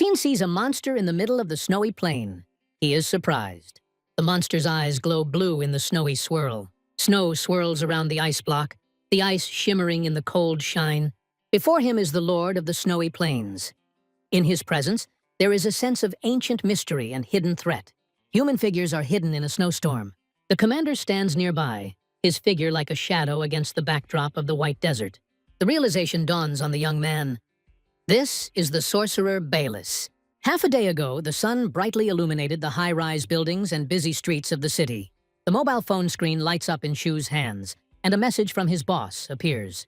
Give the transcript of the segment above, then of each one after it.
Xian sees a monster in the middle of the snowy plain. He is surprised. The monster's eyes glow blue in the snowy swirl. Snow swirls around the ice block, the ice shimmering in the cold shine. Before him is the lord of the snowy plains. In his presence, there is a sense of ancient mystery and hidden threat. Human figures are hidden in a snowstorm. The commander stands nearby, his figure like a shadow against the backdrop of the white desert. The realization dawns on the young man. This is the sorcerer Bayless. Half a day ago, the sun brightly illuminated the high-rise buildings and busy streets of the city. The mobile phone screen lights up in Shu's hands, and a message from his boss appears.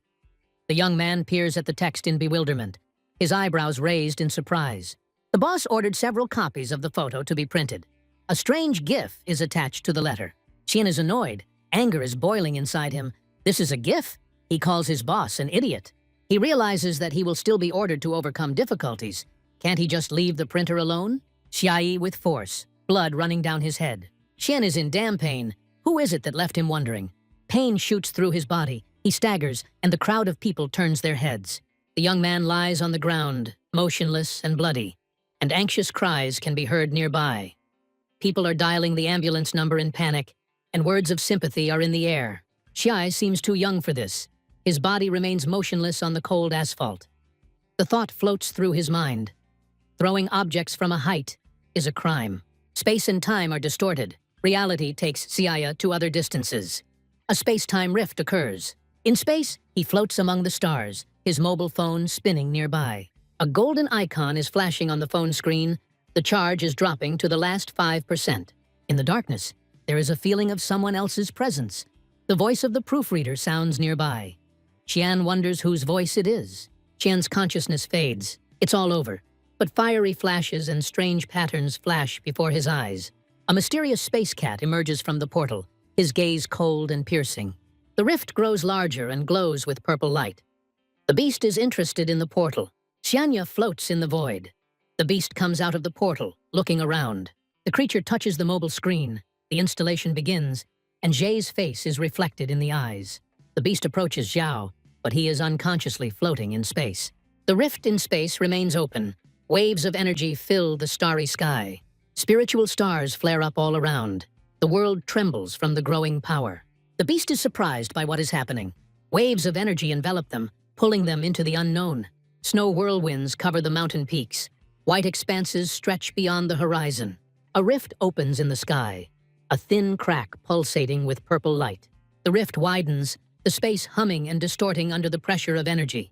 The young man peers at the text in bewilderment, his eyebrows raised in surprise. The boss ordered several copies of the photo to be printed. A strange GIF is attached to the letter. Xian is annoyed. Anger is boiling inside him. This is a GIF? He calls his boss an idiot. He realizes that he will still be ordered to overcome difficulties. Can't he just leave the printer alone? Xiai with force, blood running down his head. Xian is in damn pain. Who is it that left him wondering? Pain shoots through his body. He staggers, and the crowd of people turns their heads. The young man lies on the ground, motionless and bloody, and anxious cries can be heard nearby. People are dialing the ambulance number in panic, and words of sympathy are in the air. Xiai seems too young for this. His body remains motionless on the cold asphalt. The thought floats through his mind. Throwing objects from a height is a crime. Space and time are distorted. Reality takes Xiai to other distances. A space-time rift occurs. In space, he floats among the stars, his mobile phone spinning nearby. A golden icon is flashing on the phone screen. The charge is dropping to the last 5%. In the darkness, there is a feeling of someone else's presence. The voice of the proofreader sounds nearby. Xian wonders whose voice it is. Xian's consciousness fades. It's all over. But fiery flashes and strange patterns flash before his eyes. A mysterious space cat emerges from the portal, his gaze cold and piercing. The rift grows larger and glows with purple light. The beast is interested in the portal. Xianya floats in the void. The beast comes out of the portal, looking around. The creature touches the mobile screen. The installation begins, and Zhe's face is reflected in the eyes. The beast approaches Zhao, but he is unconsciously floating in space. The rift in space remains open. Waves of energy fill the starry sky. Spiritual stars flare up all around. The world trembles from the growing power. The beast is surprised by what is happening. Waves of energy envelop them, pulling them into the unknown. Snow whirlwinds cover the mountain peaks. White expanses stretch beyond the horizon. A rift opens in the sky, a thin crack pulsating with purple light. The rift widens, the space humming and distorting under the pressure of energy.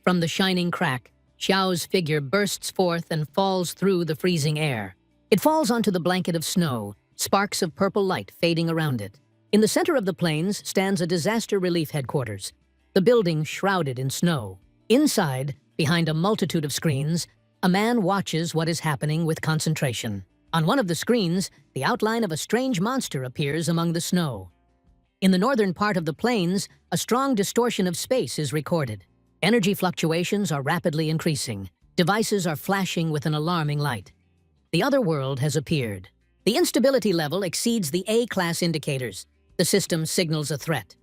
From the shining crack, Xiao's figure bursts forth and falls through the freezing air. It falls onto the blanket of snow, sparks of purple light fading around it. In the center of the plains stands a disaster relief headquarters, the building shrouded in snow. Inside, behind a multitude of screens, a man watches what is happening with concentration. On one of the screens, the outline of a strange monster appears among the snow. In the northern part of the plains, a strong distortion of space is recorded. Energy fluctuations are rapidly increasing. Devices are flashing with an alarming light. The other world has appeared. The instability level exceeds the A-class indicators. The system signals a threat.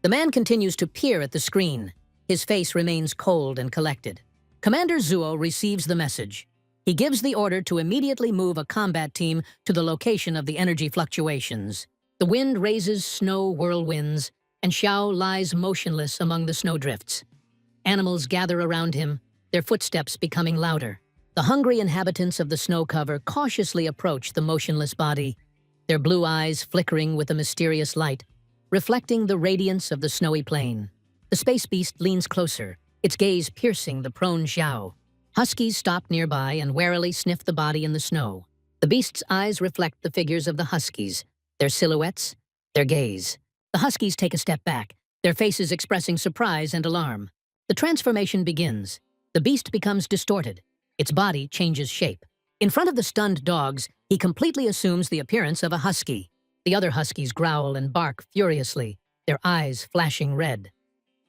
The man continues to peer at the screen. His face remains cold and collected. Commander Zuo receives the message. He gives the order to immediately move a combat team to the location of the energy fluctuations. The wind raises snow whirlwinds, and Xiao lies motionless among the snowdrifts. Animals gather around him, their footsteps becoming louder. The hungry inhabitants of the snow cover cautiously approach the motionless body, their blue eyes flickering with a mysterious light, reflecting the radiance of the snowy plain. The space beast leans closer, its gaze piercing the prone Xiao. Huskies stop nearby and warily sniff the body in the snow. The beast's eyes reflect the figures of the huskies, their silhouettes, their gaze. The huskies take a step back, their faces expressing surprise and alarm. The transformation begins. The beast becomes distorted. Its body changes shape. In front of the stunned dogs, he completely assumes the appearance of a husky. The other huskies growl and bark furiously, their eyes flashing red.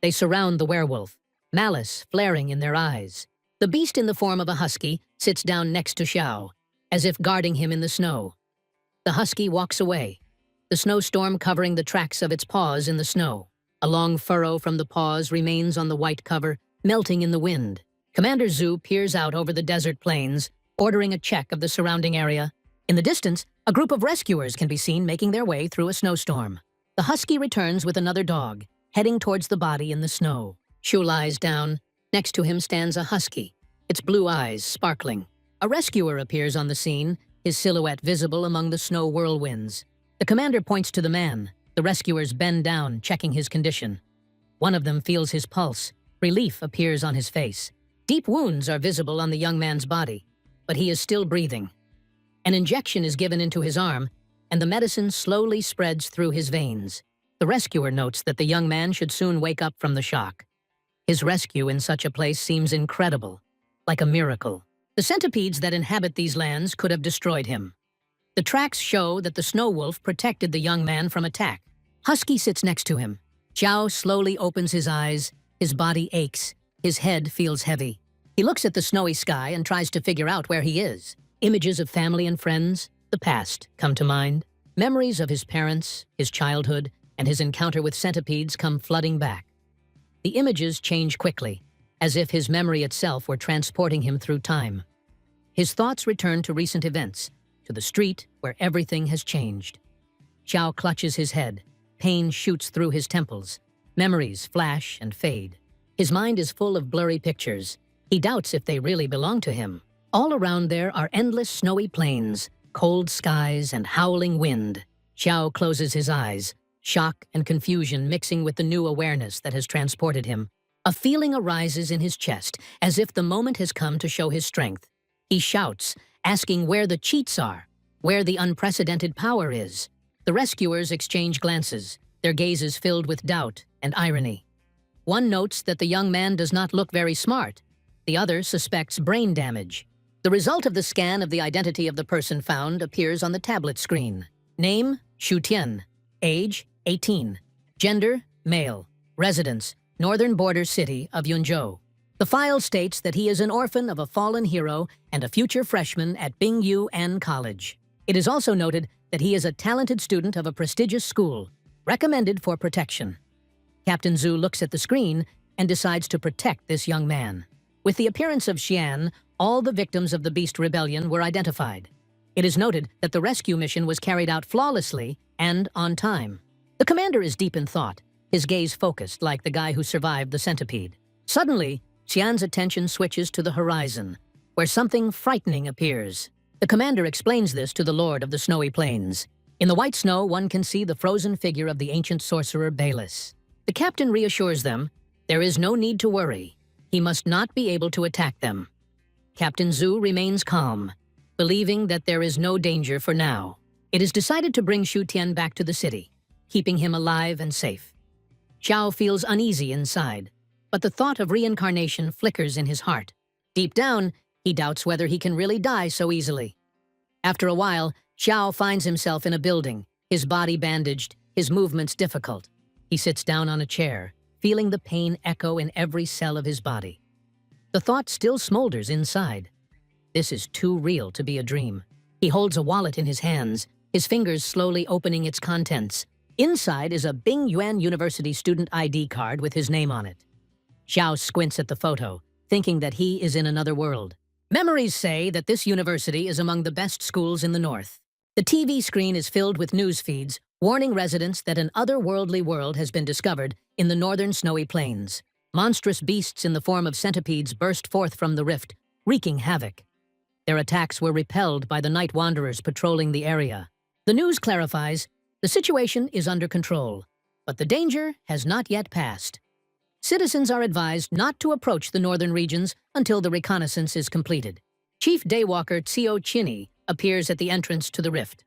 They surround the werewolf, malice flaring in their eyes. The beast in the form of a husky sits down next to Xiao, as if guarding him in the snow. The husky walks away, the snowstorm covering the tracks of its paws in the snow. A long furrow from the paws remains on the white cover, melting in the wind. Commander Zhu peers out over the desert plains, ordering a check of the surrounding area. In the distance, a group of rescuers can be seen making their way through a snowstorm. The husky returns with another dog, heading towards the body in the snow. Shu lies down. Next to him stands a husky, its blue eyes sparkling. A rescuer appears on the scene, his silhouette visible among the snow whirlwinds. The commander points to the man. The rescuers bend down, checking his condition. One of them feels his pulse. Relief appears on his face. Deep wounds are visible on the young man's body, but he is still breathing. An injection is given into his arm, and the medicine slowly spreads through his veins. The rescuer notes that the young man should soon wake up from the shock. His rescue in such a place seems incredible, like a miracle. The centipedes that inhabit these lands could have destroyed him. The tracks show that the snow wolf protected the young man from attack. Husky sits next to him. Xiao slowly opens his eyes. His body aches. His head feels heavy. He looks at the snowy sky and tries to figure out where he is. Images of family and friends, the past, come to mind. Memories of his parents, his childhood, and his encounter with centipedes come flooding back. The images change quickly, as if his memory itself were transporting him through time. His thoughts return to recent events, to the street where everything has changed. Xiao clutches his head. Pain shoots through his temples. Memories flash and fade. His mind is full of blurry pictures. He doubts if they really belong to him. All around there are endless snowy plains, cold skies, and howling wind. Xiao closes his eyes, shock and confusion mixing with the new awareness that has transported him. A feeling arises in his chest, as if the moment has come to show his strength. He shouts, asking where the cheats are, where the unprecedented power is. The rescuers exchange glances, their gazes filled with doubt and irony. One notes that the young man does not look very smart. The other suspects brain damage. The result of the scan of the identity of the person found appears on the tablet screen. Name, Shu Tian. Age, 18. Gender, male. Residence, northern border city of Yunzhou. The file states that he is an orphan of a fallen hero and a future freshman at Bingyu An College. It is also noted that he is a talented student of a prestigious school, recommended for protection. Captain Zhu looks at the screen and decides to protect this young man. With the appearance of Xian, all the victims of the Beast Rebellion were identified. It is noted that the rescue mission was carried out flawlessly and on time. The commander is deep in thought, his gaze focused like the guy who survived the centipede. Suddenly, Xian's attention switches to the horizon, where something frightening appears. The commander explains this to the Lord of the Snowy Plains. In the white snow, one can see the frozen figure of the ancient sorcerer Balis. The captain reassures them, there is no need to worry. He must not be able to attack them. Captain Zhu remains calm, believing that there is no danger for now. It is decided to bring Shu Tian back to the city, keeping him alive and safe. Xiao feels uneasy inside, but the thought of reincarnation flickers in his heart. Deep down, he doubts whether he can really die so easily. After a while, Xiao finds himself in a building, his body bandaged, his movements difficult. He sits down on a chair, feeling the pain echo in every cell of his body. The thought still smolders inside. This is too real to be a dream. He holds a wallet in his hands, his fingers slowly opening its contents. Inside is a Bingyuan University student ID card with his name on it. Xiao squints at the photo, thinking that he is in another world. Memories say that this university is among the best schools in the north. The TV screen is filled with news feeds, warning residents that an otherworldly world has been discovered in the northern snowy plains. Monstrous beasts in the form of centipedes burst forth from the rift, wreaking havoc. Their attacks were repelled by the night wanderers patrolling the area. The news clarifies, the situation is under control, but the danger has not yet passed. Citizens are advised not to approach the northern regions until the reconnaissance is completed. Chief Daywalker Xiao Qinyi appears at the entrance to the rift.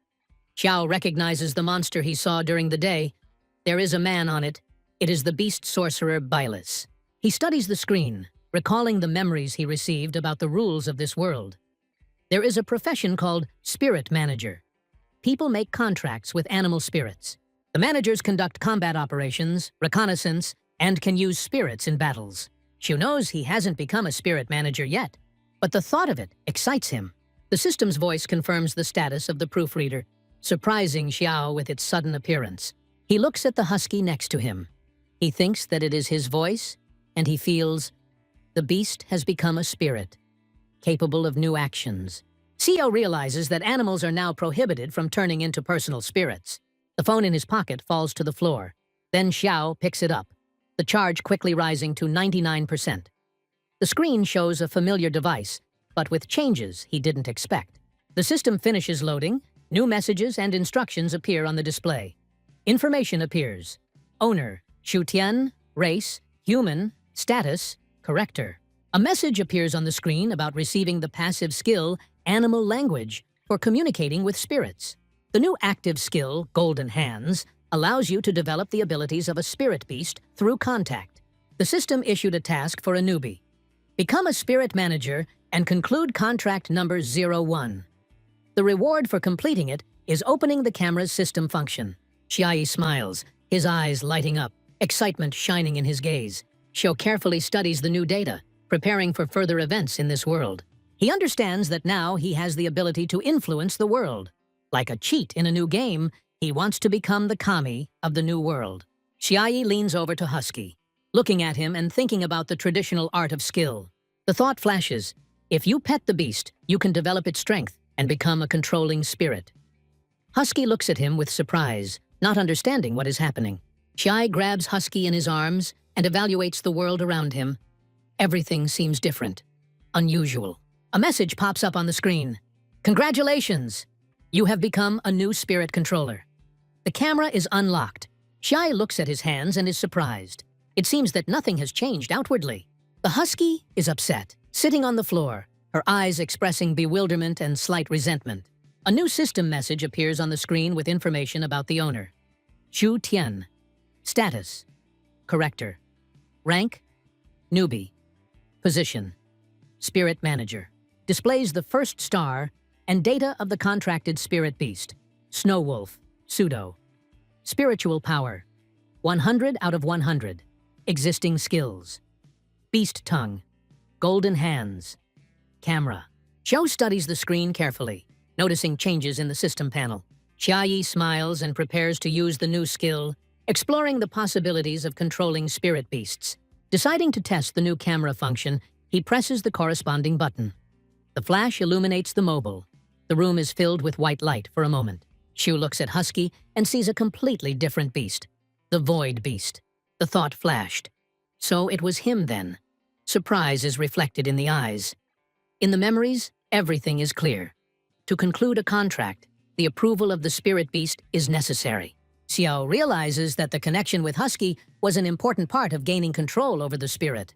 Xiao recognizes the monster he saw during the day. There is a man on it. It is the beast sorcerer Bylus. He studies the screen, recalling the memories he received about the rules of this world. There is a profession called spirit manager. People make contracts with animal spirits. The managers conduct combat operations, reconnaissance, and can use spirits in battles. Xiu knows he hasn't become a spirit manager yet, but the thought of it excites him. The system's voice confirms the status of the proofreader, surprising Xiao with its sudden appearance. He looks at the husky next to him. He thinks that it is his voice, and he feels The beast has become a spirit, capable of new actions. Xiao realizes that animals are now prohibited from turning into personal spirits. The phone in his pocket falls to the floor. Then Xiao picks it up, the charge quickly rising to 99%. The screen shows a familiar device, but with changes he didn't expect. The system finishes loading, new messages and instructions appear on the display. Information appears. Owner, Shu Tian, race, human, status, corrector. A message appears on the screen about receiving the passive skill, Animal Language, for communicating with spirits. The new active skill, Golden Hands, allows you to develop the abilities of a spirit beast through contact. The system issued a task for a newbie. Become a spirit manager and conclude contract number 01. The reward for completing it is opening the camera's system function. Xiaoyi smiles, his eyes lighting up, excitement shining in his gaze. Xiao carefully studies the new data, preparing for further events in this world. He understands that now he has the ability to influence the world. Like a cheat in a new game, he wants to become the kami of the new world. Xiaoyi leans over to Husky, looking at him and thinking about the traditional art of skill. The thought flashes, if you pet the beast, you can develop its strength and become a controlling spirit. Husky looks at him with surprise, not understanding what is happening. Xiaoyi grabs Husky in his arms and evaluates the world around him. Everything seems different, unusual. A message pops up on the screen. Congratulations! You have become a new spirit controller. The camera is unlocked. Xiaoyi looks at his hands and is surprised. It seems that nothing has changed outwardly. The Husky is upset, sitting on the floor, her eyes expressing bewilderment and slight resentment. A new system message appears on the screen with information about the owner. Shu Tian. Status. Corrector. Rank. Newbie. Position. Spirit Manager. Displays the first star and data of the contracted spirit beast. Snow Wolf. Pseudo. Spiritual power. 100 out of 100. Existing skills. Beast tongue. Golden hands. Camera. Xiao studies the screen carefully, noticing changes in the system panel. Xiaoyi smiles and prepares to use the new skill, exploring the possibilities of controlling spirit beasts. Deciding to test the new camera function, he presses the corresponding button. The flash illuminates the mobile. The room is filled with white light for a moment. Shu looks at Husky and sees a completely different beast. The Void Beast. The thought flashed. So it was him then. Surprise is reflected in the eyes. In the memories, everything is clear. To conclude a contract, the approval of the spirit beast is necessary. Xiao realizes that the connection with Husky was an important part of gaining control over the spirit.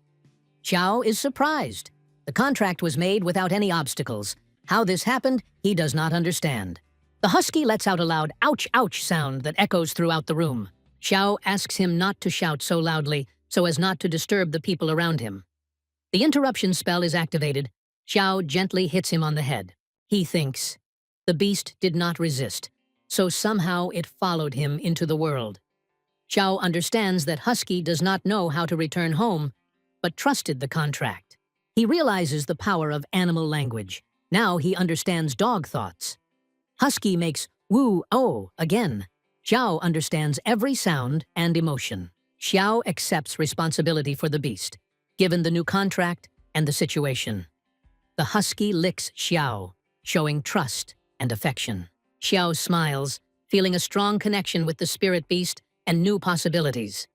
Xiao is surprised. The contract was made without any obstacles. How this happened, he does not understand. The Husky lets out a loud ouch ouch sound that echoes throughout the room. Xiao asks him not to shout so loudly so as not to disturb the people around him. The interruption spell is activated. Xiao gently hits him on the head. He thinks. The beast did not resist, so somehow it followed him into the world. Xiao understands that Husky does not know how to return home, but trusted the contract. He realizes the power of animal language. Now he understands dog thoughts. Husky makes woo-oh again. Xiao understands every sound and emotion. Xiao accepts responsibility for the beast, given the new contract and the situation. The Husky licks Xiao, showing trust and affection. Xiao smiles, feeling a strong connection with the spirit beast and new possibilities.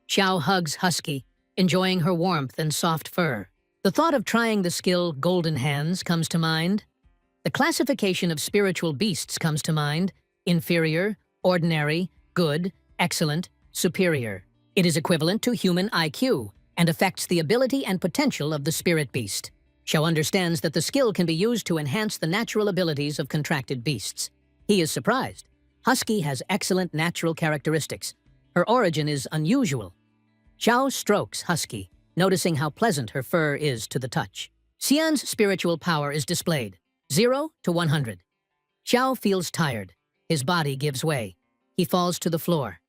Xiao hugs Husky, enjoying her warmth and soft fur. The thought of trying the skill Golden Hands comes to mind. The classification of spiritual beasts comes to mind: inferior, ordinary, good, excellent, superior. It is equivalent to human IQ and affects the ability and potential of the spirit beast. Xiao understands that the skill can be used to enhance the natural abilities of contracted beasts. He is surprised. Husky has excellent natural characteristics. Her origin is unusual. Xiao strokes Husky, noticing how pleasant her fur is to the touch. Xian's spiritual power is displayed, 0 to 100. Xiao feels tired. His body gives way. He falls to the floor.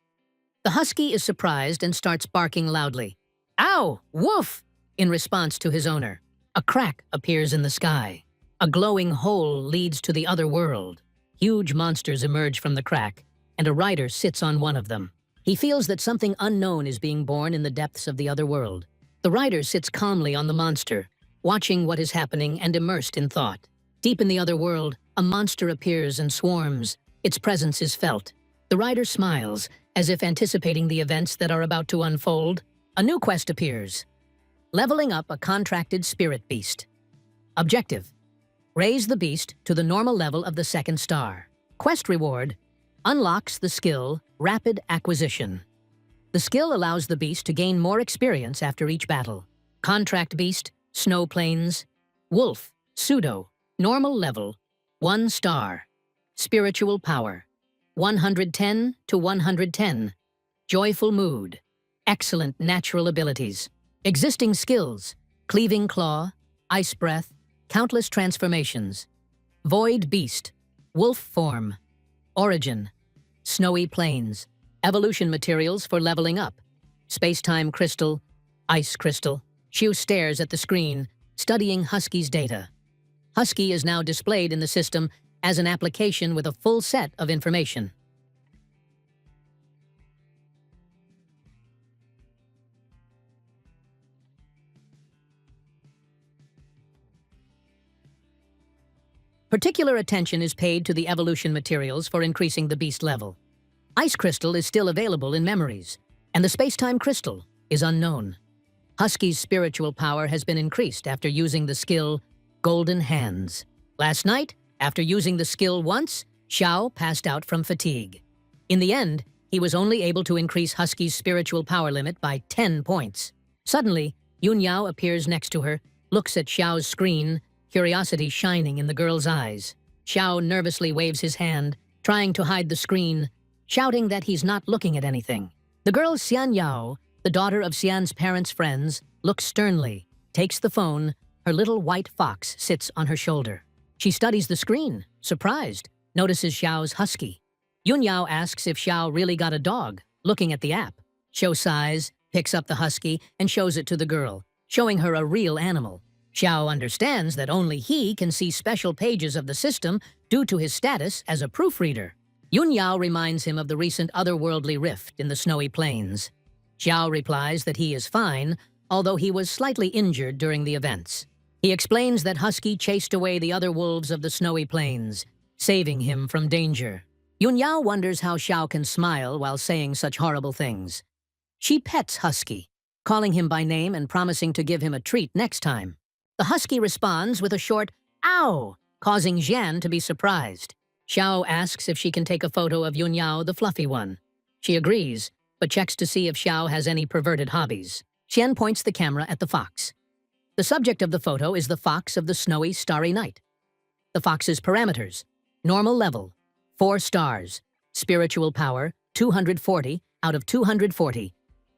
The Husky is surprised and starts barking loudly. Ow! Woof! In response to his owner. A crack appears in the sky. A glowing hole leads to the other world. Huge monsters emerge from the crack, and a rider sits on one of them. He feels that something unknown is being born in the depths of the other world. The rider sits calmly on the monster, watching what is happening and immersed in thought. Deep in the other world, a monster appears and swarms. Its presence is felt. The rider smiles, as if anticipating the events that are about to unfold. A new quest appears. Leveling up a contracted spirit beast. Objective: raise the beast to the normal level of the 2nd star. Quest reward: unlocks the skill Rapid Acquisition. The skill allows the beast to gain more experience after each battle. Contract beast, Snow Plains. Wolf, Pseudo, normal level, 1 star. Spiritual power, 110 to 110. Joyful mood, excellent natural abilities. Existing skills: Cleaving Claw, Ice Breath, countless transformations. Void Beast, Wolf form. Origin: Snowy Plains. Evolution materials for leveling up: Space-Time Crystal, Ice Crystal. Shu stares at the screen, studying Husky's data. Husky is now displayed in the system as an application with a full set of information. Particular attention is paid to the evolution materials for increasing the beast level. Ice Crystal is still available in memories, and the Space-Time Crystal is unknown. Husky's spiritual power has been increased after using the skill Golden Hands. Last night, after using the skill once, Xiao passed out from fatigue. In the end, he was only able to increase Husky's spiritual power limit by 10 points. Suddenly, Yun Yao appears next to her, looks at Xiao's screen, curiosity shining in the girl's eyes. Xiao nervously waves his hand, trying to hide the screen, shouting that he's not looking at anything. The girl Xian Yao, the daughter of Xian's parents' friends, looks sternly, takes the phone. Her little white fox sits on her shoulder. She studies the screen, surprised, notices Xiao's husky. Yun Yao asks if Xiao really got a dog, looking at the app. Xiao sighs, picks up the husky, and shows it to the girl, showing her a real animal. Xiao understands that only he can see special pages of the system due to his status as a proofreader. Yun Yao reminds him of the recent otherworldly rift in the Snowy Plains. Xiao replies that he is fine, although he was slightly injured during the events. He explains that Husky chased away the other wolves of the Snowy Plains, saving him from danger. Yun Yao wonders how Xiao can smile while saying such horrible things. She pets Husky, calling him by name and promising to give him a treat next time. The Husky responds with a short "ow," causing Jian to be surprised. Xiao asks if she can take a photo of Yun Yao, the fluffy one. She agrees, but checks to see if Xiao has any perverted hobbies. Xian points the camera at the fox. The subject of the photo is the fox of the snowy, starry night. The fox's parameters: normal level, 4 stars. Spiritual power, 240 out of 240.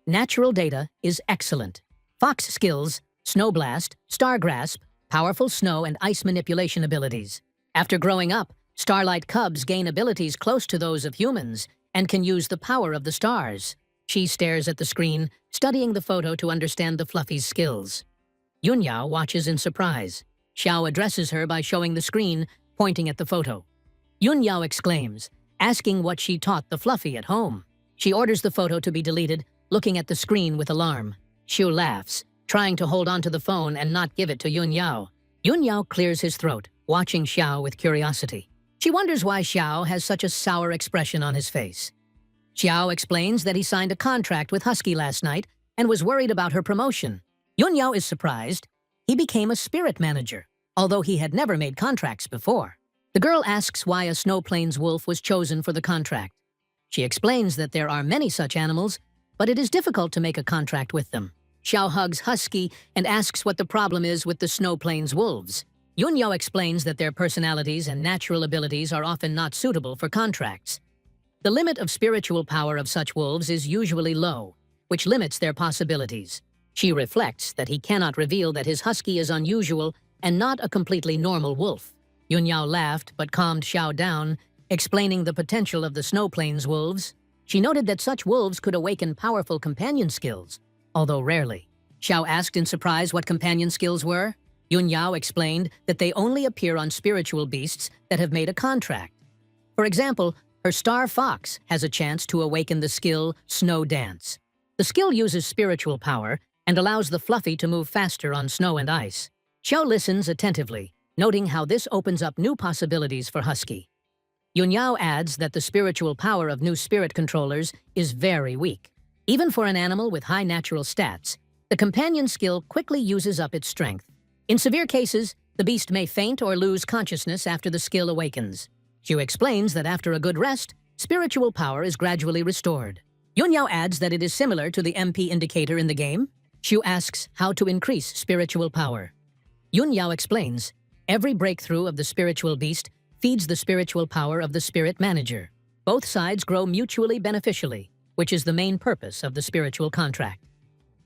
Natural data is excellent. Fox skills: Snow Blast, Star Grasp, powerful snow and ice manipulation abilities. After growing up, Starlight cubs gain abilities close to those of humans and can use the power of the stars. She stares at the screen, studying the photo to understand the Fluffy's skills. Yun Yao watches in surprise. Xiao addresses her by showing the screen, pointing at the photo. Yun Yao exclaims, asking what she taught the Fluffy at home. She orders the photo to be deleted, looking at the screen with alarm. Xiu laughs, trying to hold onto the phone and not give it to Yun Yao. Yun Yao clears his throat, watching Xiao with curiosity. She wonders why Xiao has such a sour expression on his face. Xiao explains that he signed a contract with Husky last night and was worried about her promotion. Yun Yao is surprised. He became a spirit manager, although he had never made contracts before. The girl asks why a Snow Plains wolf was chosen for the contract. She explains that there are many such animals, but it is difficult to make a contract with them. Xiao hugs Husky and asks what the problem is with the Snow Plains wolves. Yun Yao explains that their personalities and natural abilities are often not suitable for contracts. The limit of spiritual power of such wolves is usually low, which limits their possibilities. She reflects that he cannot reveal that his husky is unusual and not a completely normal wolf. Yun Yao laughed but calmed Xiao down, explaining the potential of the Snow Plains wolves. She noted that such wolves could awaken powerful companion skills, although rarely. Xiao asked in surprise what companion skills were. Yun Yao explained that they only appear on spiritual beasts that have made a contract. For example, her star fox has a chance to awaken the skill Snow Dance. The skill uses spiritual power and allows the Fluffy to move faster on snow and ice. Xiao listens attentively, noting how this opens up new possibilities for Husky. Yunyao adds that the spiritual power of new spirit controllers is very weak. Even for an animal with high natural stats, the companion skill quickly uses up its strength. In severe cases, the beast may faint or lose consciousness after the skill awakens. Xiu explains that after a good rest, spiritual power is gradually restored. Yunyao adds that it is similar to the MP indicator in the game. Xiu asks how to increase spiritual power. Yunyao explains, every breakthrough of the spiritual beast feeds the spiritual power of the spirit manager. Both sides grow mutually beneficially, which is the main purpose of the spiritual contract.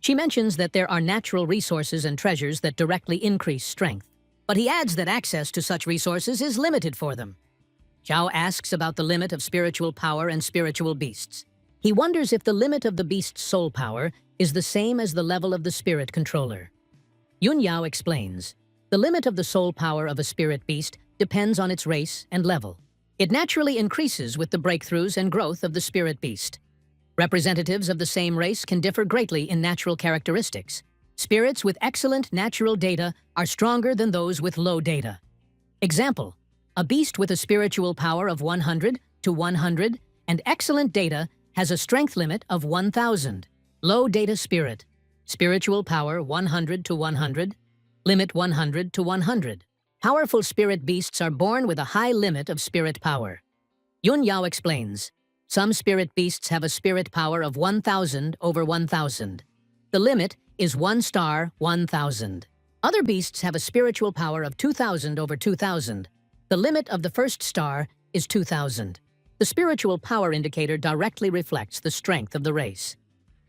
She mentions that there are natural resources and treasures that directly increase strength, but he adds that access to such resources is limited for them. Xiao asks about the limit of spiritual power and spiritual beasts. He wonders if the limit of the beast's soul power is the same as the level of the spirit controller. Yunyao explains, the limit of the soul power of a spirit beast depends on its race and level. It naturally increases with the breakthroughs and growth of the spirit beast. Representatives of the same race can differ greatly in natural characteristics. Spirits with excellent natural data are stronger than those with low data. Example, a beast with a spiritual power of 100 to 100 and excellent data has a strength limit of 1000. Low data spirit, spiritual power 100 to 100, limit 100 to 100. Powerful spirit beasts are born with a high limit of spirit power. Yunyao explains, some spirit beasts have a spirit power of 1000 over 1000. The limit is 1 star 1000. Other beasts have a spiritual power of 2000 over 2000. The limit of the first star is 2000. The spiritual power indicator directly reflects the strength of the race.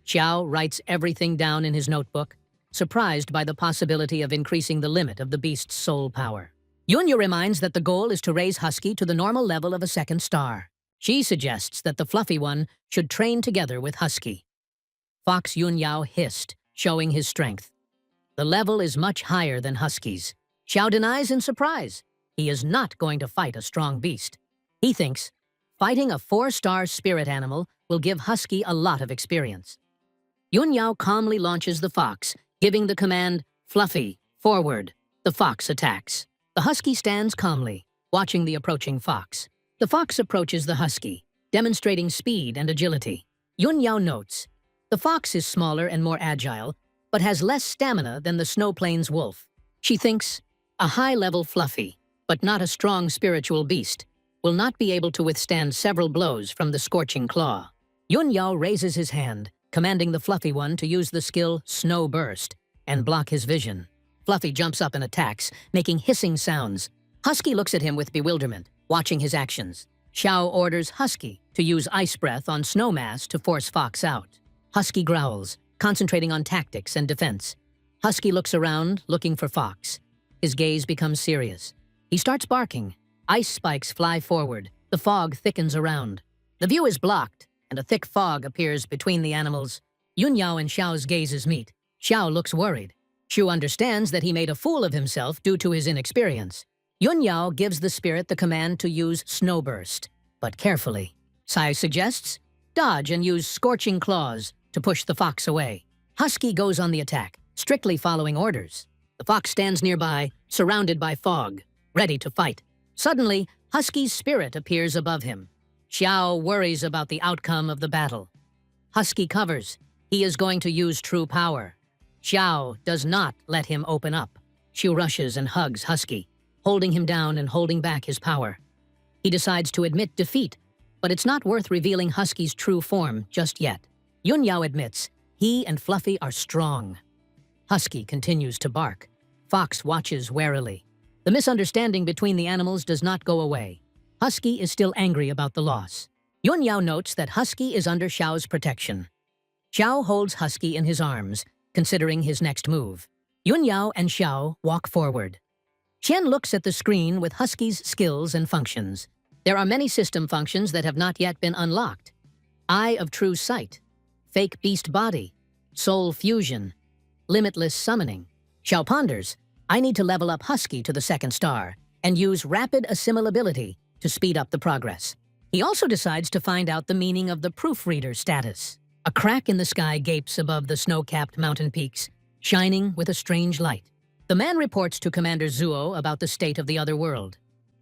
Xiao writes everything down in his notebook, surprised by the possibility of increasing the limit of the beast's soul power. Yunyao reminds that the goal is to raise Husky to the normal level of a 2nd star. She suggests that the fluffy one should train together with Husky. Fox Yunyao hissed, showing his strength. The level is much higher than Husky's. Xiao denies in surprise. He is not going to fight a strong beast. He thinks, fighting a 4-star spirit animal will give Husky a lot of experience. Yunyao calmly launches the fox, giving the command, Fluffy, forward. The fox attacks. The Husky stands calmly, watching the approaching fox. The fox approaches the Husky, demonstrating speed and agility. Yunyao notes, the fox is smaller and more agile, but has less stamina than the Snow Plains wolf. She thinks, a high-level Fluffy, but not a strong spiritual beast, will not be able to withstand several blows from the scorching claw. Yunyao raises his hand, commanding the fluffy one to use the skill Snow Burst and block his vision. Fluffy jumps up and attacks, making hissing sounds. Husky looks at him with bewilderment, watching his actions. Xiao orders Husky to use Ice Breath on Snowmass to force Fox out. Husky growls, concentrating on tactics and defense. Husky looks around, looking for Fox. His gaze becomes serious. He starts barking. Ice spikes fly forward. The fog thickens around. The view is blocked, and a thick fog appears between the animals. Yunyao and Xiao's gazes meet. Xiao looks worried. Xu understands that he made a fool of himself due to his inexperience. Yunyao gives the spirit the command to use Snow Burst, but carefully. Sai suggests, dodge and use Scorching Claws to push the fox away. Husky goes on the attack, strictly following orders. The fox stands nearby, surrounded by fog, ready to fight. Suddenly, Husky's spirit appears above him. Xiao worries about the outcome of the battle. Husky covers. He is going to use true power. Xiao does not let him open up. Xiu rushes and hugs Husky, holding him down and holding back his power. He decides to admit defeat, but it's not worth revealing Husky's true form just yet. Yunyao admits he and Fluffy are strong. Husky continues to bark. Fox watches warily. The misunderstanding between the animals does not go away. Husky is still angry about the loss. Yunyao notes that Husky is under Xiao's protection. Xiao holds Husky in his arms, considering his next move. Yunyao and Xiao walk forward. Qian looks at the screen with Husky's skills and functions. There are many system functions that have not yet been unlocked. Eye of True Sight, Fake Beast Body, Soul Fusion, Limitless Summoning. Xiao ponders, I need to level up Husky to the 2nd star and use Rapid Assimilability to speed up the progress. He also decides to find out the meaning of the Proofreader status. A crack in the sky gapes above the snow-capped mountain peaks, shining with a strange light. The man reports to Commander Zuo about the state of the other world.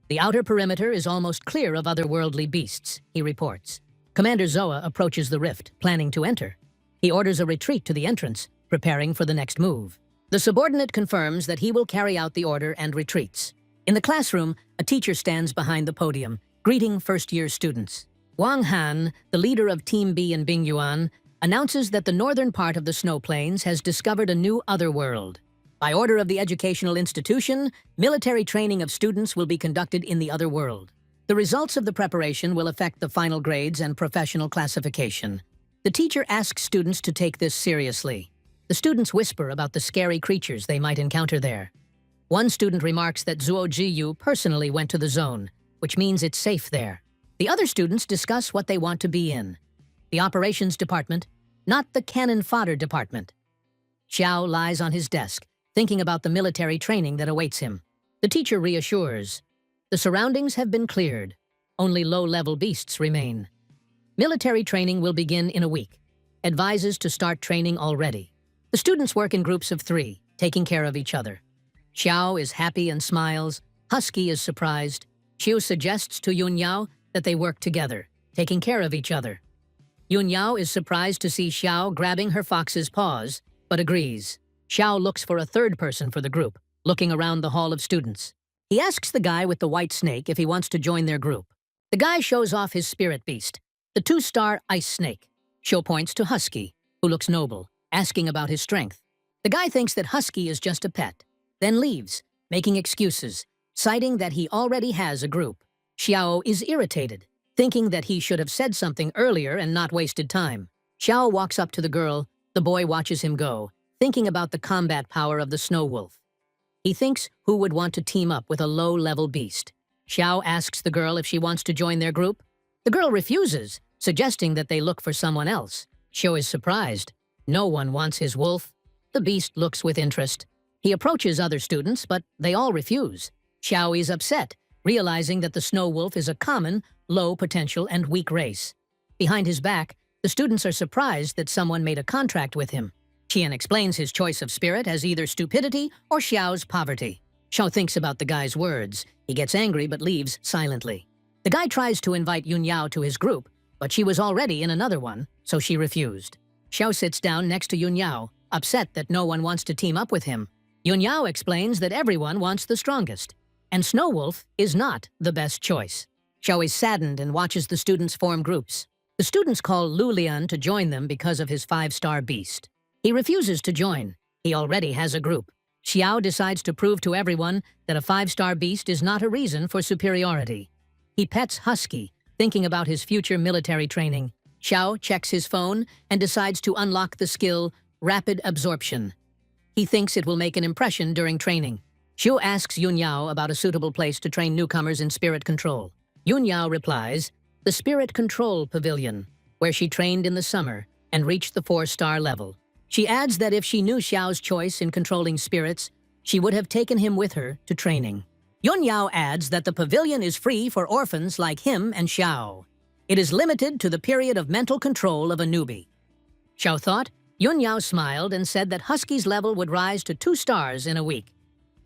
The outer perimeter is almost clear of otherworldly beasts, he reports. Commander Zoa approaches the rift, planning to enter. He orders a retreat to the entrance, preparing for the next move. The subordinate confirms that he will carry out the order and retreats. In the classroom, a teacher stands behind the podium, greeting first-year students. Wang Han, the leader of Team B in Bingyuan, announces that the northern part of the snow plains has discovered a new otherworld. By order of the educational institution, military training of students will be conducted in the other world. The results of the preparation will affect the final grades and professional classification. The teacher asks students to take this seriously. The students whisper about the scary creatures they might encounter there. One student remarks that Zuo Jiyu personally went to the zone, which means it's safe there. The other students discuss what they want to be in. The operations department, not the cannon fodder department. Xiao lies on his desk, thinking about the military training that awaits him. The teacher reassures. The surroundings have been cleared. Only low-level beasts remain. Military training will begin in a week. Advises to start training already. The students work in groups of 3, taking care of each other. Xiao is happy and smiles. Husky is surprised. Xiu suggests to Yun Yao that they work together, taking care of each other. Yun Yao is surprised to see Xiao grabbing her fox's paws, but agrees. Xiao looks for a third person for the group, looking around the hall of students. He asks the guy with the white snake if he wants to join their group. The guy shows off his spirit beast, the 2-star ice snake. Xiu points to Husky, who looks noble, asking about his strength. The guy thinks that Husky is just a pet, then leaves, making excuses, citing that he already has a group. Xiao is irritated, thinking that he should have said something earlier and not wasted time. Xiao walks up to the girl. The boy watches him go, thinking about the combat power of the snow wolf. He thinks who would want to team up with a low-level beast. Xiao asks the girl if she wants to join their group. The girl refuses, suggesting that they look for someone else. Xiao is surprised. No one wants his wolf. The beast looks with interest. He approaches other students, but they all refuse. Xiao is upset, realizing that the snow wolf is a common, low potential and weak race. Behind his back, the students are surprised that someone made a contract with him. Qian explains his choice of spirit as either stupidity or Xiao's poverty. Xiao thinks about the guy's words. He gets angry but leaves silently. The guy tries to invite Yun Yao to his group, but she was already in another one, so she refused. Xiao sits down next to Yun Yao, upset that no one wants to team up with him. Yun Yao explains that everyone wants the strongest, and Snow Wolf is not the best choice. Xiao is saddened and watches the students form groups. The students call Lu Lian to join them because of his 5-star beast. He refuses to join. He already has a group. Xiao decides to prove to everyone that a 5-star beast is not a reason for superiority. He pets Husky, thinking about his future military training. Xiao checks his phone and decides to unlock the skill Rapid Absorption. He thinks it will make an impression during training. Xiu asks Yun Yao about a suitable place to train newcomers in spirit control. Yun Yao replies, the Spirit Control Pavilion, where she trained in the summer and reached the 4-star level. She adds that if she knew Xiao's choice in controlling spirits, she would have taken him with her to training. Yun Yao adds that the pavilion is free for orphans like him and Xiao. It is limited to the period of mental control of a newbie. Xiao thought. Yun Yao smiled and said that Husky's level would rise to 2 stars in a week.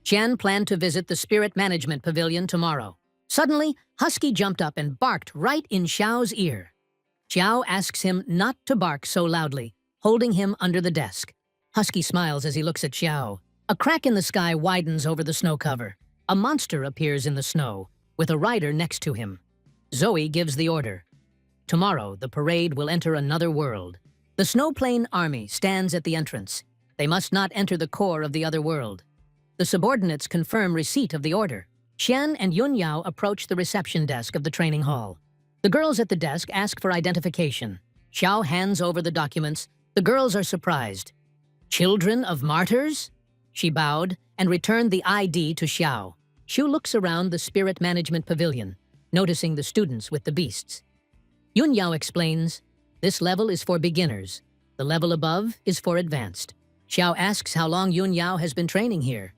Qian planned to visit the Spirit Management Pavilion tomorrow. Suddenly, Husky jumped up and barked right in Xiao's ear. Xiao asks him not to bark so loudly, holding him under the desk. Husky smiles as he looks at Xiao. A crack in the sky widens over the snow cover. A monster appears in the snow, with a rider next to him. Zoe gives the order. Tomorrow, the parade will enter another world. The Snow Plain Army stands at the entrance. They must not enter the core of the other world. The subordinates confirm receipt of the order. Xian and Yun Yao approach the reception desk of the training hall. The girls at the desk ask for identification. Xiao hands over the documents. The girls are surprised. Children of martyrs? She bowed and returned the ID to Xiao. Xiu looks around the Spirit Management Pavilion, noticing the students with the beasts. Yun Yao explains, this level is for beginners. The level above is for advanced. Xiao asks how long Yun Yao has been training here.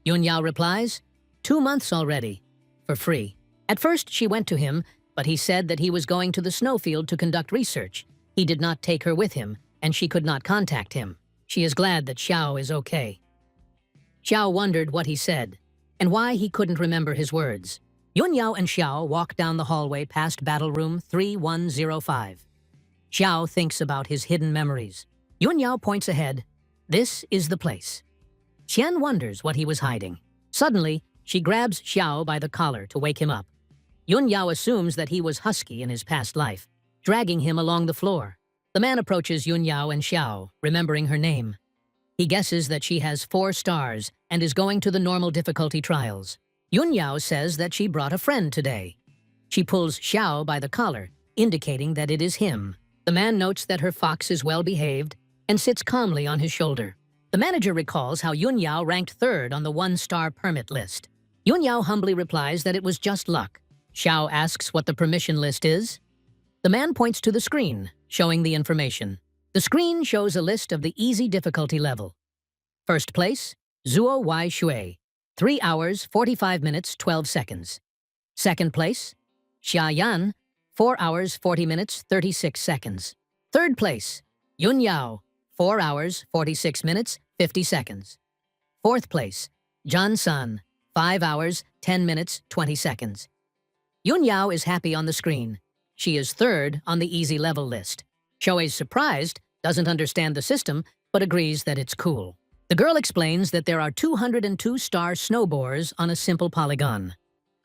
Yun Yao replies, 2 months already, for free. At first, she went to him, but he said that he was going to the snowfield to conduct research. He did not take her with him, and she could not contact him. She is glad that Xiao is okay. Xiao wondered what he said, and why he couldn't remember his words. Yunyao and Xiao walk down the hallway past Battle Room 3105. Xiao thinks about his hidden memories. Yunyao points ahead. This is the place. Qian wonders what he was hiding. Suddenly, she grabs Xiao by the collar to wake him up. Yunyao assumes that he was Husky in his past life, dragging him along the floor. The man approaches Yunyao and Xiao, remembering her name. He guesses that she has 4 stars and is going to the normal difficulty trials. Yunyao says that she brought a friend today. She pulls Xiao by the collar, indicating that it is him. The man notes that her fox is well behaved and sits calmly on his shoulder. The manager recalls how Yunyao ranked 3rd on the 1-star permit list. Yunyao humbly replies that it was just luck. Xiao asks what the permission list is. The man points to the screen, showing the information. The screen shows a list of the easy difficulty level. First place, Zuo Y Shui, 3 hours, 45 minutes, 12 seconds. Second place, Xia Yan, 4 hours, 40 minutes, 36 seconds. Third place, Yun Yao, 4 hours, 46 minutes, 50 seconds. Fourth place, Zhan Sun, 5 hours, 10 minutes, 20 seconds. Yun Yao is happy on the screen. She is 3rd on the easy level list. Shui is surprised, doesn't understand the system, but agrees that it's cool. The girl explains that there are 202-star snow boars on a simple polygon.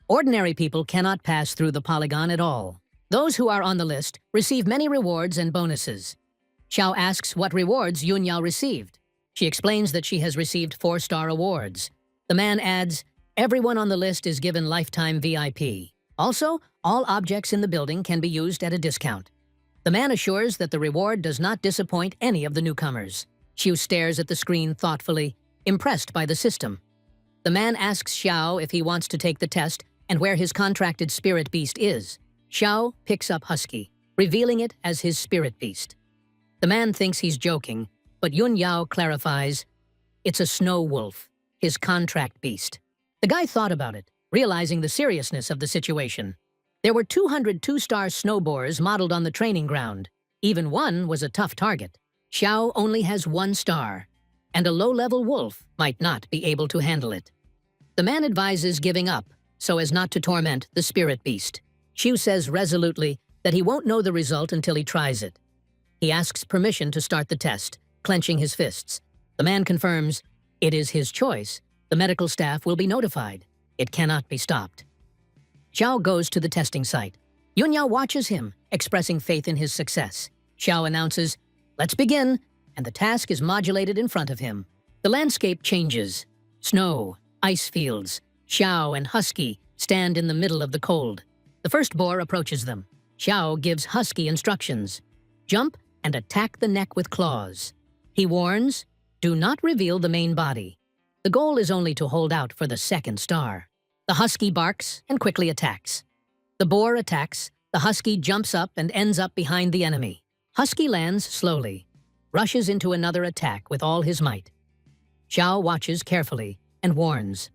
Ordinary people cannot pass through the polygon at all. Those who are on the list receive many rewards and bonuses. Xiao asks what rewards Yun Yao received. She explains that she has received 4-star awards. The man adds, everyone on the list is given lifetime VIP. Also, all objects in the building can be used at a discount. The man assures that the reward does not disappoint any of the newcomers. Xiu stares at the screen thoughtfully, impressed by the system. The man asks Xiao if he wants to take the test and where his contracted spirit beast is. Xiao picks up Husky, revealing it as his spirit beast. The man thinks he's joking, but Yun Yao clarifies, it's a snow wolf, his contract beast. The guy thought about it, realizing the seriousness of the situation. There were 202-star snow boars modeled on the training ground. Even one was a tough target. Xiao only has 1 star, and a low-level wolf might not be able to handle it. The man advises giving up, so as not to torment the spirit beast. Xiu says resolutely that he won't know the result until he tries it. He asks permission to start the test, clenching his fists. The man confirms, it is his choice. The medical staff will be notified. It cannot be stopped. Xiao goes to the testing site. Yun Yao watches him, expressing faith in his success. Xiao announces, let's begin, and the task is modulated in front of him. The landscape changes. Snow, ice fields. Xiao and Husky stand in the middle of the cold. The first boar approaches them. Xiao gives Husky instructions. Jump and attack the neck with claws. He warns, do not reveal the main body. The goal is only to hold out for the 2nd star. The Husky barks and quickly attacks. The boar attacks, the Husky jumps up and ends up behind the enemy. Husky lands slowly, rushes into another attack with all his might. Xiao watches carefully and warns,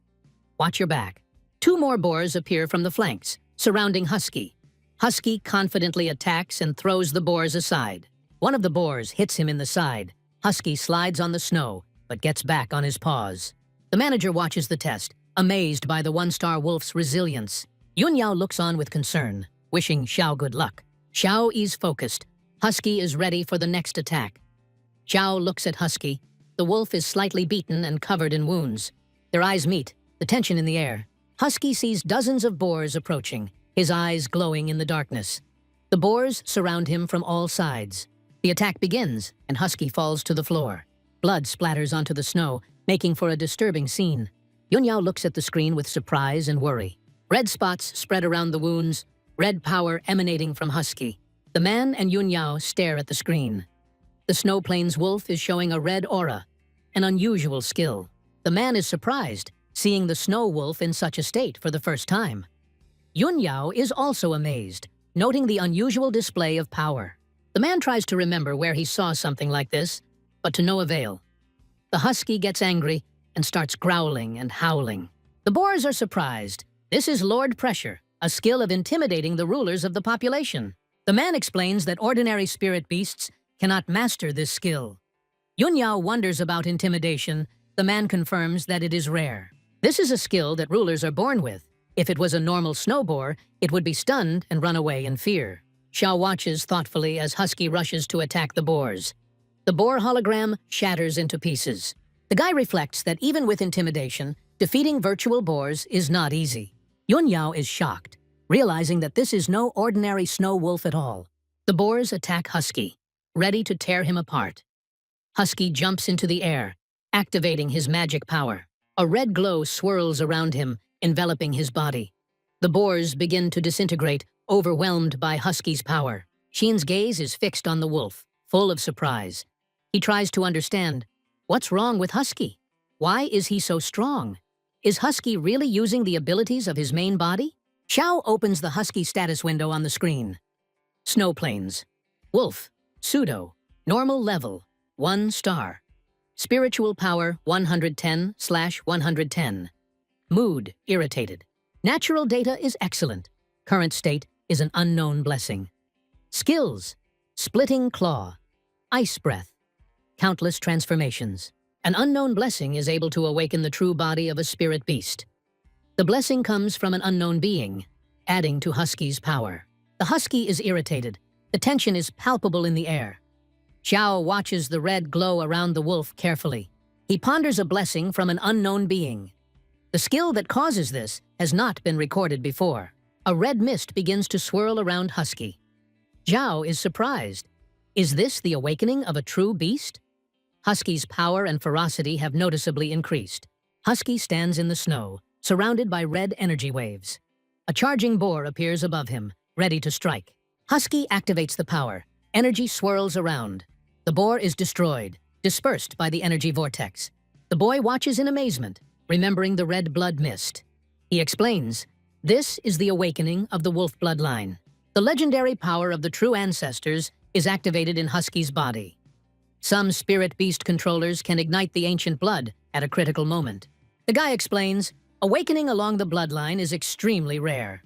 watch your back. 2 more boars appear from the flanks, surrounding Husky. Husky confidently attacks and throws the boars aside. One of the boars hits him in the side. Husky slides on the snow, but gets back on his paws. The manager watches the test, amazed by the 1-star wolf's resilience. Yun Yao looks on with concern, wishing Xiao good luck. Xiao is focused. Husky is ready for the next attack. Xiao looks at Husky. The wolf is slightly beaten and covered in wounds. Their eyes meet, the tension in the air. Husky sees dozens of boars approaching, his eyes glowing in the darkness. The boars surround him from all sides. The attack begins, and Husky falls to the floor. Blood splatters onto the snow, making for a disturbing scene. Yun Yao looks at the screen with surprise and worry. Red spots spread around the wounds, red power emanating from Husky. The man and Yun Yao stare at the screen. The Snow Plains wolf is showing a red aura, an unusual skill. The man is surprised, seeing the snow wolf in such a state for the first time. Yun Yao is also amazed, noting the unusual display of power. The man tries to remember where he saw something like this, but to no avail. The Husky gets angry and starts growling and howling. The boars are surprised. This is Lord Pressure, a skill of intimidating the rulers of the population. The man explains that ordinary spirit beasts cannot master this skill. Yunyao wonders about intimidation. The man confirms that it is rare. This is a skill that rulers are born with. If it was a normal snow boar, it would be stunned and run away in fear. Xiao watches thoughtfully as Husky rushes to attack the boars. The boar hologram shatters into pieces. The guy reflects that even with intimidation, defeating virtual boars is not easy. Yunyao is shocked, realizing that this is no ordinary snow wolf at all. The boars attack Husky, ready to tear him apart. Husky jumps into the air, activating his magic power. A red glow swirls around him, enveloping his body. The boars begin to disintegrate, overwhelmed by Husky's power. Sheen's gaze is fixed on the wolf, full of surprise. He tries to understand, what's wrong with Husky? Why is he so strong? Is Husky really using the abilities of his main body? Xiao opens the Husky status window on the screen. Snow plains. Wolf, pseudo, normal level, 1 star. Spiritual power 110/110. Mood irritated. Natural data is excellent. Current state is an unknown blessing. Skills: splitting claw, ice breath, countless transformations. An unknown blessing is able to awaken the true body of a spirit beast. The blessing comes from an unknown being, adding to Husky's power. The Husky is irritated. The tension is palpable in the air. Xiao watches the red glow around the wolf carefully. He ponders a blessing from an unknown being. The skill that causes this has not been recorded before. A red mist begins to swirl around Husky. Zhao is surprised. Is this the awakening of a true beast? Husky's power and ferocity have noticeably increased. Husky stands in the snow, surrounded by red energy waves. A charging boar appears above him, ready to strike. Husky activates the power. Energy swirls around. The boar is destroyed, dispersed by the energy vortex. The boy watches in amazement, remembering the red blood mist. He explains, this is the awakening of the wolf bloodline. The legendary power of the true ancestors is activated in Husky's body. Some spirit beast controllers can ignite the ancient blood at a critical moment. The guy explains, awakening along the bloodline is extremely rare.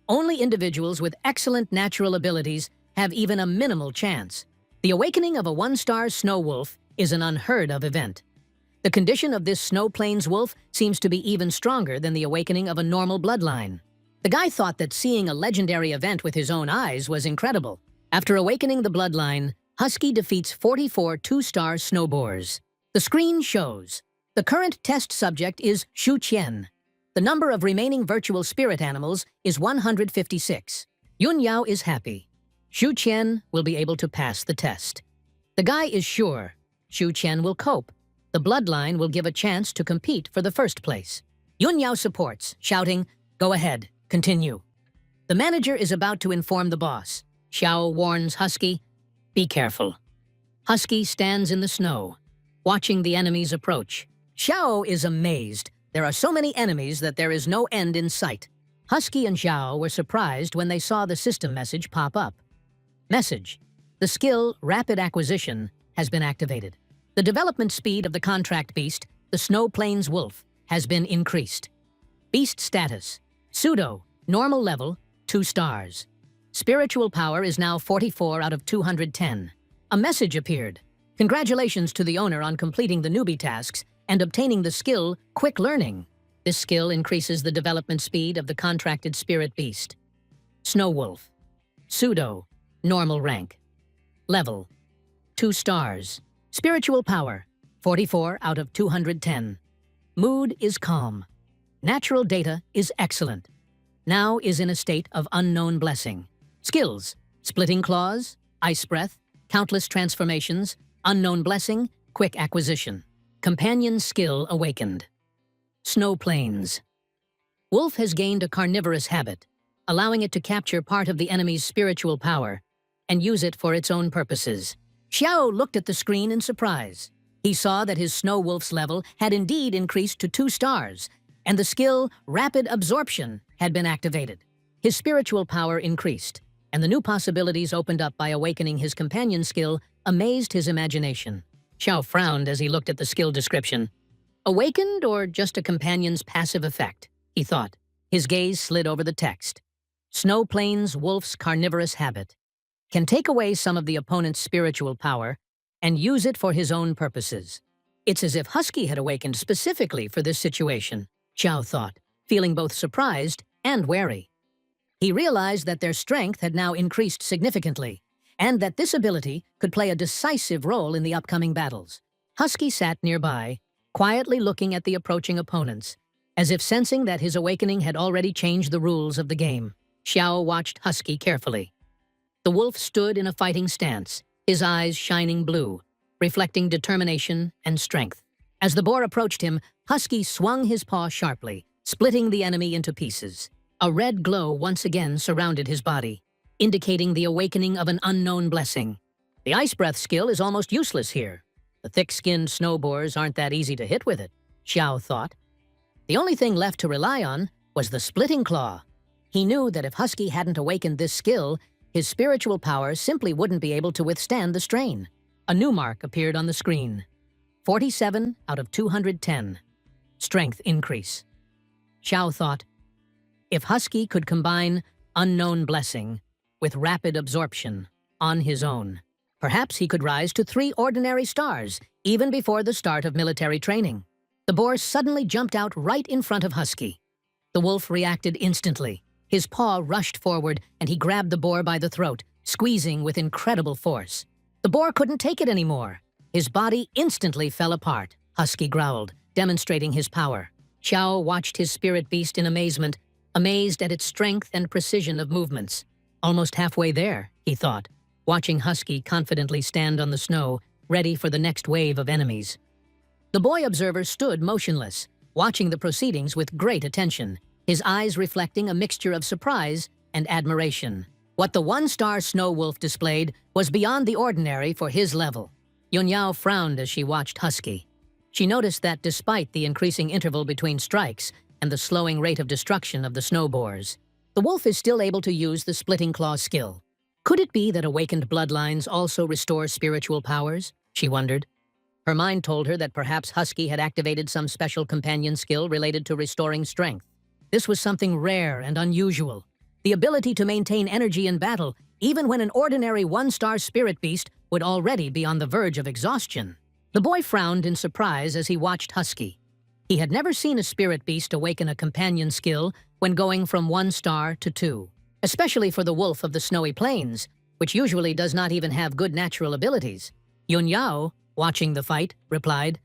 Only individuals with excellent natural abilities have even a minimal chance. The awakening of a 1-star snow wolf is an unheard-of event. The condition of this snow plains wolf seems to be even stronger than the awakening of a normal bloodline. The guy thought that seeing a legendary event with his own eyes was incredible. After awakening the bloodline, Husky defeats 44 2-star snow boars. The screen shows. The current test subject is Shu Qian. The number of remaining virtual spirit animals is 156. Yunyao is happy. Shu Qian will be able to pass the test. The guy is sure Shu Qian will cope. The bloodline will give a chance to compete for the first place. Yunyao supports, shouting, go ahead, continue. The manager is about to inform the boss. Xiao warns Husky, be careful. Husky stands in the snow, watching the enemies approach. Xiao is amazed. There are so many enemies that there is no end in sight. Husky and Xiao were surprised when they saw the system message pop up. Message: the skill Rapid Acquisition has been activated. The development speed of the contract beast, the Snow Plains Wolf, has been increased. Beast status: pseudo, normal level, 2 stars. Spiritual power is now 44 out of 210. A message appeared. Congratulations to the owner on completing the newbie tasks and obtaining the skill Quick Learning. This skill increases the development speed of the contracted spirit beast. Snow Wolf. Pseudo. Normal rank. Level. 2 stars. Spiritual power. 44 out of 210. Mood is calm. Natural data is excellent. Now is in a state of unknown blessing. Skills: splitting claws, ice breath, countless transformations, unknown blessing, quick acquisition. Companion skill awakened. Snow plains. Wolf has gained a carnivorous habit, allowing it to capture part of the enemy's spiritual power and use it for its own purposes. Xiao looked at the screen in surprise. He saw that his snow wolf's level had indeed increased to 2 stars, and the skill Rapid Absorption had been activated. His spiritual power increased, and the new possibilities opened up by awakening his companion skill amazed his imagination. Xiao frowned as he looked at the skill description. Awakened or just a companion's passive effect, he thought. His gaze slid over the text. Snow Plains Wolf's Carnivorous Habit. can take away some of the opponent's spiritual power and use it for his own purposes. It's as if Husky had awakened specifically for this situation, Xiao thought, feeling both surprised and wary. He realized that their strength had now increased significantly, and that this ability could play a decisive role in the upcoming battles. Husky sat nearby, quietly looking at the approaching opponents, as if sensing that his awakening had already changed the rules of the game. Xiao watched Husky carefully. The wolf stood in a fighting stance, his eyes shining blue, reflecting determination and strength. As the boar approached him, Husky swung his paw sharply, splitting the enemy into pieces. A red glow once again surrounded his body, indicating the awakening of an unknown blessing. The ice breath skill is almost useless here. The thick-skinned snow boars aren't that easy to hit with it, Xiao thought. The only thing left to rely on was the splitting claw. He knew that if Husky hadn't awakened this skill, his spiritual power simply wouldn't be able to withstand the strain. A new mark appeared on the screen. 47 out of 210. Strength increase. Xiao thought, if Husky could combine unknown blessing with rapid absorption on his own, perhaps he could rise to 3 ordinary stars, even before the start of military training. The boar suddenly jumped out right in front of Husky. The wolf reacted instantly. His paw rushed forward, and he grabbed the boar by the throat, squeezing with incredible force. The boar couldn't take it anymore. His body instantly fell apart. Husky growled, demonstrating his power. Xiao watched his spirit beast in amazement, amazed at its strength and precision of movements. Almost halfway there, he thought, watching Husky confidently stand on the snow, ready for the next wave of enemies. The boy observer stood motionless, watching the proceedings with great attention, his eyes reflecting a mixture of surprise and admiration. What the 1-star snow wolf displayed was beyond the ordinary for his level. Yunyao frowned as she watched Husky. She noticed that despite the increasing interval between strikes and the slowing rate of destruction of the snow boars, the wolf is still able to use the splitting claw skill. Could it be that awakened bloodlines also restore spiritual powers? She wondered. Her mind told her that perhaps Husky had activated some special companion skill related to restoring strength. This was something rare and unusual. The ability to maintain energy in battle, even when an ordinary 1-star spirit beast would already be on the verge of exhaustion. The boy frowned in surprise as he watched Husky. He had never seen a spirit beast awaken a companion skill when going from 1 star to 2, especially for the wolf of the snowy plains, which usually does not even have good natural abilities. Yunyao, watching the fight, replied,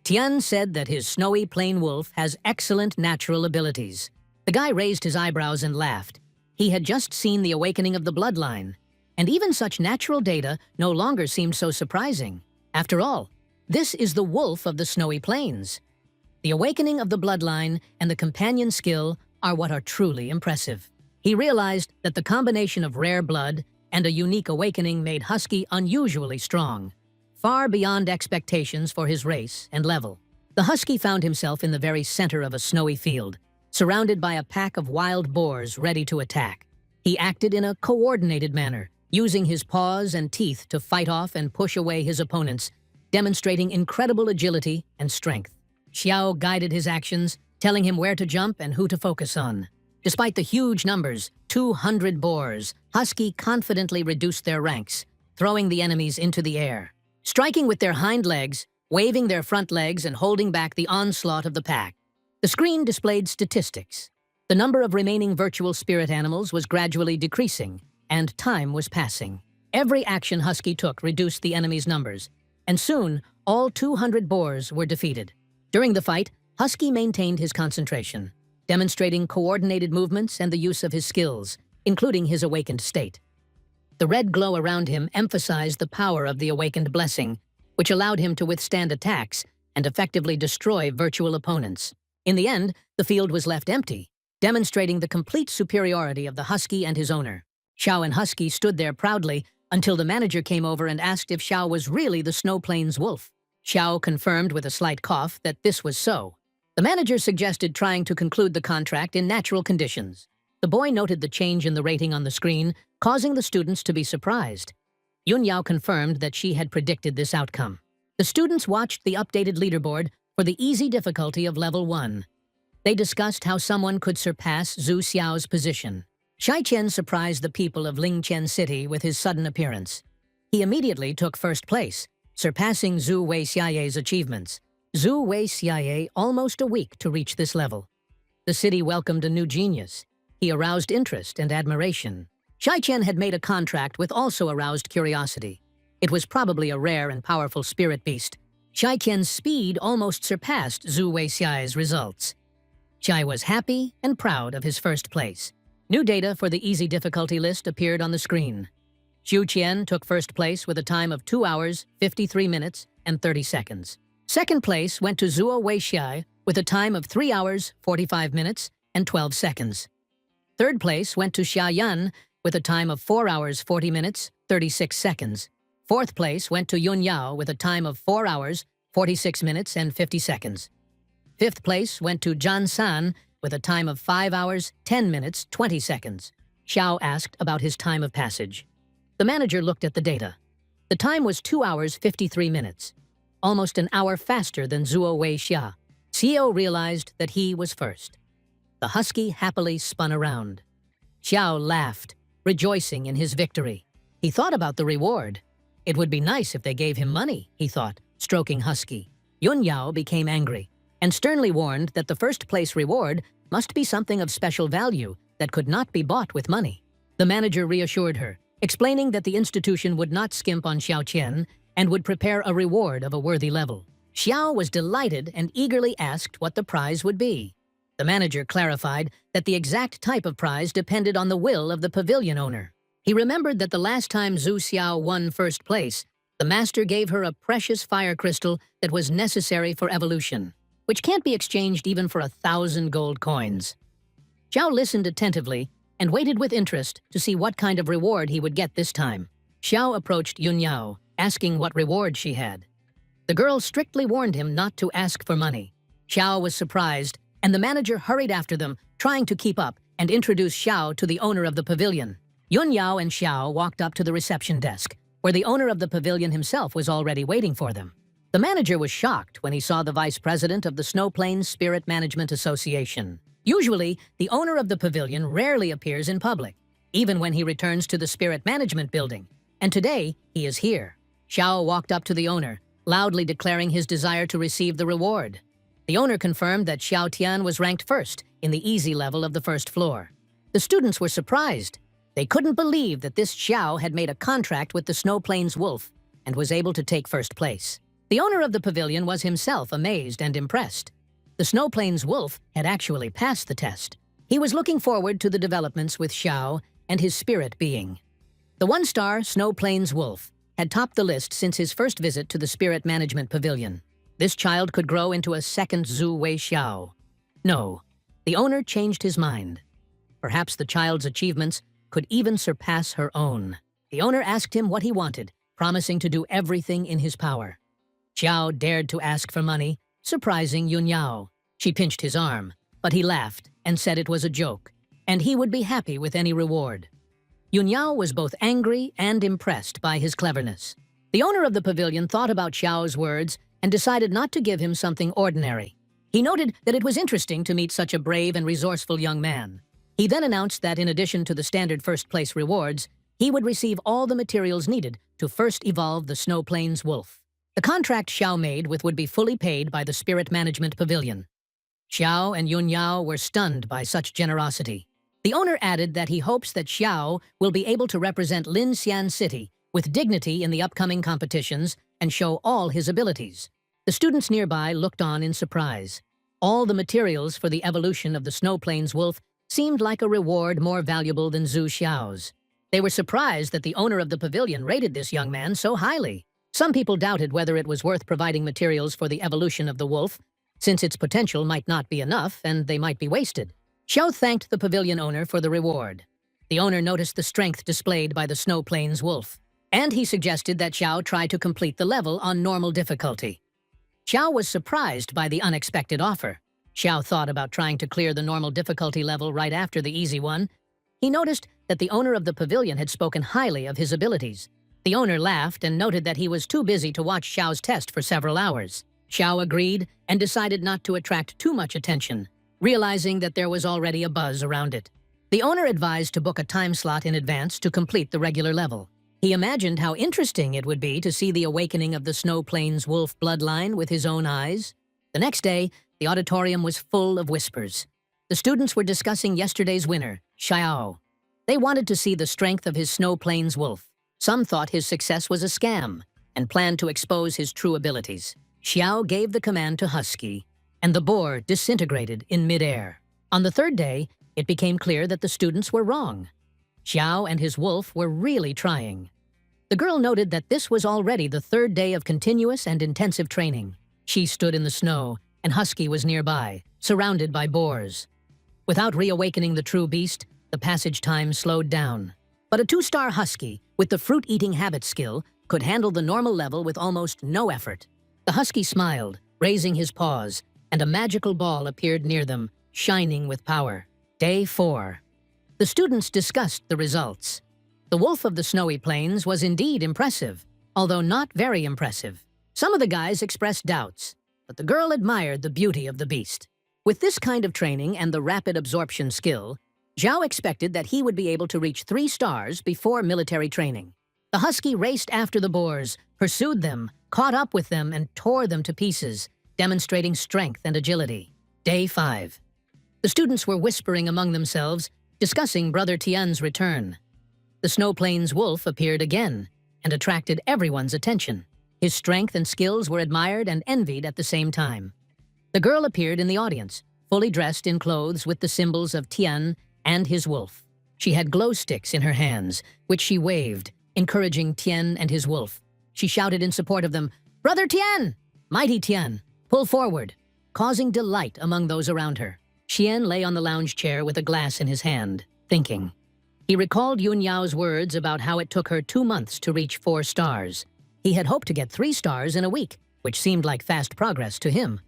Tian said that his snowy plain wolf has excellent natural abilities. The guy raised his eyebrows and laughed. He had just seen the awakening of the bloodline, and even such natural data no longer seemed so surprising. After all, this is the wolf of the snowy plains. The awakening of the bloodline and the companion skill are what are truly impressive. He realized that the combination of rare blood and a unique awakening made Husky unusually strong, far beyond expectations for his race and level. The Husky found himself in the very center of a snowy field, surrounded by a pack of wild boars ready to attack. He acted in a coordinated manner, using his paws and teeth to fight off and push away his opponents, demonstrating incredible agility and strength. Xiao guided his actions, telling him where to jump and who to focus on. Despite the huge numbers, 200 boars, Husky confidently reduced their ranks, throwing the enemies into the air. Striking with their hind legs, waving their front legs and holding back the onslaught of the pack. The screen displayed statistics. The number of remaining virtual spirit animals was gradually decreasing, and time was passing. Every action Husky took reduced the enemy's numbers, and soon all 200 boars were defeated. During the fight, Husky maintained his concentration, demonstrating coordinated movements and the use of his skills, including his awakened state. The red glow around him emphasized the power of the awakened blessing, which allowed him to withstand attacks and effectively destroy virtual opponents. In the end, the field was left empty, demonstrating the complete superiority of the Husky and his owner. Xiao and Husky stood there proudly until the manager came over and asked if Xiao was really the Snow Plains wolf. Xiao confirmed with a slight cough that this was so. The manager suggested trying to conclude the contract in natural conditions. The boy noted the change in the rating on the screen, causing the students to be surprised. Yunyao confirmed that she had predicted this outcome. The students watched the updated leaderboard for the easy difficulty of level 1. They discussed how someone could surpass Zhu Xiao's position. Qian surprised the people of Lingqian City with his sudden appearance. He immediately took first place, surpassing Zhu Weixiaye's achievements. Zhu Weixiaye almost a week to reach this level. The city welcomed a new genius. He aroused interest and admiration. Qian had made a contract which also aroused curiosity. It was probably a rare and powerful spirit beast. Qian's speed almost surpassed Zhu Weixiaye's results. Qi was happy and proud of his first place. New data for the easy difficulty list appeared on the screen. Xu Qian took first place with a time of 2 hours, 53 minutes, and 30 seconds. Second place went to Zhuo Weixiai with a time of 3 hours, 45 minutes, and 12 seconds. Third place went to Xia Yan with a time of 4 hours, 40 minutes, 36 seconds. Fourth place went to Yun Yao with a time of 4 hours, 46 minutes, and 50 seconds. Fifth place went to Zhan San with a time of 5 hours, 10 minutes, 20 seconds. Xiao asked about his time of passage. The manager looked at the data. The time was 2 hours, 53 minutes, almost an hour faster than Zhuo Weixia. Xiao realized that he was first. The husky happily spun around. Xiao laughed, rejoicing in his victory. He thought about the reward. It would be nice if they gave him money, he thought, stroking Husky. Yun Yao became angry and sternly warned that the first-place reward must be something of special value that could not be bought with money. The manager reassured her, explaining that the institution would not skimp on Xiao Qian and would prepare a reward of a worthy level. Xiao was delighted and eagerly asked what the prize would be. The manager clarified that the exact type of prize depended on the will of the pavilion owner. He remembered that the last time Zhu Xiao won first place, the master gave her a precious fire crystal that was necessary for evolution, which can't be exchanged even for 1,000 gold coins. Xiao listened attentively and waited with interest to see what kind of reward he would get this time. Xiao approached Yun Yao, asking what reward she had. The girl strictly warned him not to ask for money. Xiao was surprised, and the manager hurried after them, trying to keep up and introduce Xiao to the owner of the pavilion. Yun Yao and Xiao walked up to the reception desk, where the owner of the pavilion himself was already waiting for them. The manager was shocked when he saw the vice president of the Snow Plains Spirit Management Association. Usually, the owner of the pavilion rarely appears in public, even when he returns to the Spirit Management Building. And today, he is here. Xiao walked up to the owner, loudly declaring his desire to receive the reward. The owner confirmed that Xiao Tian was ranked first in the easy level of the first floor. The students were surprised. They couldn't believe that this Xiao had made a contract with the Snow Plains Wolf and was able to take first place. The owner of the pavilion was himself amazed and impressed. The Snow Plains Wolf had actually passed the test. He was looking forward to the developments with Xiao and his spirit being. The one-star Snow Plains Wolf had topped the list since his first visit to the Spirit Management Pavilion. This child could grow into a second Zhu Weixiao. No, the owner changed his mind. Perhaps the child's achievements could even surpass her own. The owner asked him what he wanted, promising to do everything in his power. Xiao dared to ask for money, surprising Yun Yao. She pinched his arm, but he laughed and said it was a joke, and he would be happy with any reward. Yun Yao was both angry and impressed by his cleverness. The owner of the pavilion thought about Xiao's words and decided not to give him something ordinary. He noted that it was interesting to meet such a brave and resourceful young man. He then announced that in addition to the standard first-place rewards, he would receive all the materials needed to first evolve the Snow Plains Wolf. The contract Xiao made with would be fully paid by the Spirit Management Pavilion. Xiao and Yun Yao were stunned by such generosity. The owner added that he hopes that Xiao will be able to represent Linxian City with dignity in the upcoming competitions and show all his abilities. The students nearby looked on in surprise. All the materials for the evolution of the Snow Plains Wolf seemed like a reward more valuable than Zhu Xiao's. They were surprised that the owner of the pavilion rated this young man so highly. Some people doubted whether it was worth providing materials for the evolution of the wolf, since its potential might not be enough and they might be wasted. Xiao thanked the pavilion owner for the reward. The owner noticed the strength displayed by the Snow Plains Wolf, and he suggested that Xiao try to complete the level on normal difficulty. Xiao was surprised by the unexpected offer. Xiao thought about trying to clear the normal difficulty level right after the easy one. He noticed that the owner of the pavilion had spoken highly of his abilities. The owner laughed and noted that he was too busy to watch Xiao's test for several hours. Xiao agreed and decided not to attract too much attention, realizing that there was already a buzz around it. The owner advised to book a time slot in advance to complete the regular level. He imagined how interesting it would be to see the awakening of the Snow Plains wolf bloodline with his own eyes. The next day, the auditorium was full of whispers. The students were discussing yesterday's winner, Xiao. They wanted to see the strength of his Snow Plains wolf. Some thought his success was a scam and planned to expose his true abilities. Xiao gave the command to Husky, and the boar disintegrated in midair. On the third day, it became clear that the students were wrong. Xiao and his wolf were really trying. The girl noted that this was already the third day of continuous and intensive training. She stood in the snow, and Husky was nearby, surrounded by boars. Without reawakening the true beast, the passage time slowed down. But a 2-star Husky, with the fruit-eating habit skill, could handle the normal level with almost no effort. The Husky smiled, raising his paws, and a magical ball appeared near them, shining with power. Day 4. The students discussed the results. The wolf of the snowy plains was indeed impressive, although not very impressive. Some of the guys expressed doubts, but the girl admired the beauty of the beast. With this kind of training and the rapid absorption skill, Zhao expected that he would be able to reach 3 stars before military training. The Husky raced after the boars, pursued them, caught up with them, and tore them to pieces, demonstrating strength and agility. Day 5. The students were whispering among themselves, discussing Brother Tian's return. The Snow Plains wolf appeared again and attracted everyone's attention. His strength and skills were admired and envied at the same time. The girl appeared in the audience, fully dressed in clothes with the symbols of Tian and his wolf. She had glow sticks in her hands, which she waved, encouraging Tian and his wolf. She shouted in support of them, "Brother Tian! Mighty Tian! Pull forward!" causing delight among those around her. Xian lay on the lounge chair with a glass in his hand, thinking. He recalled Yun Yao's words about how it took her 2 months to reach 4 stars. He had hoped to get 3 stars in a week, which seemed like fast progress to him.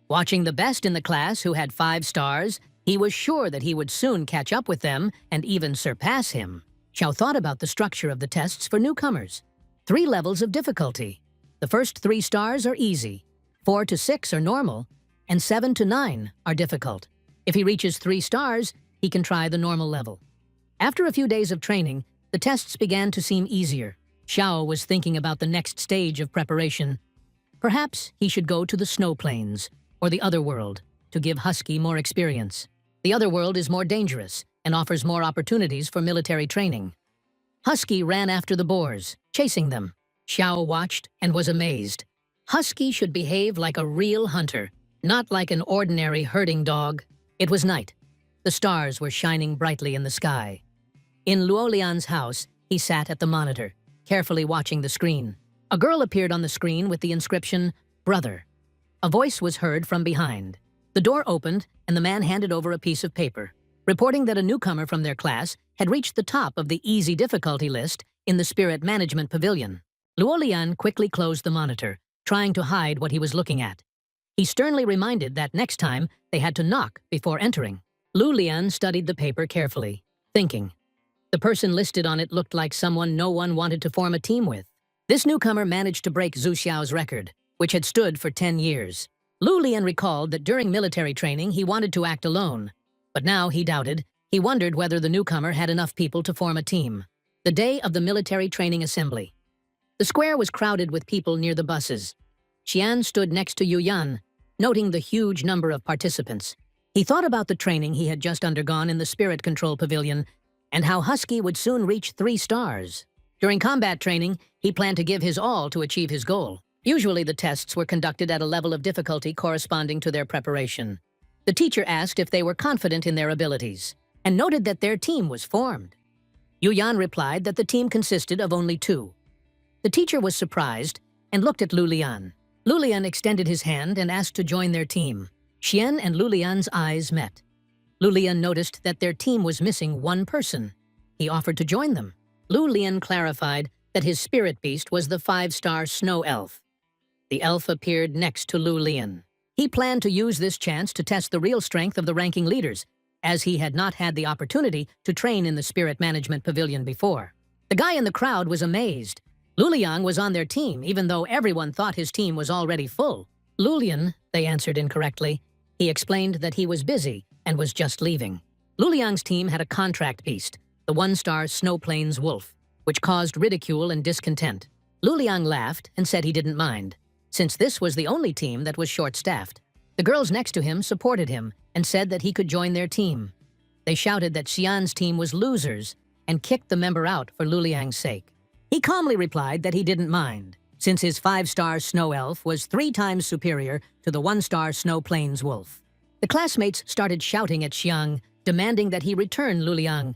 Watching the best in the class who had 5 stars, he was sure that he would soon catch up with them and even surpass him. Xiao thought about the structure of the tests for newcomers. 3 levels of difficulty. The first 3 stars are easy, 4 to 6 are normal, and 7 to 9 are difficult. If he reaches 3 stars, he can try the normal level. After a few days of training, the tests began to seem easier. Xiao was thinking about the next stage of preparation. Perhaps he should go to the Snow Plains, or the Other World, to give Husky more experience. The Other World is more dangerous and offers more opportunities for military training. Husky ran after the boars, chasing them. Xiao watched and was amazed. Husky should behave like a real hunter, not like an ordinary herding dog. It was night. The stars were shining brightly in the sky. In Luolian's house, he sat at the monitor, carefully watching the screen. A girl appeared on the screen with the inscription, "Brother." A voice was heard from behind. The door opened, and the man handed over a piece of paper, reporting that a newcomer from their class had reached the top of the easy difficulty list in the Spirit Management Pavilion. Luolian quickly closed the monitor, trying to hide what he was looking at. He sternly reminded that next time they had to knock before entering. Luolian studied the paper carefully, thinking. The person listed on it looked like someone no one wanted to form a team with. This newcomer managed to break Zhu Xiao's record, which had stood for 10 years. Luolian recalled that during military training he wanted to act alone, but now he doubted. He wondered whether the newcomer had enough people to form a team. The day of the military training assembly. The square was crowded with people near the buses. Xian stood next to Yu Yan, noting the huge number of participants. He thought about the training he had just undergone in the Spirit Control Pavilion and how Husky would soon reach 3 stars. During combat training, he planned to give his all to achieve his goal. Usually the tests were conducted at a level of difficulty corresponding to their preparation. The teacher asked if they were confident in their abilities and noted that their team was formed. Yu Yan replied that the team consisted of only 2. The teacher was surprised and looked at Luolian. Luolian extended his hand and asked to join their team. Xian and Luolian's eyes met. Luolian noticed that their team was missing 1 person. He offered to join them. Luolian clarified that his spirit beast was the 5-star snow elf. The elf appeared next to Luolian. He planned to use this chance to test the real strength of the ranking leaders, as he had not had the opportunity to train in the Spirit Management Pavilion before. The guy in the crowd was amazed. Luolian was on their team, even though everyone thought his team was already full. Luolian, they answered incorrectly. He explained that he was busy and was just leaving. Luliang's team had a contract beast, the one-star Snow Plains wolf, which caused ridicule and discontent. Luliang laughed and said he didn't mind, since this was the only team that was short-staffed. The girls next to him supported him and said that he could join their team. They shouted that Xian's team was losers and kicked the member out for Luliang's sake. He calmly replied that he didn't mind, since his 5-star snow elf was 3 times superior to the 1-star Snow Plains wolf. The classmates started shouting at Xiang, demanding that he return Luliang.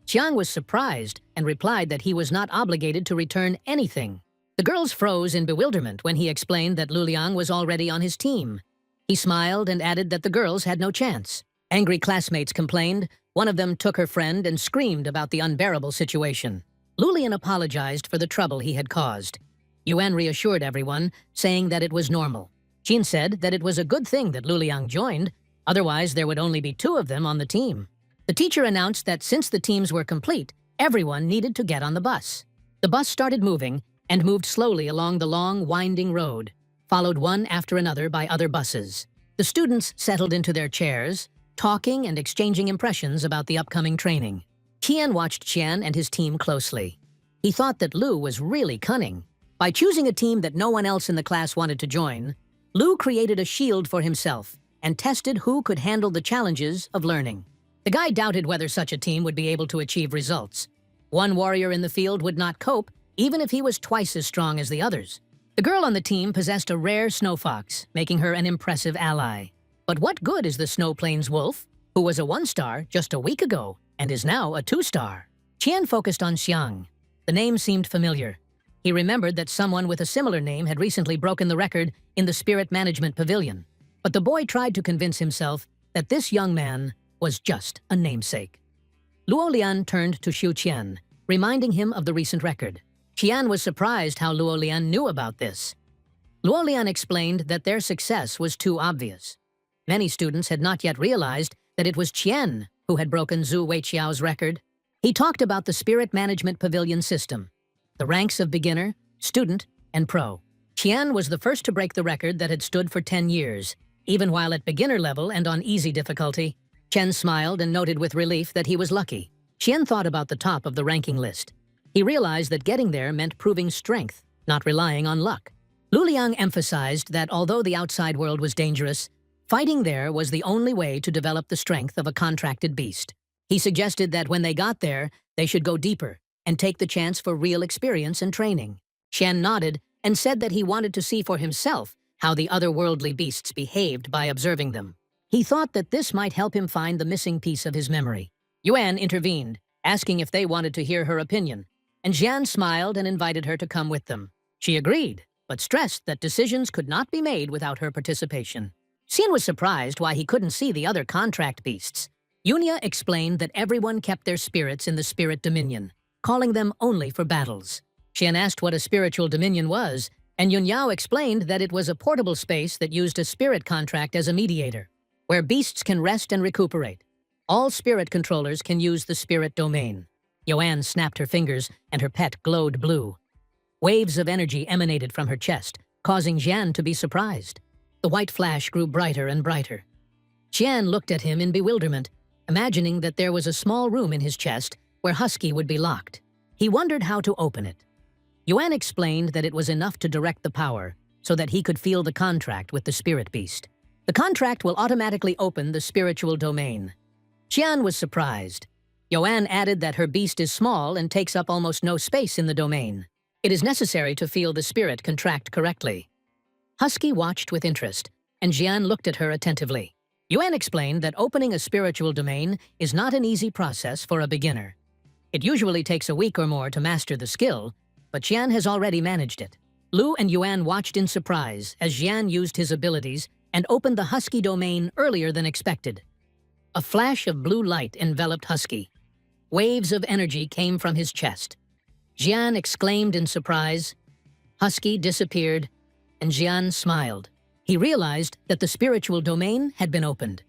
Xiang was surprised and replied that he was not obligated to return anything. The girls froze in bewilderment when he explained that Luliang was already on his team. He smiled and added that the girls had no chance. Angry classmates complained. One of them took her friend and screamed about the unbearable situation. Lulian apologized for the trouble he had caused. Yuan reassured everyone, saying that it was normal. Jin said that it was a good thing that Luliang joined, otherwise there would only be 2 of them on the team. The teacher announced that since the teams were complete, everyone needed to get on the bus. The bus started moving and moved slowly along the long, winding road, followed one after another by other buses. The students settled into their chairs, talking and exchanging impressions about the upcoming training. Qian watched Qian and his team closely. He thought that Lu was really cunning. By choosing a team that no one else in the class wanted to join, Lu created a shield for himself and tested who could handle the challenges of learning. The guy doubted whether such a team would be able to achieve results. One warrior in the field would not cope, even if he was twice as strong as the others. The girl on the team possessed a rare snow fox, making her an impressive ally. But what good is the Snow Plains wolf, who was a 1-star just a week ago and is now a 2-star? Qian focused on Xiang. The name seemed familiar. He remembered that someone with a similar name had recently broken the record in the Spirit Management Pavilion. But the boy tried to convince himself that this young man was just a namesake. Luo Lian turned to Xu Qian, reminding him of the recent record. Qian was surprised how Luo Lian knew about this. Luo Lian explained that their success was too obvious. Many students had not yet realized that it was Qian who had broken Zhu Weiqiao's record. He talked about the Spirit Management Pavilion system, the ranks of beginner, student, and pro. Qian was the first to break the record that had stood for 10 years, even while at beginner level and on easy difficulty. Chen smiled and noted with relief that he was lucky. Qian thought about the top of the ranking list. He realized that getting there meant proving strength, not relying on luck. Luliang emphasized that although the outside world was dangerous, fighting there was the only way to develop the strength of a contracted beast. He suggested that when they got there, they should go deeper and take the chance for real experience and training. Shen nodded and said that he wanted to see for himself how the otherworldly beasts behaved by observing them. He thought that this might help him find the missing piece of his memory. Yuan intervened, asking if they wanted to hear her opinion, and Jian smiled and invited her to come with them. She agreed, but stressed that decisions could not be made without her participation. Xian was surprised why he couldn't see the other contract beasts. Yunia explained that everyone kept their spirits in the spirit dominion, calling them only for battles. Xian asked what a spiritual dominion was, and Yunyao explained that it was a portable space that used a spirit contract as a mediator, where beasts can rest and recuperate. All spirit controllers can use the spirit domain. Yoann snapped her fingers, and her pet glowed blue. Waves of energy emanated from her chest, causing Jian to be surprised. The white flash grew brighter and brighter. Jian looked at him in bewilderment, imagining that there was a small room in his chest where Husky would be locked. He wondered how to open it. Yuan explained that it was enough to direct the power so that he could feel the contract with the spirit beast. The contract will automatically open the spiritual domain. Jian was surprised. Yuan added that her beast is small and takes up almost no space in the domain. It is necessary to feel the spirit contract correctly. Husky watched with interest, and Jian looked at her attentively. Yuan explained that opening a spiritual domain is not an easy process for a beginner. It usually takes a week or more to master the skill, but Jian has already managed it. Lu and Yuan watched in surprise as Jian used his abilities and opened the Husky domain earlier than expected. A flash of blue light enveloped Husky. Waves of energy came from his chest. Jian exclaimed in surprise. Husky disappeared, and Jian smiled. He realized that the spiritual domain had been opened.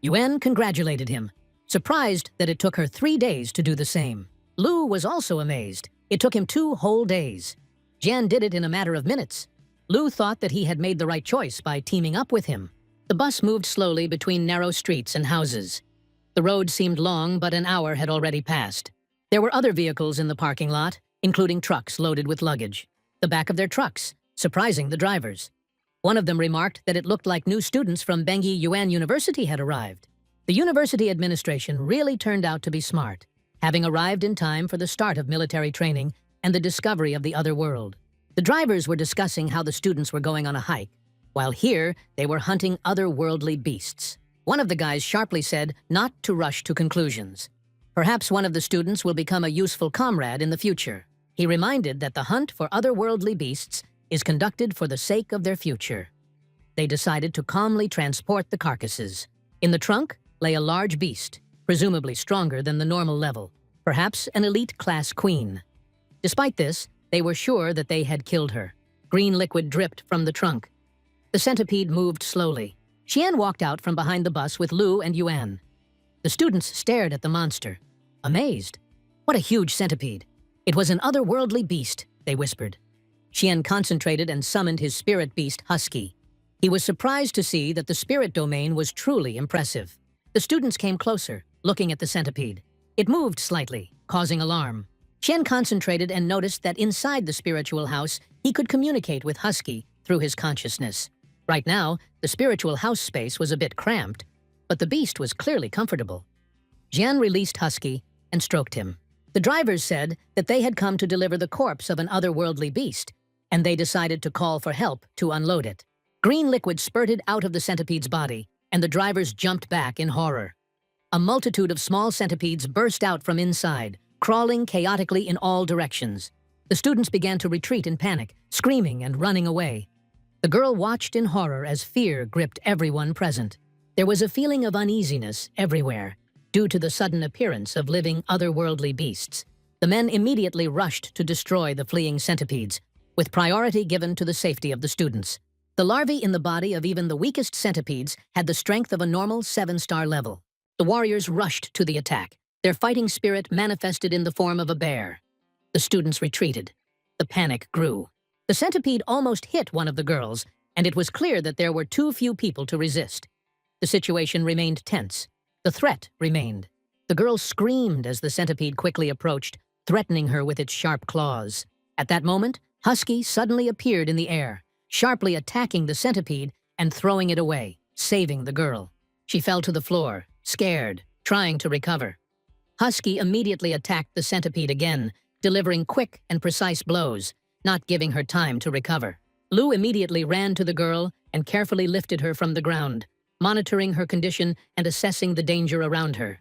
Yuan congratulated him, surprised that it took her 3 days to do the same. Lu was also amazed. It took him 2 whole days. Jian did it in a matter of minutes. Lu thought that he had made the right choice by teaming up with him. The bus moved slowly between narrow streets and houses. The road seemed long, but an hour had already passed. There were other vehicles in the parking lot, including trucks loaded with luggage. The back of their trucks, surprising the drivers. One of them remarked that it looked like new students from Bengi Yuan University had arrived. The university administration really turned out to be smart, having arrived in time for the start of military training and the discovery of the other world. The drivers were discussing how the students were going on a hike, while here they were hunting otherworldly beasts. One of the guys sharply said not to rush to conclusions. Perhaps one of the students will become a useful comrade in the future. He reminded that the hunt for otherworldly beasts is conducted for the sake of their future. They decided to calmly transport the carcasses. In the trunk lay a large beast, presumably stronger than the normal level, perhaps an elite-class queen. Despite this, they were sure that they had killed her. Green liquid dripped from the trunk. The centipede moved slowly. Xian walked out from behind the bus with Lu and Yuan. The students stared at the monster, amazed. What a huge centipede! It was an otherworldly beast, they whispered. Xian concentrated and summoned his spirit beast, Husky. He was surprised to see that the spirit domain was truly impressive. The students came closer, looking at the centipede. It moved slightly, causing alarm. Xian concentrated and noticed that inside the spiritual house, he could communicate with Husky through his consciousness. Right now, the spiritual house space was a bit cramped, but the beast was clearly comfortable. Jian released Husky and stroked him. The drivers said that they had come to deliver the corpse of an otherworldly beast, and they decided to call for help to unload it. Green liquid spurted out of the centipede's body, and the drivers jumped back in horror. A multitude of small centipedes burst out from inside, crawling chaotically in all directions. The students began to retreat in panic, screaming and running away. The girl watched in horror as fear gripped everyone present. There was a feeling of uneasiness everywhere, due to the sudden appearance of living otherworldly beasts. The men immediately rushed to destroy the fleeing centipedes, with priority given to the safety of the students. The larvae in the body of even the weakest centipedes had the strength of a normal 7-star level. The warriors rushed to the attack, their fighting spirit manifested in the form of a bear. The students retreated. The panic grew. The centipede almost hit one of the girls, and it was clear that there were too few people to resist. The situation remained tense. The threat remained. The girl screamed as the centipede quickly approached, threatening her with its sharp claws. At that moment, Husky suddenly appeared in the air, sharply attacking the centipede and throwing it away, saving the girl. She fell to the floor, scared, trying to recover. Husky immediately attacked the centipede again, delivering quick and precise blows, not giving her time to recover. Lu immediately ran to the girl and carefully lifted her from the ground, monitoring her condition and assessing the danger around her.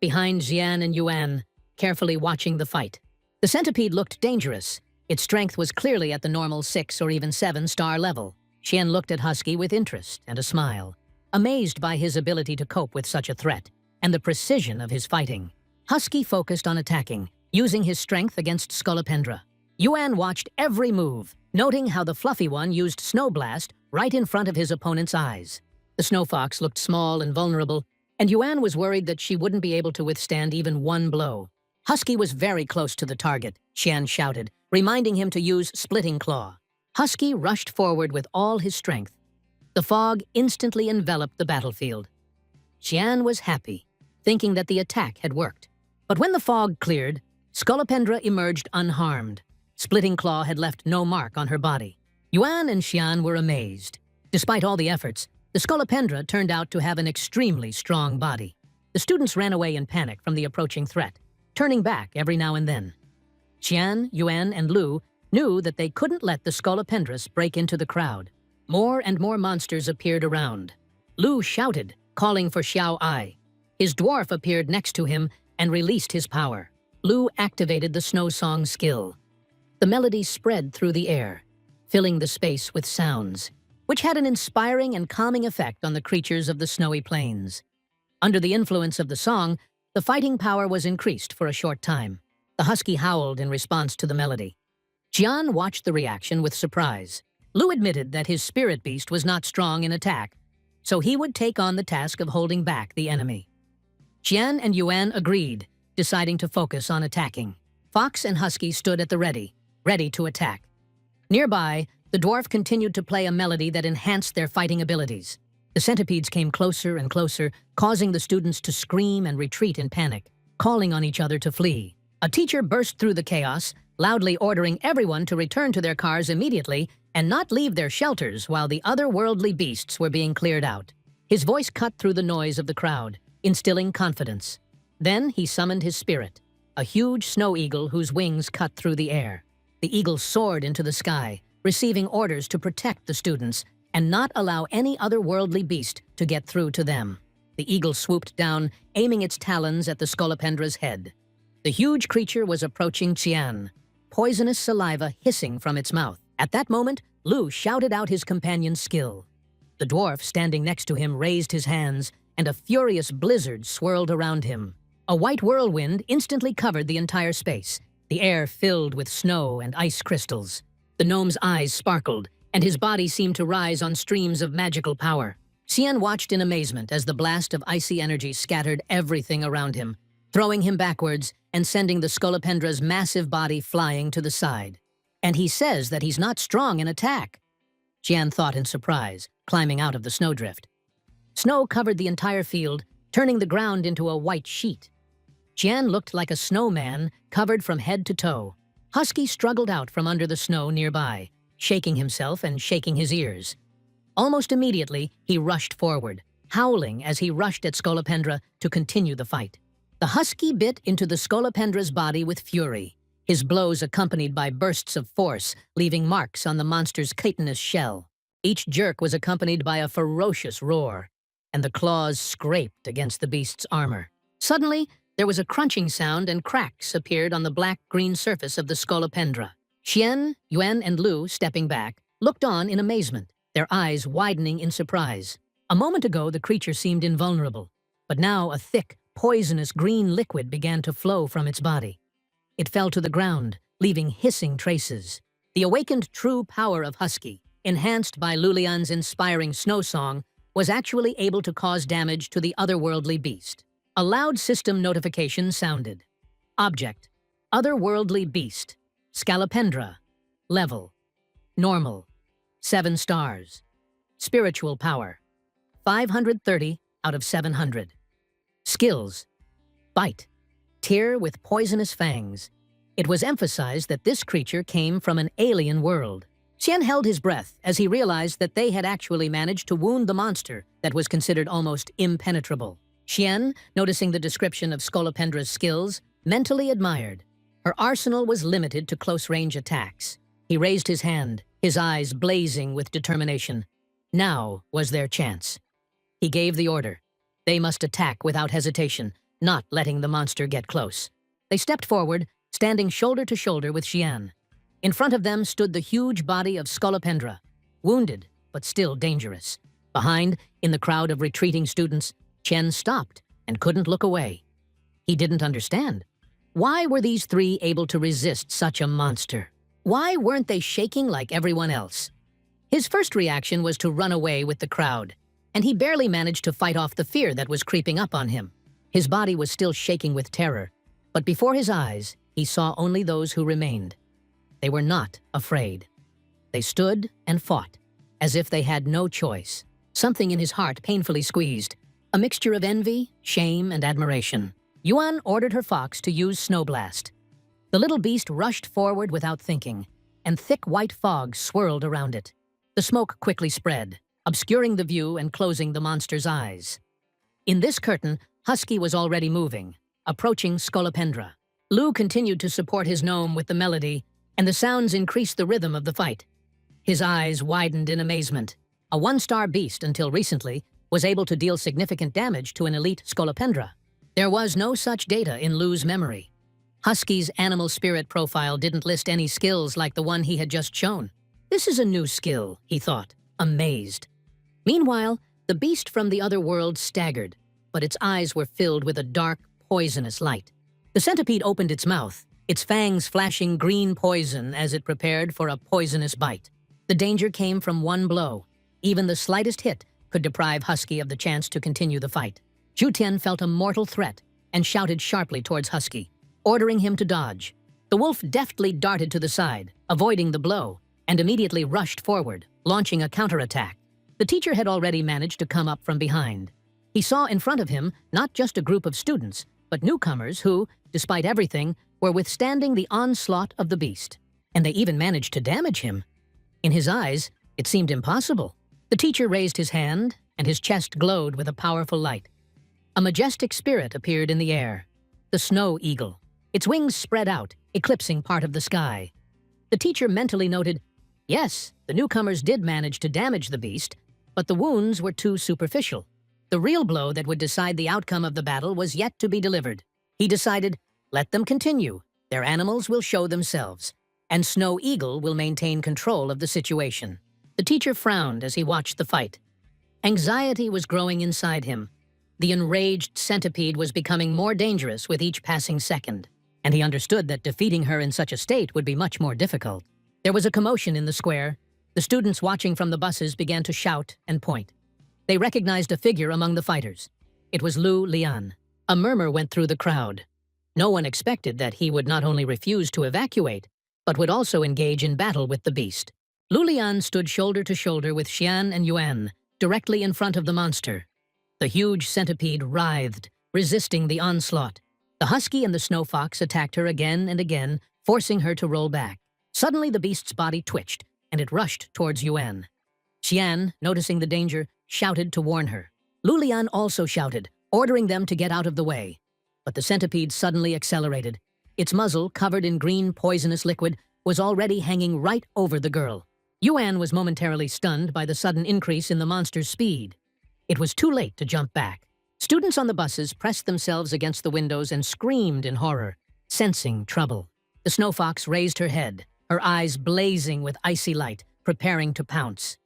Behind Xian and Yuan, carefully watching the fight. The centipede looked dangerous. Its strength was clearly at the normal 6 or even 7-star level. Xian looked at Husky with interest and a smile, amazed by his ability to cope with such a threat and the precision of his fighting. Husky focused on attacking, using his strength against Scolopendra. Yuan watched every move, noting how the fluffy one used Snow Blast right in front of his opponent's eyes. The snow fox looked small and vulnerable, and Yuan was worried that she wouldn't be able to withstand even one blow. Husky was very close to the target, Xian shouted, reminding him to use Splitting Claw. Husky rushed forward with all his strength. The fog instantly enveloped the battlefield. Xian was happy, thinking that the attack had worked. But when the fog cleared, Scolopendra emerged unharmed. Splitting Claw had left no mark on her body. Yuan and Xian were amazed. Despite all the efforts, the Scolopendra turned out to have an extremely strong body. The students ran away in panic from the approaching threat, turning back every now and then. Xian, Yuan, and Lu knew that they couldn't let the Scolopendras break into the crowd. More and more monsters appeared around. Lu shouted, calling for Xiao Ai. His dwarf appeared next to him and released his power. Lu activated the Snow Song skill. The melody spread through the air, filling the space with sounds, which had an inspiring and calming effect on the creatures of the snowy plains. Under the influence of the song, the fighting power was increased for a short time. The husky howled in response to the melody. Jian watched the reaction with surprise. Lu admitted that his spirit beast was not strong in attack, so he would take on the task of holding back the enemy. Xian and Yuan agreed, deciding to focus on attacking. Fox and Husky stood at the ready to attack. Nearby, the dwarf continued to play a melody that enhanced their fighting abilities. The centipedes came closer and closer, causing the students to scream and retreat in panic, calling on each other to flee. A teacher burst through the chaos, loudly ordering everyone to return to their cars immediately and not leave their shelters while the otherworldly beasts were being cleared out. His voice cut through the noise of the crowd, instilling confidence. Then he summoned his spirit, a huge snow eagle whose wings cut through the air. The eagle soared into the sky, receiving orders to protect the students and not allow any otherworldly beast to get through to them. The eagle swooped down, aiming its talons at the Scolopendra's head. The huge creature was approaching Qian, poisonous saliva hissing from its mouth. At that moment, Lu shouted out his companion's skill. The dwarf standing next to him raised his hands, and a furious blizzard swirled around him. A white whirlwind instantly covered the entire space, the air filled with snow and ice crystals. The gnome's eyes sparkled, and his body seemed to rise on streams of magical power. Xian watched in amazement as the blast of icy energy scattered everything around him, throwing him backwards and sending the Scolopendra's massive body flying to the side. And he says that he's not strong in attack. Xian thought in surprise, climbing out of the snowdrift. Snow covered the entire field, turning the ground into a white sheet. Xian looked like a snowman covered from head to toe. Husky struggled out from under the snow nearby, shaking himself and shaking his ears. Almost immediately, he rushed forward, howling as he rushed at Scolopendra to continue the fight. The husky bit into the Scolopendra's body with fury, his blows accompanied by bursts of force, leaving marks on the monster's chitinous shell. Each jerk was accompanied by a ferocious roar, and the claws scraped against the beast's armor. Suddenly, there was a crunching sound and cracks appeared on the black-green surface of the Scolopendra. Xian, Yuan, and Lu, stepping back, looked on in amazement, their eyes widening in surprise. A moment ago, the creature seemed invulnerable, but now a thick, poisonous green liquid began to flow from its body. It fell to the ground, leaving hissing traces. The awakened true power of Husky, enhanced by Lulian's inspiring snow song, was actually able to cause damage to the otherworldly beast. A loud system notification sounded. Object: Otherworldly Beast. Scalopendra. Level: Normal. 7 stars. Spiritual power: 530 out of 700. Skills: Bite. Tear with poisonous fangs. It was emphasized that this creature came from an alien world. Xian held his breath as he realized that they had actually managed to wound the monster that was considered almost impenetrable. Xian, noticing the description of Scolopendra's skills, mentally admired. Her arsenal was limited to close-range attacks. He raised his hand, his eyes blazing with determination. Now was their chance. He gave the order. They must attack without hesitation, not letting the monster get close. They stepped forward, standing shoulder to shoulder with Xian. In front of them stood the huge body of Scolopendra, wounded but still dangerous. Behind, in the crowd of retreating students, Chen stopped and couldn't look away. He didn't understand. Why were these three able to resist such a monster? Why weren't they shaking like everyone else? His first reaction was to run away with the crowd, and he barely managed to fight off the fear that was creeping up on him. His body was still shaking with terror, but before his eyes, he saw only those who remained. They were not afraid. They stood and fought, as if they had no choice. Something in his heart painfully squeezed, a mixture of envy, shame, and admiration. Yuan ordered her fox to use Snow Blast. The little beast rushed forward without thinking, and thick white fog swirled around it. The smoke quickly spread, obscuring the view and closing the monster's eyes. In this curtain, Husky was already moving, approaching Scolopendra. Lu continued to support his gnome with the melody, and the sounds increased the rhythm of the fight. His eyes widened in amazement. A 1-star beast until recently was able to deal significant damage to an elite Scolopendra. There was no such data in Lu's memory. Husky's animal spirit profile didn't list any skills like the one he had just shown. This is a new skill, he thought, amazed. Meanwhile, the beast from the other world staggered, but its eyes were filled with a dark, poisonous light. The centipede opened its mouth, its fangs flashing green poison as it prepared for a poisonous bite. The danger came from one blow. Even the slightest hit could deprive Husky of the chance to continue the fight. Zhu felt a mortal threat and shouted sharply towards Husky, ordering him to dodge. The wolf deftly darted to the side, avoiding the blow, and immediately rushed forward, launching a counterattack. The teacher had already managed to come up from behind. He saw in front of him not just a group of students, but newcomers who, despite everything, were withstanding the onslaught of the beast. And they even managed to damage him. In his eyes, it seemed impossible. The teacher raised his hand, and his chest glowed with a powerful light. A majestic spirit appeared in the air, the snow eagle. Its wings spread out, eclipsing part of the sky. The teacher mentally noted, yes, the newcomers did manage to damage the beast, but the wounds were too superficial. The real blow that would decide the outcome of the battle was yet to be delivered. He decided, let them continue. Their animals will show themselves, and Snow Eagle will maintain control of the situation. The teacher frowned as he watched the fight. Anxiety was growing inside him. The enraged centipede was becoming more dangerous with each passing second, and he understood that defeating her in such a state would be much more difficult. There was a commotion in the square. The students watching from the buses began to shout and point. They recognized a figure among the fighters. It was Lu Lian. A murmur went through the crowd. No one expected that he would not only refuse to evacuate, but would also engage in battle with the beast. Lu Lian stood shoulder to shoulder with Xian and Yuan, directly in front of the monster. The huge centipede writhed, resisting the onslaught. The husky and the snow fox attacked her again and again, forcing her to roll back. Suddenly the beast's body twitched, and it rushed towards Yuan. Xian, noticing the danger, shouted to warn her. Lu Lian also shouted, ordering them to get out of the way. But the centipede suddenly accelerated. Its muzzle, covered in green poisonous liquid, was already hanging right over the girl. Yuan was momentarily stunned by the sudden increase in the monster's speed. It was too late to jump back. Students on the buses pressed themselves against the windows and screamed in horror, sensing trouble. The snow fox raised her head, her eyes blazing with icy light, preparing to pounce.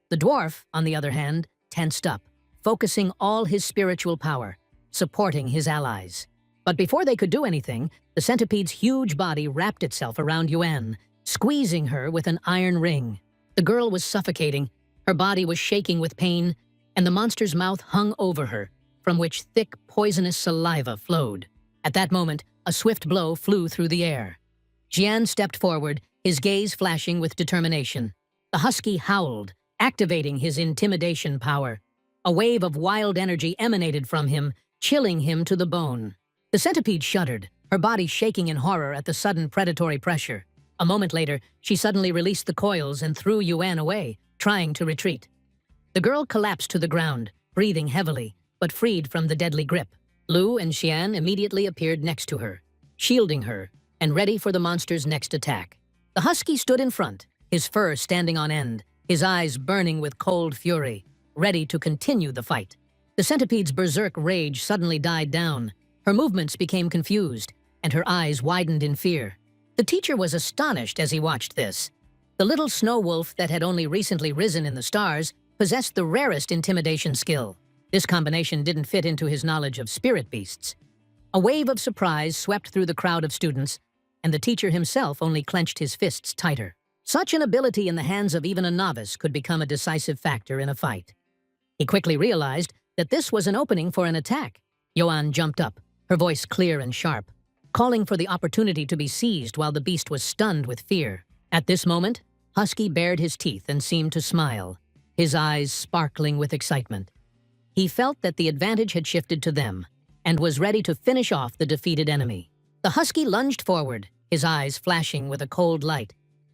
The dwarf, on the other hand, tensed up, focusing all his spiritual power, supporting his allies. But before they could do anything, the centipede's huge body wrapped itself around Yuan, squeezing her with an iron ring. The girl was suffocating, her body was shaking with pain, and the monster's mouth hung over her, from which thick, poisonous saliva flowed. At that moment, a swift blow flew through the air. Jian stepped forward, his gaze flashing with determination. The husky howled, activating his intimidation power. A wave of wild energy emanated from him, chilling him to the bone. The centipede shuddered, her body shaking in horror at the sudden predatory pressure. A moment later, she suddenly released the coils and threw Yuan away, trying to retreat. The girl collapsed to the ground, breathing heavily, but freed from the deadly grip. Lu and Xian immediately appeared next to her, shielding her, and ready for the monster's next attack. The husky stood in front, his fur standing on end, his eyes burning with cold fury, ready to continue the fight. The centipede's berserk rage suddenly died down. Her movements became confused, and her eyes widened in fear. The teacher was astonished as he watched this. The little snow wolf that had only recently risen in the stars possessed the rarest intimidation skill. This combination didn't fit into his knowledge of spirit beasts. A wave of surprise swept through the crowd of students, and the teacher himself only clenched his fists tighter. Such an ability in the hands of even a novice could become a decisive factor in a fight. He quickly realized that this was an opening for an attack. Yuan jumped up, her voice clear and sharp, calling for the opportunity to be seized while the beast was stunned with fear. At this moment, Husky bared his teeth and seemed to smile, his eyes sparkling with excitement. He felt that the advantage had shifted to them and was ready to finish off the defeated enemy. The husky lunged forward, his eyes flashing with a cold light.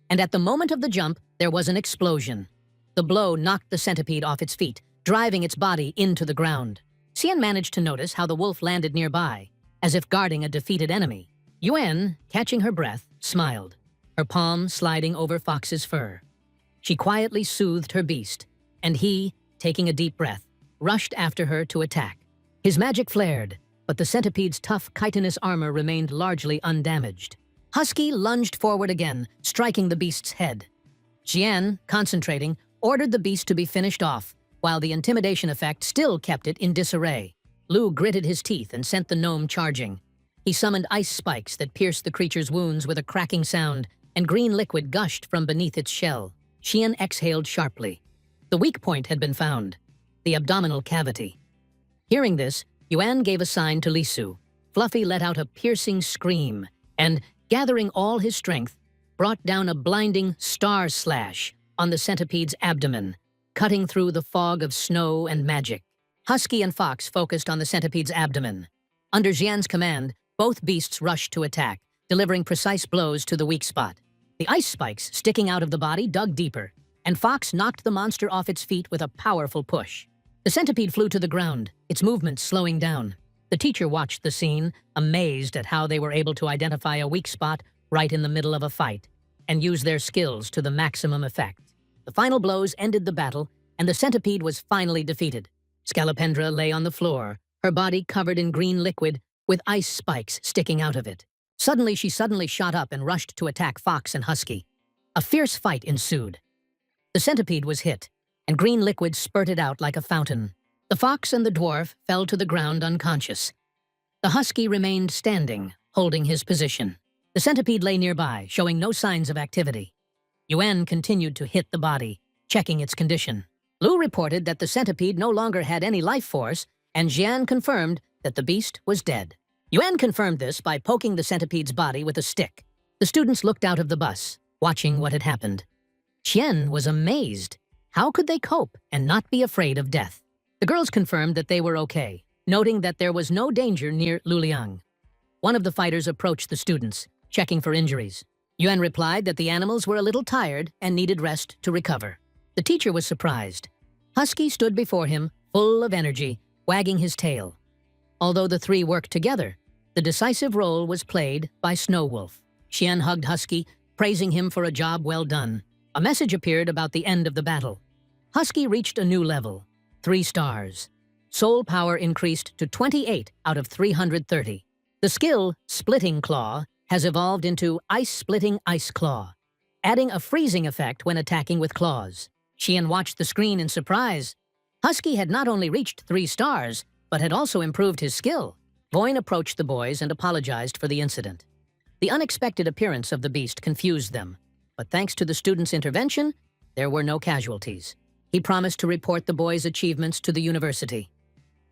And at the moment of the jump, there was an explosion. The blow knocked the centipede off its feet, driving its body into the ground. Xian managed to notice how the wolf landed nearby, as if guarding a defeated enemy. Yuan, catching her breath, smiled, her palm sliding over Fox's fur. She quietly soothed her beast, and he, taking a deep breath, rushed after her to attack. His magic flared, but the centipede's tough chitinous armor remained largely undamaged. Husky lunged forward again, striking the beast's head. Jian, concentrating, ordered the beast to be finished off, while the intimidation effect still kept it in disarray. Lu gritted his teeth and sent the gnome charging. He summoned ice spikes that pierced the creature's wounds with a cracking sound, and green liquid gushed from beneath its shell. Xian exhaled sharply. The weak point had been found, the abdominal cavity. Hearing this, Yuan gave a sign to Lisu. Fluffy let out a piercing scream, and, gathering all his strength, brought down a blinding star slash on the centipede's abdomen, cutting through the fog of snow and magic. Husky and Fox focused on the centipede's abdomen. Under Xian's command, both beasts rushed to attack, delivering precise blows to the weak spot. The ice spikes sticking out of the body dug deeper, and Fox knocked the monster off its feet with a powerful push. The centipede flew to the ground, its movements slowing down. The teacher watched the scene, amazed at how they were able to identify a weak spot right in the middle of a fight, and use their skills to the maximum effect. The final blows ended the battle, and the centipede was finally defeated. Scolopendra lay on the floor, her body covered in green liquid, with ice spikes sticking out of it. Suddenly she shot up and rushed to attack Fox and Husky. A fierce fight ensued. The centipede was hit, and green liquid spurted out like a fountain. The fox and the dwarf fell to the ground unconscious. The husky remained standing, holding his position. The centipede lay nearby, showing no signs of activity. Yuan continued to hit the body, checking its condition. Lu reported that the centipede no longer had any life force, and Xian confirmed that the beast was dead. Yuan confirmed this by poking the centipede's body with a stick. The students looked out of the bus, watching what had happened. Qian was amazed. How could they cope and not be afraid of death? The girls confirmed that they were okay, noting that there was no danger near Luliang. One of the fighters approached the students, checking for injuries. Yuan replied that the animals were a little tired and needed rest to recover. The teacher was surprised. Husky stood before him, full of energy, wagging his tail. Although the three worked together, the decisive role was played by Snow Wolf. Xian hugged Husky, praising him for a job well done. A message appeared about the end of the battle. Husky reached a new level, 3 stars. Soul power increased to 28 out of 330. The skill, Splitting Claw, has evolved into Ice-Splitting Ice Claw, adding a freezing effect when attacking with claws. Xian watched the screen in surprise. Husky had not only reached 3 stars, but had also improved his skill. Voin approached the boys and apologized for the incident. The unexpected appearance of the beast confused them, but thanks to the students' intervention, there were no casualties. He promised to report the boys' achievements to the university.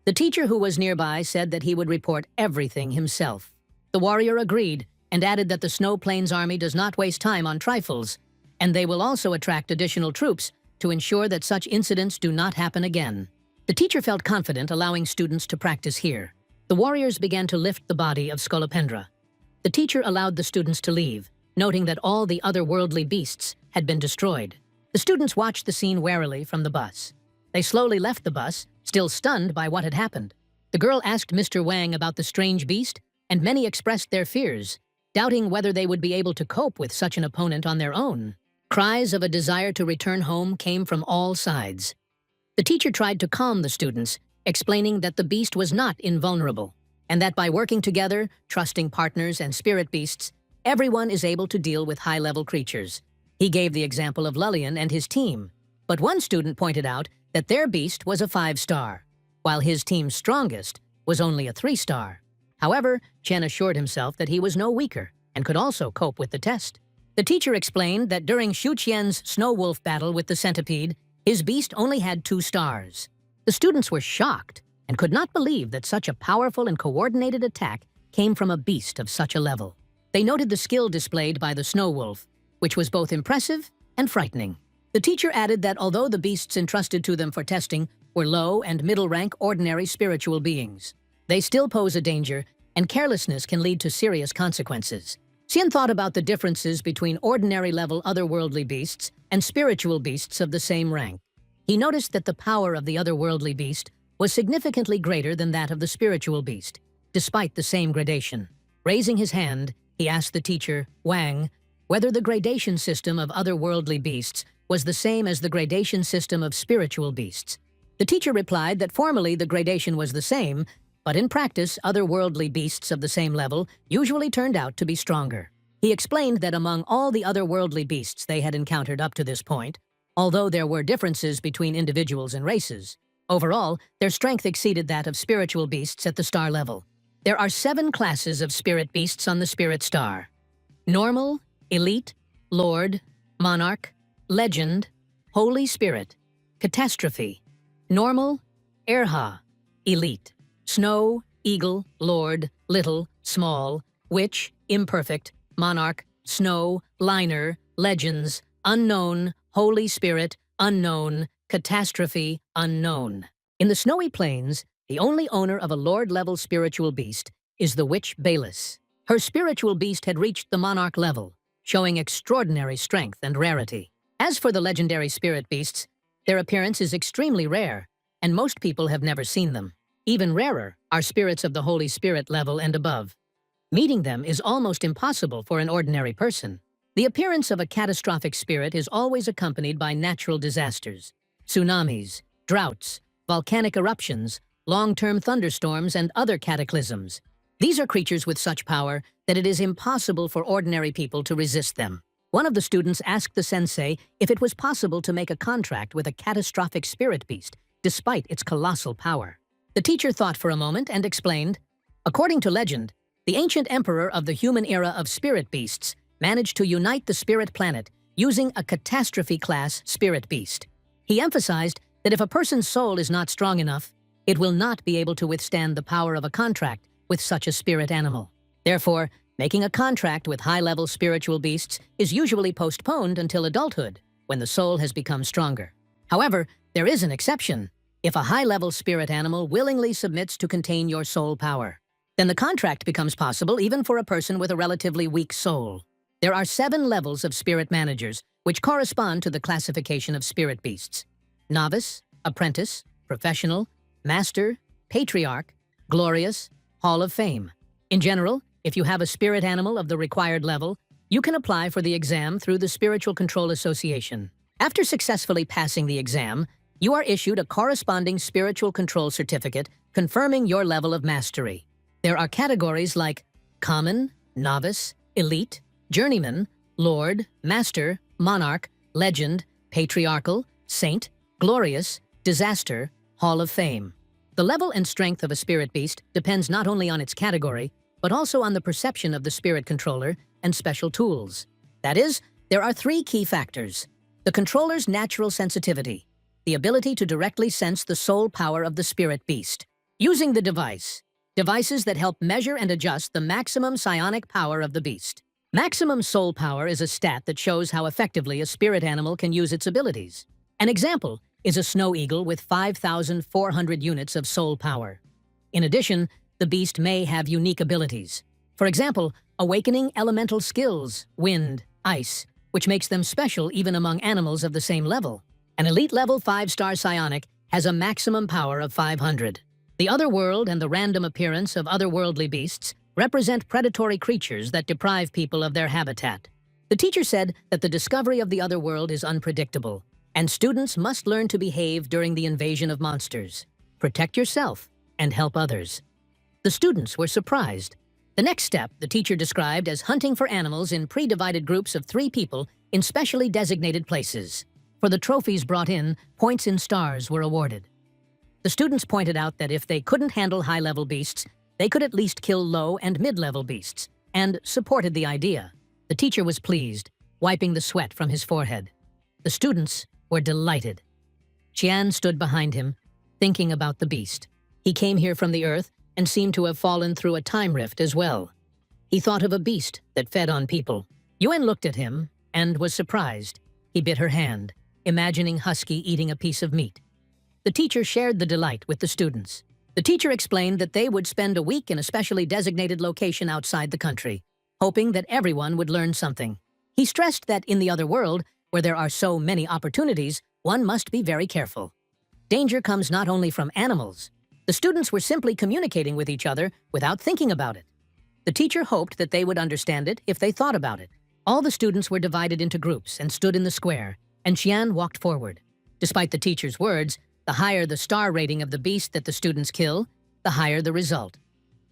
The teacher who was nearby said that he would report everything himself. The warrior agreed and added that the Snow Plains Army does not waste time on trifles, and they will also attract additional troops to ensure that such incidents do not happen again. The teacher felt confident allowing students to practice here. The warriors began to lift the body of Scolopendra. The teacher allowed the students to leave, noting that all the other worldly beasts had been destroyed. The students watched the scene warily from the bus. They slowly left the bus, still stunned by what had happened. The girl asked Mr. Wang about the strange beast, and many expressed their fears, doubting whether they would be able to cope with such an opponent on their own. Cries of a desire to return home came from all sides. The teacher tried to calm the students, explaining that the beast was not invulnerable, and that by working together, trusting partners and spirit beasts, everyone is able to deal with high-level creatures. He gave the example of Lullian and his team, but one student pointed out that their beast was a 5-star, while his team's strongest was only a 3-star. However, Chen assured himself that he was no weaker and could also cope with the test. The teacher explained that during Xu Qian's Snow Wolf battle with the centipede, his beast only had 2 stars. The students were shocked and could not believe that such a powerful and coordinated attack came from a beast of such a level. They noted the skill displayed by the Snow Wolf, which was both impressive and frightening. The teacher added that although the beasts entrusted to them for testing were low and middle-rank ordinary spiritual beings, they still pose a danger, and carelessness can lead to serious consequences. Xian thought about the differences between ordinary-level otherworldly beasts and spiritual beasts of the same rank. He noticed that the power of the otherworldly beast was significantly greater than that of the spiritual beast, despite the same gradation. Raising his hand, he asked the teacher, Wang, whether the gradation system of otherworldly beasts was the same as the gradation system of spiritual beasts. The teacher replied that formally the gradation was the same, but in practice, otherworldly beasts of the same level usually turned out to be stronger. He explained that among all the otherworldly beasts they had encountered up to this point, although there were differences between individuals and races, overall, their strength exceeded that of spiritual beasts at the star level. There are 7 classes of spirit beasts on the spirit star: normal, elite, lord, monarch, legend, holy spirit, catastrophe, normal, erha, elite, snow, eagle, lord, little, small, witch, imperfect, monarch, snow, liner, legends, unknown, holy spirit, unknown, Catastrophe unknown. In the snowy plains, the only owner of a lord-level spiritual beast is the witch Bayless. Her spiritual beast had reached the monarch level, showing extraordinary strength and rarity. As for the legendary spirit beasts, their appearance is extremely rare, and most people have never seen them. Even rarer are spirits of the Holy Spirit level and above. Meeting them is almost impossible for an ordinary person. The appearance of a catastrophic spirit is always accompanied by natural disasters, tsunamis, droughts, volcanic eruptions, long-term thunderstorms, and other cataclysms. These are creatures with such power that it is impossible for ordinary people to resist them. One of the students asked the sensei if it was possible to make a contract with a catastrophic spirit beast, despite its colossal power. The teacher thought for a moment and explained, according to legend, the ancient emperor of the human era of spirit beasts managed to unite the spirit planet using a catastrophe-class spirit beast. He emphasized that if a person's soul is not strong enough, it will not be able to withstand the power of a contract with such a spirit animal. Therefore, making a contract with high-level spiritual beasts is usually postponed until adulthood, when the soul has become stronger. However, there is an exception. If a high-level spirit animal willingly submits to contain your soul power, then the contract becomes possible even for a person with a relatively weak soul. There are 7 levels of spirit managers, which correspond to the classification of spirit beasts: novice, apprentice, professional, master, patriarch, glorious, hall of fame. In general, if you have a spirit animal of the required level, you can apply for the exam through the Spiritual Control Association. After successfully passing the exam, you are issued a corresponding spiritual control certificate confirming your level of mastery. There are categories like common, novice, elite, journeyman, lord, master, monarch, legend, patriarchal, saint, glorious, disaster, hall of fame. The level and strength of a spirit beast depends not only on its category, but also on the perception of the spirit controller and special tools. That is, there are 3 key factors: the controller's natural sensitivity, the ability to directly sense the soul power of the spirit beast, using the devices that help measure and adjust the maximum psionic power of the beast. Maximum soul power is a stat that shows how effectively a spirit animal can use its abilities. An example is a snow eagle with 5,400 units of soul power. In addition, the beast may have unique abilities. For example, awakening elemental skills, wind, ice, which makes them special even among animals of the same level. An elite level 5-star psionic has a maximum power of 500. The other world and the random appearance of otherworldly beasts represent predatory creatures that deprive people of their habitat. The teacher said that the discovery of the other world is unpredictable, and students must learn to behave during the invasion of monsters. Protect yourself and help others. The students were surprised. The next step the teacher described as hunting for animals in pre-divided groups of 3 people in specially designated places. For the trophies brought in, points in stars were awarded. The students pointed out that if they couldn't handle high-level beasts, they could at least kill low and mid-level beasts, and supported the idea. The teacher was pleased, wiping the sweat from his forehead. The students were delighted. Qian stood behind him, thinking about the beast. He came here from the earth and seemed to have fallen through a time rift as well. He thought of a beast that fed on people. Yuan looked at him and was surprised. He bit her hand, imagining Husky eating a piece of meat. The teacher shared the delight with the students. The teacher explained that they would spend a week in a specially designated location outside the country, hoping that everyone would learn something. He stressed that in the other world, where there are so many opportunities, one must be very careful. Danger comes not only from animals. The students were simply communicating with each other without thinking about it. The teacher hoped that they would understand it if they thought about it. All the students were divided into groups and stood in the square, and Qian walked forward. Despite the teacher's words, the higher the star rating of the beast that the students kill, the higher the result.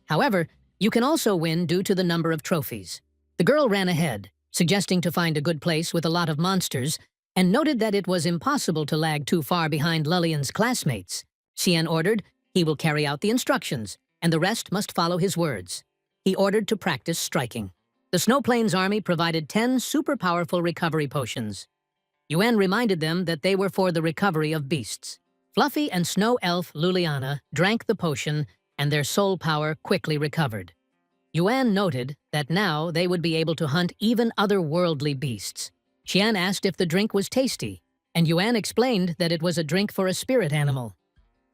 However, you can also win due to the number of trophies. The girl ran ahead, suggesting to find a good place with a lot of monsters, and noted that it was impossible to lag too far behind Lillian's classmates. Qian ordered, he will carry out the instructions, and the rest must follow his words. He ordered to practice striking. The Snow Plains Army provided 10 super-powerful recovery potions. Yuan reminded them that they were for the recovery of beasts. Fluffy and Snow Elf Luliana drank the potion, and their soul power quickly recovered. Yuan noted that now they would be able to hunt even otherworldly beasts. Qian asked if the drink was tasty. and Yuan explained that it was a drink for a spirit animal.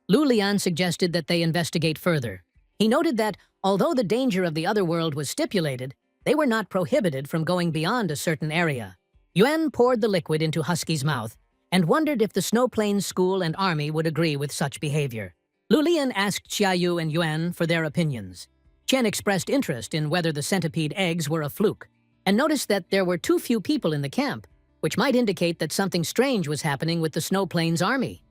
Lu Lian suggested that they investigate further. He noted that, although the danger of the other world was stipulated, they were not prohibited from going beyond a certain area. Yuan poured the liquid into Husky's mouth and wondered if the Snow Plains school and army would agree with such behavior. Lu Lian asked Xiaoyu and Yuan for their opinions. Chen expressed interest in whether the centipede eggs were a fluke, and noticed that there were too few people in the camp, which might indicate that something strange was happening with the Snow Plains army.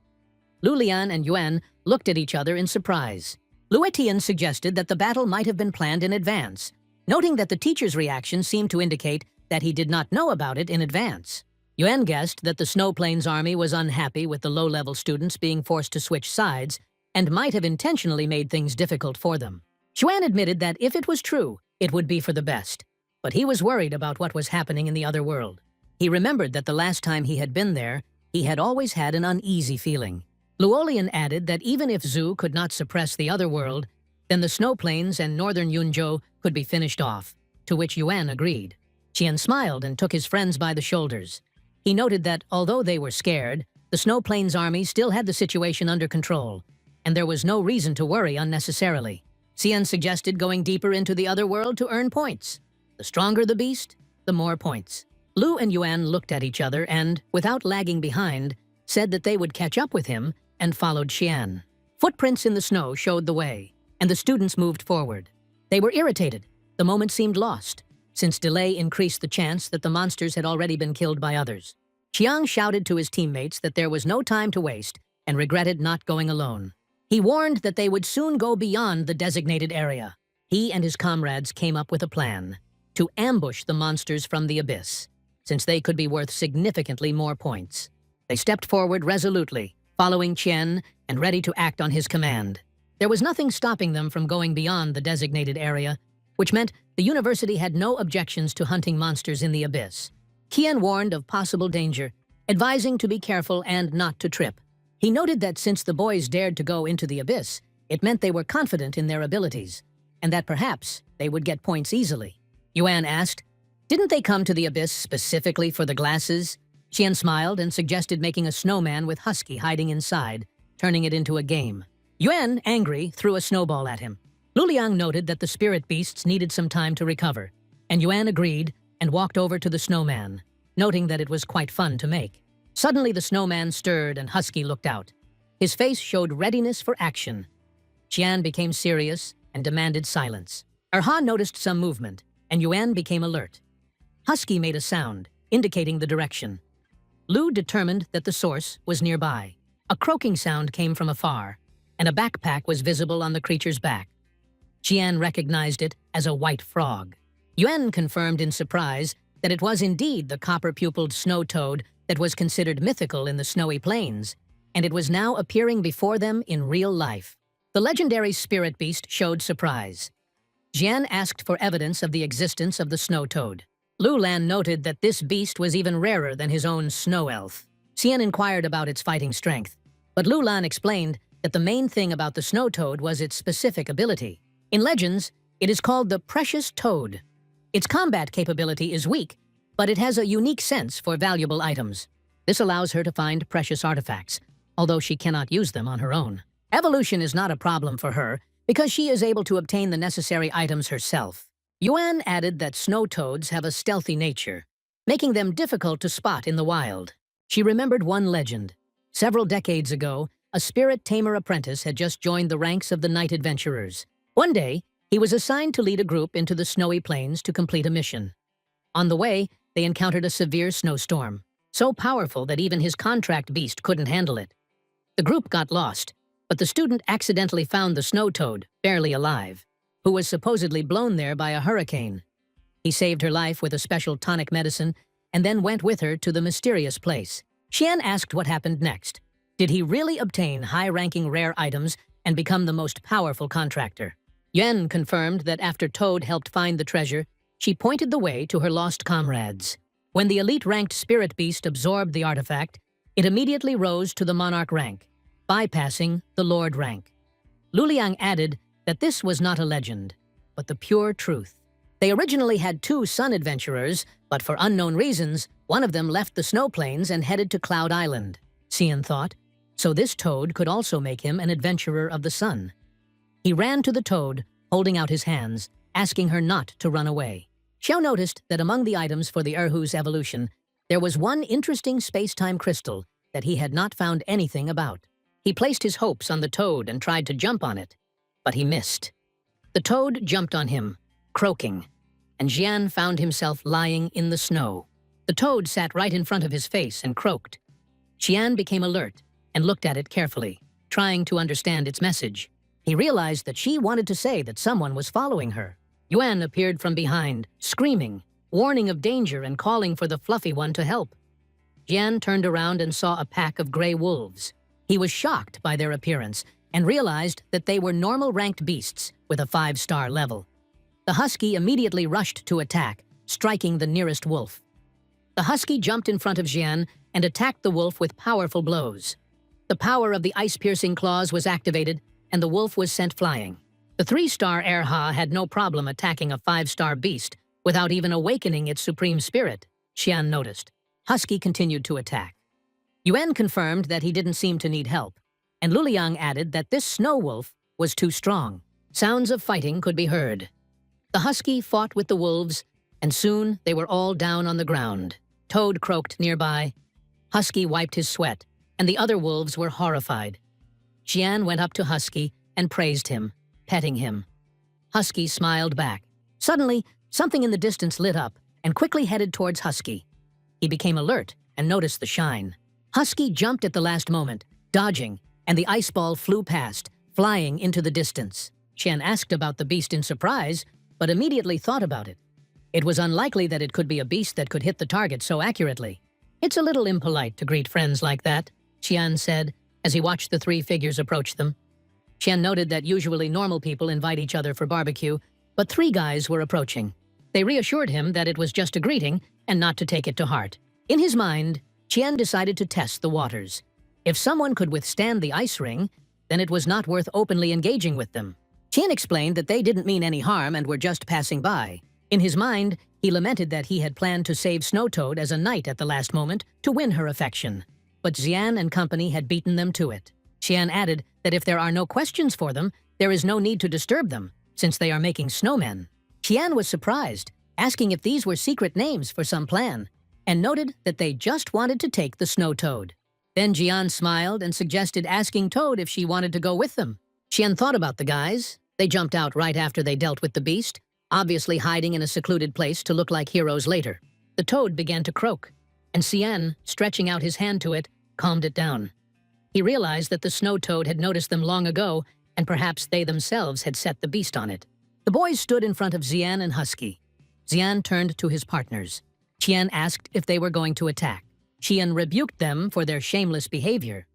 Lu Lian and Yuan looked at each other in surprise. Lu Etian suggested that the battle might have been planned in advance, noting that the teacher's reaction seemed to indicate that he did not know about it in advance. Yuan guessed that the Snow Plains army was unhappy with the low-level students being forced to switch sides and might have intentionally made things difficult for them. Xuan admitted that if it was true, it would be for the best, but he was worried about what was happening in the other world. He remembered that the last time he had been there, he had always had an uneasy feeling. Luolian added that even if Zhu could not suppress the other world, then the Snow Plains and northern Yunzhou could be finished off, to which Yuan agreed. Qian smiled and took his friends by the shoulders. He noted that, although they were scared, the Snow Plains army still had the situation under control, and there was no reason to worry unnecessarily. Xian suggested going deeper into the other world to earn points. The stronger the beast, the more points. Lu and Yuan looked at each other and, without lagging behind, said that they would catch up with him and followed Xian. Footprints in the snow showed the way, and the students moved forward. They were irritated. The moment seemed lost, since delay increased the chance that the monsters had already been killed by others. Qiang shouted to his teammates that there was no time to waste and regretted not going alone. He warned that they would soon go beyond the designated area. He and his comrades came up with a plan to ambush the monsters from the abyss, since they could be worth significantly more points. They stepped forward resolutely, following Qian and ready to act on his command. There was nothing stopping them from going beyond the designated area, which meant the university had no objections to hunting monsters in the abyss. Qian warned of possible danger, advising to be careful and not to trip. He noted that since the boys dared to go into the abyss, it meant they were confident in their abilities, and that perhaps they would get points easily. Yuan asked, "Didn't they come to the abyss specifically for the glasses?" Qian smiled and suggested making a snowman with Husky hiding inside, turning it into a game. Yuan, angry, threw a snowball at him. Luliang noted that the spirit beasts needed some time to recover, and Yuan agreed and walked over to the snowman, noting that it was quite fun to make. Suddenly the snowman stirred and Husky looked out. His face showed readiness for action. Qian became serious and demanded silence. Erha noticed some movement, and Yuan became alert. Husky made a sound, indicating the direction. Lu determined that the source was nearby. A croaking sound came from afar, and a backpack was visible on the creature's back. Qian recognized it as a white frog. Yuan confirmed in surprise that it was indeed the copper-pupiled snow toad that was considered mythical in the snowy plains, and it was now appearing before them in real life. The legendary spirit beast showed surprise. Jian asked for evidence of the existence of the snow toad. Lu Lan noted that this beast was even rarer than his own snow elf. Xian inquired about its fighting strength, but Lu Lan explained that the main thing about the snow toad was its specific ability. In legends, it is called the precious toad. Its combat capability is weak, but it has a unique sense for valuable items. This allows her to find precious artifacts, although she cannot use them on her own. Evolution is not a problem for her because she is able to obtain the necessary items herself. Yuan added that snow toads have a stealthy nature, making them difficult to spot in the wild. She remembered one legend. Several decades ago, a spirit tamer apprentice had just joined the ranks of the night adventurers. One day, he was assigned to lead a group into the snowy plains to complete a mission. On the way, they encountered a severe snowstorm, so powerful that even his contract beast couldn't handle it. The group got lost, but the student accidentally found the snow toad, barely alive, who was supposedly blown there by a hurricane. He saved her life with a special tonic medicine and then went with her to the mysterious place. Xian asked what happened next. Did he really obtain high-ranking rare items and become the most powerful contractor? Yuan confirmed that after Toad helped find the treasure, she pointed the way to her lost comrades. When the elite-ranked spirit beast absorbed the artifact, it immediately rose to the monarch rank, bypassing the lord rank. Luliang added that this was not a legend, but the pure truth. They originally had 2 sun adventurers, but for unknown reasons, one of them left the snow plains and headed to Cloud Island. Xian thought, so this toad could also make him an adventurer of the sun. He ran to the toad, holding out his hands, asking her not to run away. Xiao noticed that among the items for the Erhu's evolution, there was one interesting space-time crystal that he had not found anything about. He placed his hopes on the toad and tried to jump on it, but he missed. The toad jumped on him, croaking, and Xian found himself lying in the snow. The toad sat right in front of his face and croaked. Xian became alert and looked at it carefully, trying to understand its message. He realized that she wanted to say that someone was following her. Yuan appeared from behind, screaming, warning of danger and calling for the fluffy one to help. Xian turned around and saw a pack of gray wolves. He was shocked by their appearance and realized that they were normal ranked beasts with a 5-star level. The husky immediately rushed to attack, striking the nearest wolf. The husky jumped in front of Xian and attacked the wolf with powerful blows. The power of the ice-piercing claws was activated, and the wolf was sent flying. The 3-star Erha had no problem attacking a 5-star beast without even awakening its supreme spirit, Xian noticed. Husky continued to attack. Yuan confirmed that he didn't seem to need help, and Luliang added that this snow wolf was too strong. Sounds of fighting could be heard. The husky fought with the wolves, and soon they were all down on the ground. Toad croaked nearby. Husky wiped his sweat, and the other wolves were horrified. Xian went up to Husky and praised him, petting him. Husky smiled back. Suddenly, something in the distance lit up and quickly headed towards Husky. He became alert and noticed the shine. Husky jumped at the last moment, dodging, and the ice ball flew past, flying into the distance. Xian asked about the beast in surprise, but immediately thought about it. It was unlikely that it could be a beast that could hit the target so accurately. It's a little impolite to greet friends like that, Xian said, as he watched the 3 figures approach them. Xian noted that usually normal people invite each other for barbecue, but 3 guys were approaching. They reassured him that it was just a greeting and not to take it to heart. In his mind, Xian decided to test the waters. If someone could withstand the ice ring, then it was not worth openly engaging with them. Xian explained that they didn't mean any harm and were just passing by. In his mind, he lamented that he had planned to save Snow Toad as a knight at the last moment to win her affection. But Xian and company had beaten them to it. Xian added that if there are no questions for them, there is no need to disturb them, since they are making snowmen. Xian was surprised, asking if these were secret names for some plan, and noted that they just wanted to take the Snow Toad. Then Xian smiled and suggested asking Toad if she wanted to go with them. Xian thought about the guys. They jumped out right after they dealt with the beast, obviously hiding in a secluded place to look like heroes later. The toad began to croak, and Xian, stretching out his hand to it, calmed it down. He realized that the snow toad had noticed them long ago, and perhaps they themselves had set the beast on it. The boys stood in front of Xian and Husky. Xian turned to his partners. Qian asked if they were going to attack. Qian rebuked them for their shameless behavior.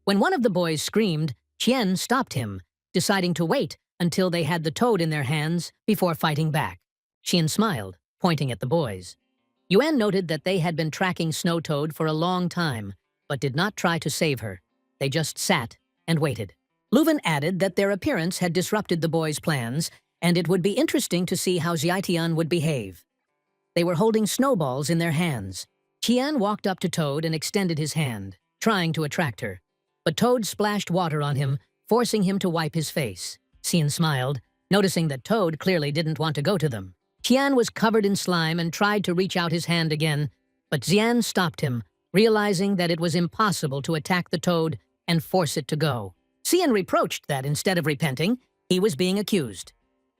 When one of the boys screamed, Qian stopped him, deciding to wait until they had the toad in their hands before fighting back. Qian smiled, pointing at the boys. Yuan noted that they had been tracking Snow Toad for a long time, but did not try to save her. They just sat and waited. Leuven added that their appearance had disrupted the boys' plans, and it would be interesting to see how Xiaitian would behave. They were holding snowballs in their hands. Qian walked up to Toad and extended his hand, trying to attract her. But Toad splashed water on him, forcing him to wipe his face. Xian smiled, noticing that Toad clearly didn't want to go to them. Qian was covered in slime and tried to reach out his hand again, but Xian stopped him, realizing that it was impossible to attack the Toad and force it to go. Xian reproached that instead of repenting, he was being accused.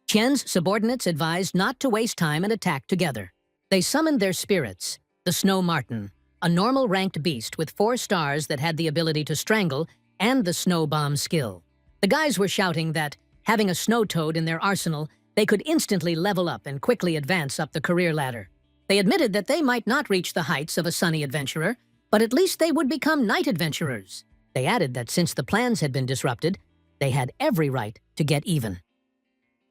Qian's subordinates advised not to waste time and attack together. They summoned their spirits, the Snow Marten, a normal-ranked beast with 4 stars that had the ability to strangle, and the Snow Bomb skill. The guys were shouting that, having a Snow Toad in their arsenal, they could instantly level up and quickly advance up the career ladder. They admitted that they might not reach the heights of a sunny adventurer, but at least they would become night adventurers. They added that since the plans had been disrupted, they had every right to get even.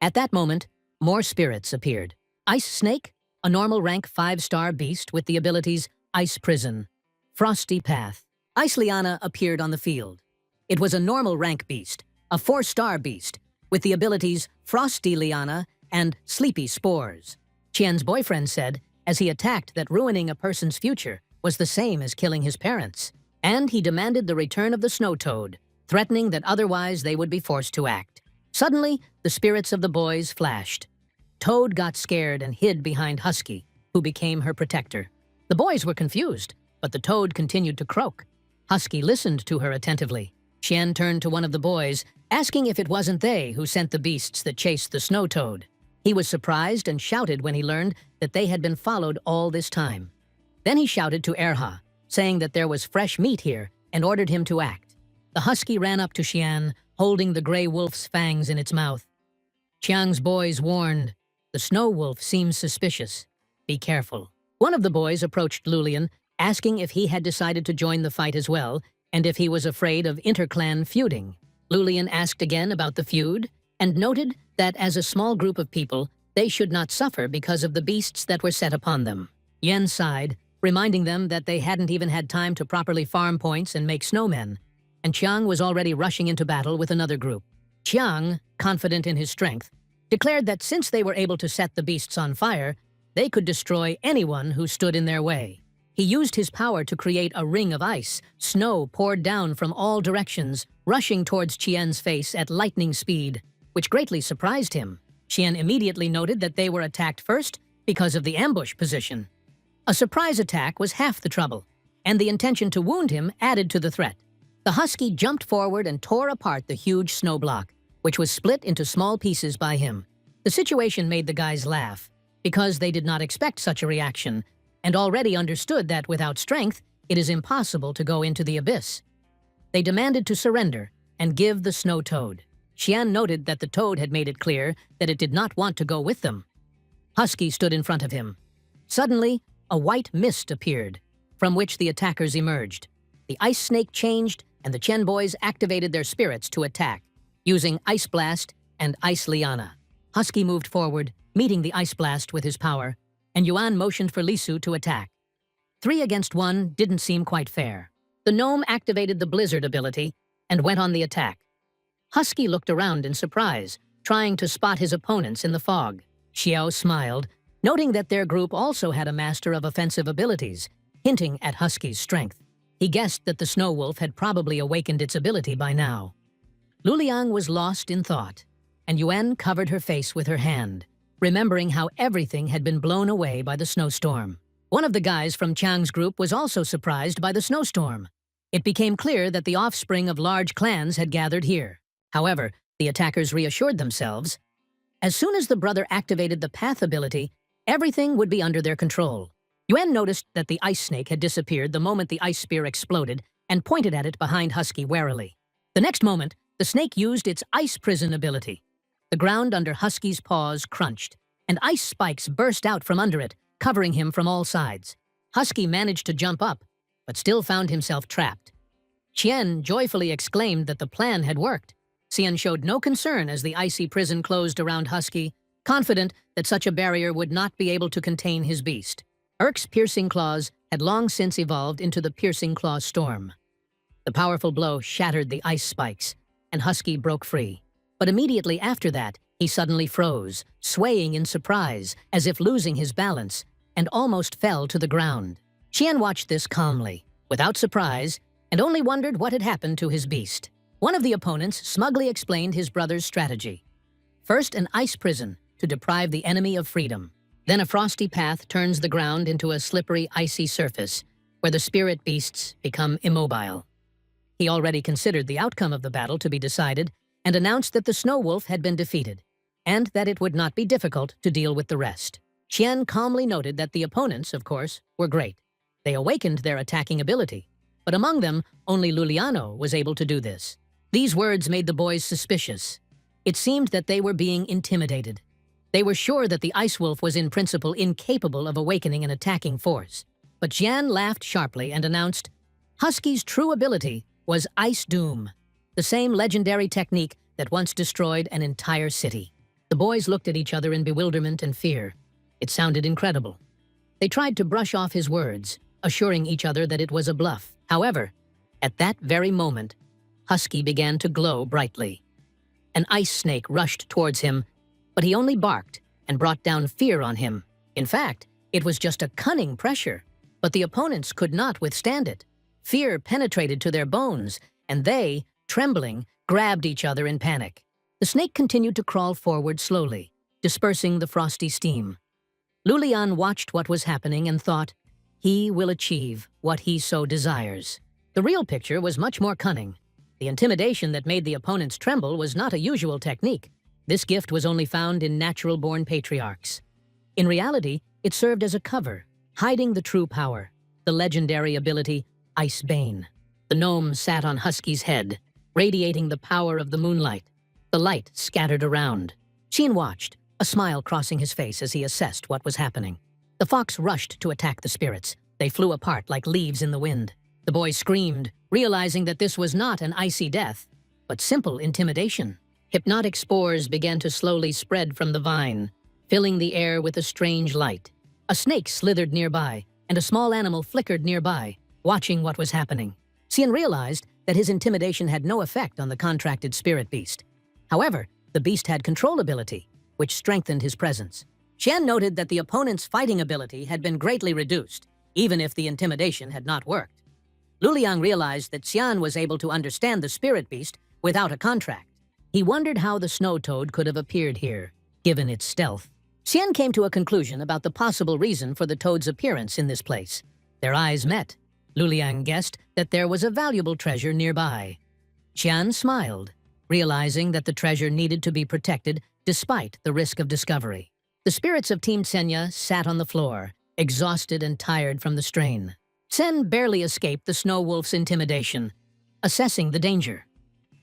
At that moment, more spirits appeared. Ice Snake, a normal rank 5-star beast with the abilities Ice Prison, Frosty Path. Ice Liana appeared on the field. It was a normal rank beast, a 4-star beast, with the abilities Frosty Liana and sleepy spores. Qian's boyfriend said, as he attacked, that ruining a person's future was the same as killing his parents, and he demanded the return of the snow toad, threatening that otherwise they would be forced to act. Suddenly, the spirits of the boys flashed. Toad got scared and hid behind Husky, who became her protector. The boys were confused, but the toad continued to croak. Husky listened to her attentively. Qian turned to one of the boys, asking if it wasn't they who sent the beasts that chased the snow toad. He was surprised and shouted when he learned that they had been followed all this time. Then he shouted to Erha, saying that there was fresh meat here, and ordered him to act. The husky ran up to Qian, holding the gray wolf's fangs in its mouth. Qiang's boys warned, "The snow wolf seems suspicious. Be careful." One of the boys approached Lulian, asking if he had decided to join the fight as well, and if he was afraid of interclan feuding. Lulian asked again about the feud, and noted that as a small group of people, they should not suffer because of the beasts that were set upon them. Yen sighed, reminding them that they hadn't even had time to properly farm points and make snowmen, and Qiang was already rushing into battle with another group. Qiang, confident in his strength, declared that since they were able to set the beasts on fire, they could destroy anyone who stood in their way. He used his power to create a ring of ice. Snow poured down from all directions, rushing towards Qian's face at lightning speed, which greatly surprised him. Qian immediately noted that they were attacked first because of the ambush position. A surprise attack was half the trouble, and the intention to wound him added to the threat. The husky jumped forward and tore apart the huge snow block, which was split into small pieces by him. The situation made the guys laugh, because they did not expect such a reaction, and already understood that without strength, it is impossible to go into the abyss. They demanded to surrender and give the snow toad. Qian noted that the toad had made it clear that it did not want to go with them. Husky stood in front of him. Suddenly, a white mist appeared, from which the attackers emerged. The ice snake changed, and the Chen boys activated their spirits to attack, using Ice Blast and Ice Liana. Husky moved forward, meeting the Ice Blast with his power, and Yuan motioned for Lisu to attack. 3 against 1 didn't seem quite fair. The gnome activated the Blizzard ability and went on the attack. Husky looked around in surprise, trying to spot his opponents in the fog. Xiao smiled, noting that their group also had a master of offensive abilities, hinting at Husky's strength. He guessed that the snow wolf had probably awakened its ability by now. Luliang was lost in thought, and Yuan covered her face with her hand, remembering how everything had been blown away by the snowstorm. One of the guys from Chang's group was also surprised by the snowstorm. It became clear that the offspring of large clans had gathered here. However, the attackers reassured themselves. As soon as the brother activated the path ability, everything would be under their control. Yuan noticed that the ice snake had disappeared the moment the ice spear exploded and pointed at it behind Husky warily. The next moment, the snake used its ice prison ability. The ground under Husky's paws crunched, and ice spikes burst out from under it, covering him from all sides. Husky managed to jump up, but still found himself trapped. Qian joyfully exclaimed that the plan had worked. Xian showed no concern as the icy prison closed around Husky, confident that such a barrier would not be able to contain his beast. Urk's piercing claws had long since evolved into the piercing claw storm. The powerful blow shattered the ice spikes, and Husky broke free. But immediately after that, he suddenly froze, swaying in surprise, as if losing his balance, and almost fell to the ground. Qian watched this calmly, without surprise, and only wondered what had happened to his beast. One of the opponents smugly explained his brother's strategy. First, an ice prison to deprive the enemy of freedom. Then a frosty path turns the ground into a slippery, icy surface, where the spirit beasts become immobile. He already considered the outcome of the battle to be decided, and announced that the snow wolf had been defeated, and that it would not be difficult to deal with the rest. Qian calmly noted that the opponents, of course, were great. They awakened their attacking ability, but among them, only Luliano was able to do this. These words made the boys suspicious. It seemed that they were being intimidated. They were sure that the ice wolf was in principle incapable of awakening an attacking force. But Jian laughed sharply and announced, Husky's true ability was Ice Doom, the same legendary technique that once destroyed an entire city. The boys looked at each other in bewilderment and fear. It sounded incredible. They tried to brush off his words, assuring each other that it was a bluff. However, at that very moment, Husky began to glow brightly. An ice snake rushed towards him, but he only barked and brought down fear on him. In fact, it was just a cunning pressure, but the opponents could not withstand it. Fear penetrated to their bones, and they, trembling, grabbed each other in panic. The snake continued to crawl forward slowly, dispersing the frosty steam. Lulian watched what was happening and thought, he will achieve what he so desires. The real picture was much more cunning. The intimidation that made the opponents tremble was not a usual technique. This gift was only found in natural-born patriarchs. In reality, it served as a cover, hiding the true power, the legendary ability, Ice Bane. The gnome sat on Husky's head, radiating the power of the moonlight. The light scattered around. Xian watched, a smile crossing his face as he assessed what was happening. The fox rushed to attack the spirits. They flew apart like leaves in the wind. The boy screamed, realizing that this was not an icy death, but simple intimidation. Hypnotic spores began to slowly spread from the vine, filling the air with a strange light. A snake slithered nearby, and a small animal flickered nearby, watching what was happening. Xian realized that his intimidation had no effect on the contracted spirit beast. However, the beast had control ability, which strengthened his presence. Xian noted that the opponent's fighting ability had been greatly reduced, even if the intimidation had not worked. Luliang realized that Xian was able to understand the spirit beast without a contract. He wondered how the snow toad could have appeared here, given its stealth. Xian came to a conclusion about the possible reason for the toad's appearance in this place. Their eyes met. Luliang guessed that there was a valuable treasure nearby. Xian smiled, realizing that the treasure needed to be protected despite the risk of discovery. The spirits of Team Tsenya sat on the floor, exhausted and tired from the strain. Tsen barely escaped the Snow Wolf's intimidation, assessing the danger.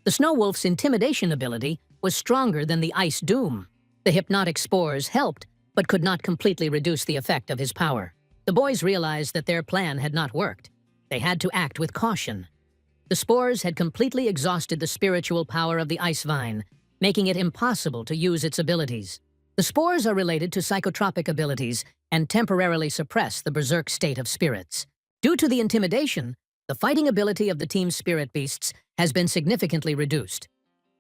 The Snow Wolf's intimidation ability was stronger than the Ice Doom. The hypnotic spores helped, but could not completely reduce the effect of his power. The boys realized that their plan had not worked. They had to act with caution. The spores had completely exhausted the spiritual power of the ice vine, making it impossible to use its abilities. The spores are related to psychotropic abilities and temporarily suppress the berserk state of spirits. Due to the intimidation, the fighting ability of the team's spirit beasts has been significantly reduced.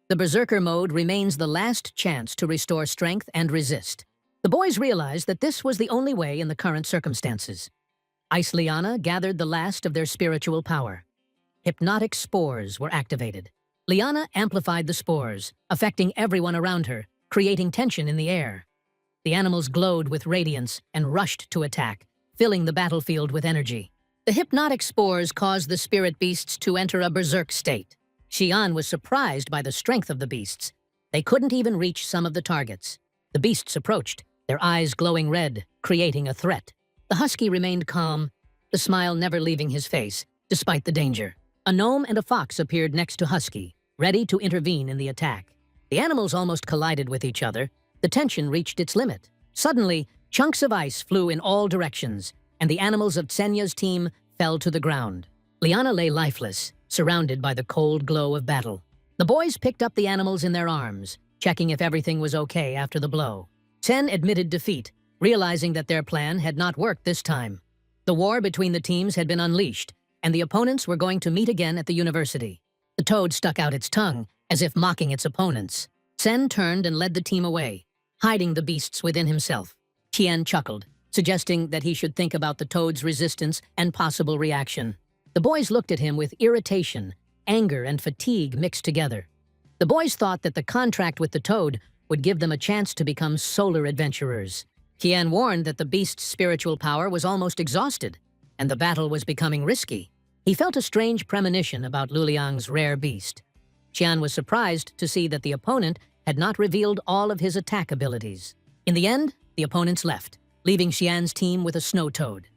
The berserker mode remains the last chance to restore strength and resist. The boys realized that this was the only way in the current circumstances. Ice Liana gathered the last of their spiritual power. Hypnotic spores were activated. Liana amplified the spores, affecting everyone around her, creating tension in the air. The animals glowed with radiance and rushed to attack, filling the battlefield with energy. The hypnotic spores caused the spirit beasts to enter a berserk state. Xian was surprised by the strength of the beasts. They couldn't even reach some of the targets. The beasts approached, their eyes glowing red, creating a threat. The husky remained calm, the smile never leaving his face, despite the danger. A gnome and a fox appeared next to Husky, ready to intervene in the attack. The animals almost collided with each other. The tension reached its limit. Suddenly, chunks of ice flew in all directions, and the animals of Tsenya's team fell to the ground. Liana lay lifeless, surrounded by the cold glow of battle. The boys picked up the animals in their arms, checking if everything was okay after the blow. Tsen admitted defeat, realizing that their plan had not worked this time. The war between the teams had been unleashed, and the opponents were going to meet again at the university. The toad stuck out its tongue, as if mocking its opponents. Tsen turned and led the team away, hiding the beasts within himself. Tian chuckled, suggesting that he should think about the toad's resistance and possible reaction. The boys looked at him with irritation, anger, and fatigue mixed together. The boys thought that the contract with the toad would give them a chance to become solar adventurers. Tian warned that the beast's spiritual power was almost exhausted, and the battle was becoming risky. He felt a strange premonition about Luliang's rare beast. Qian was surprised to see that the opponent had not revealed all of his attack abilities. In the end, the opponents left, leaving Xian's team with a snow toad.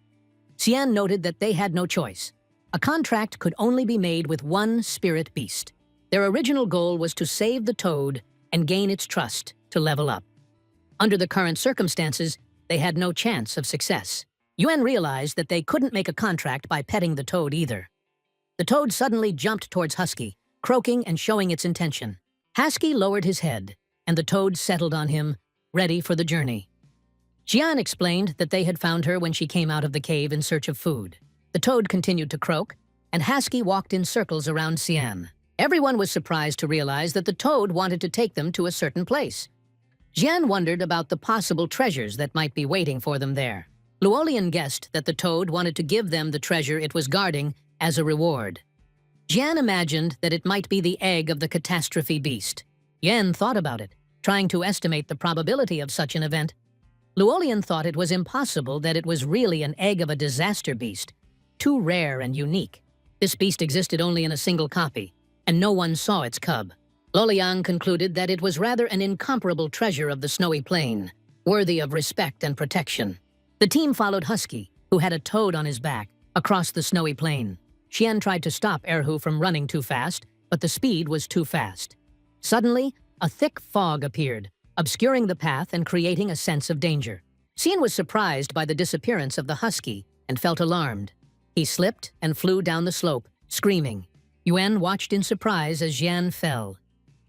Xian noted that they had no choice. A contract could only be made with one spirit beast. Their original goal was to save the toad and gain its trust to level up. Under the current circumstances, they had no chance of success. Yuan realized that they couldn't make a contract by petting the toad either. The toad suddenly jumped towards Husky, croaking and showing its intention. Husky lowered his head, and the toad settled on him, ready for the journey. Xian explained that they had found her when she came out of the cave in search of food. The toad continued to croak, and Husky walked in circles around Xian. Everyone was surprised to realize that the toad wanted to take them to a certain place. Jian wondered about the possible treasures that might be waiting for them there. Luolian guessed that the toad wanted to give them the treasure it was guarding as a reward. Jian imagined that it might be the egg of the catastrophe beast. Yuan thought about it, trying to estimate the probability of such an event. Luolian thought it was impossible that it was really an egg of a disaster beast, too rare and unique. This beast existed only in a single copy, and no one saw its cub. Luoliang concluded that it was rather an incomparable treasure of the snowy plain, worthy of respect and protection. The team followed Husky, who had a toad on his back, across the snowy plain. Xian tried to stop Erhu from running too fast, but the speed was too fast. Suddenly, a thick fog appeared, obscuring the path and creating a sense of danger. Xian was surprised by the disappearance of the husky and felt alarmed. He slipped and flew down the slope, screaming. Yuan watched in surprise as Xian fell.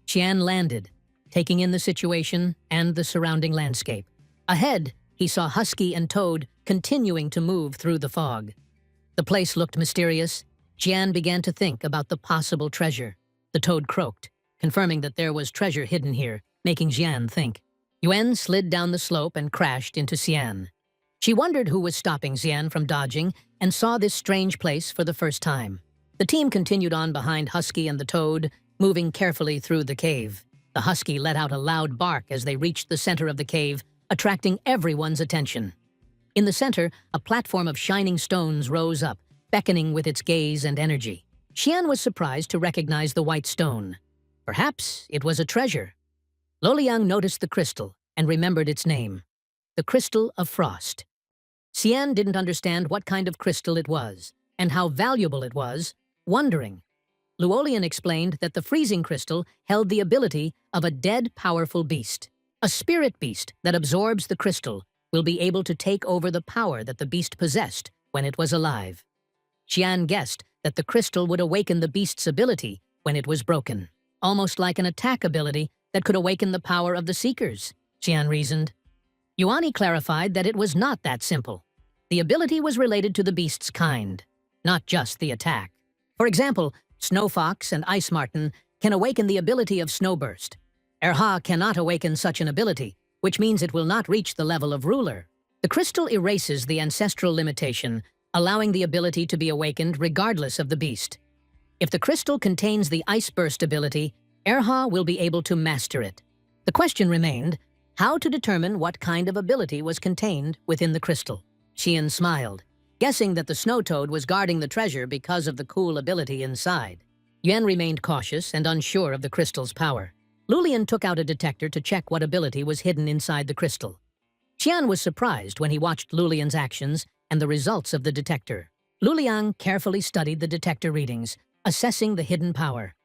Xian landed, taking in the situation and the surrounding landscape. Ahead, he saw Husky and Toad continuing to move through the fog. The place looked mysterious. Xian began to think about the possible treasure. The toad croaked, confirming that there was treasure hidden here, making Xian think. Yuan slid down the slope and crashed into Xian. She wondered who was stopping Xian from dodging and saw this strange place for the first time. The team continued on behind Husky and the toad, moving carefully through the cave. The husky let out a loud bark as they reached the center of the cave, attracting everyone's attention. In the center, a platform of shining stones rose up, beckoning with its gaze and energy. Xian was surprised to recognize the white stone. Perhaps it was a treasure. Luoliang noticed the crystal and remembered its name, the Crystal of Frost. Xian didn't understand what kind of crystal it was and how valuable it was, wondering. Luolian explained that the freezing crystal held the ability of a dead, powerful beast. A spirit beast that absorbs the crystal will be able to take over the power that the beast possessed when it was alive. Xian guessed that the crystal would awaken the beast's ability when it was broken, almost like an attack ability that could awaken the power of the Seekers, Xian reasoned. Yuani clarified that it was not that simple. The ability was related to the beast's kind, not just the attack. For example, Snow Fox and Ice Marten can awaken the ability of Snowburst. Erha cannot awaken such an ability, which means it will not reach the level of Ruler. The crystal erases the ancestral limitation, allowing the ability to be awakened regardless of the beast. If the crystal contains the Ice Burst ability, Erha will be able to master it. The question remained, how to determine what kind of ability was contained within the crystal. Xian smiled, guessing that the snow toad was guarding the treasure because of the cool ability inside. Yuan remained cautious and unsure of the crystal's power. Luolian took out a detector to check what ability was hidden inside the crystal. Xian was surprised when he watched Luolian's actions and the results of the detector. Luoliang carefully studied the detector readings, assessing the hidden power.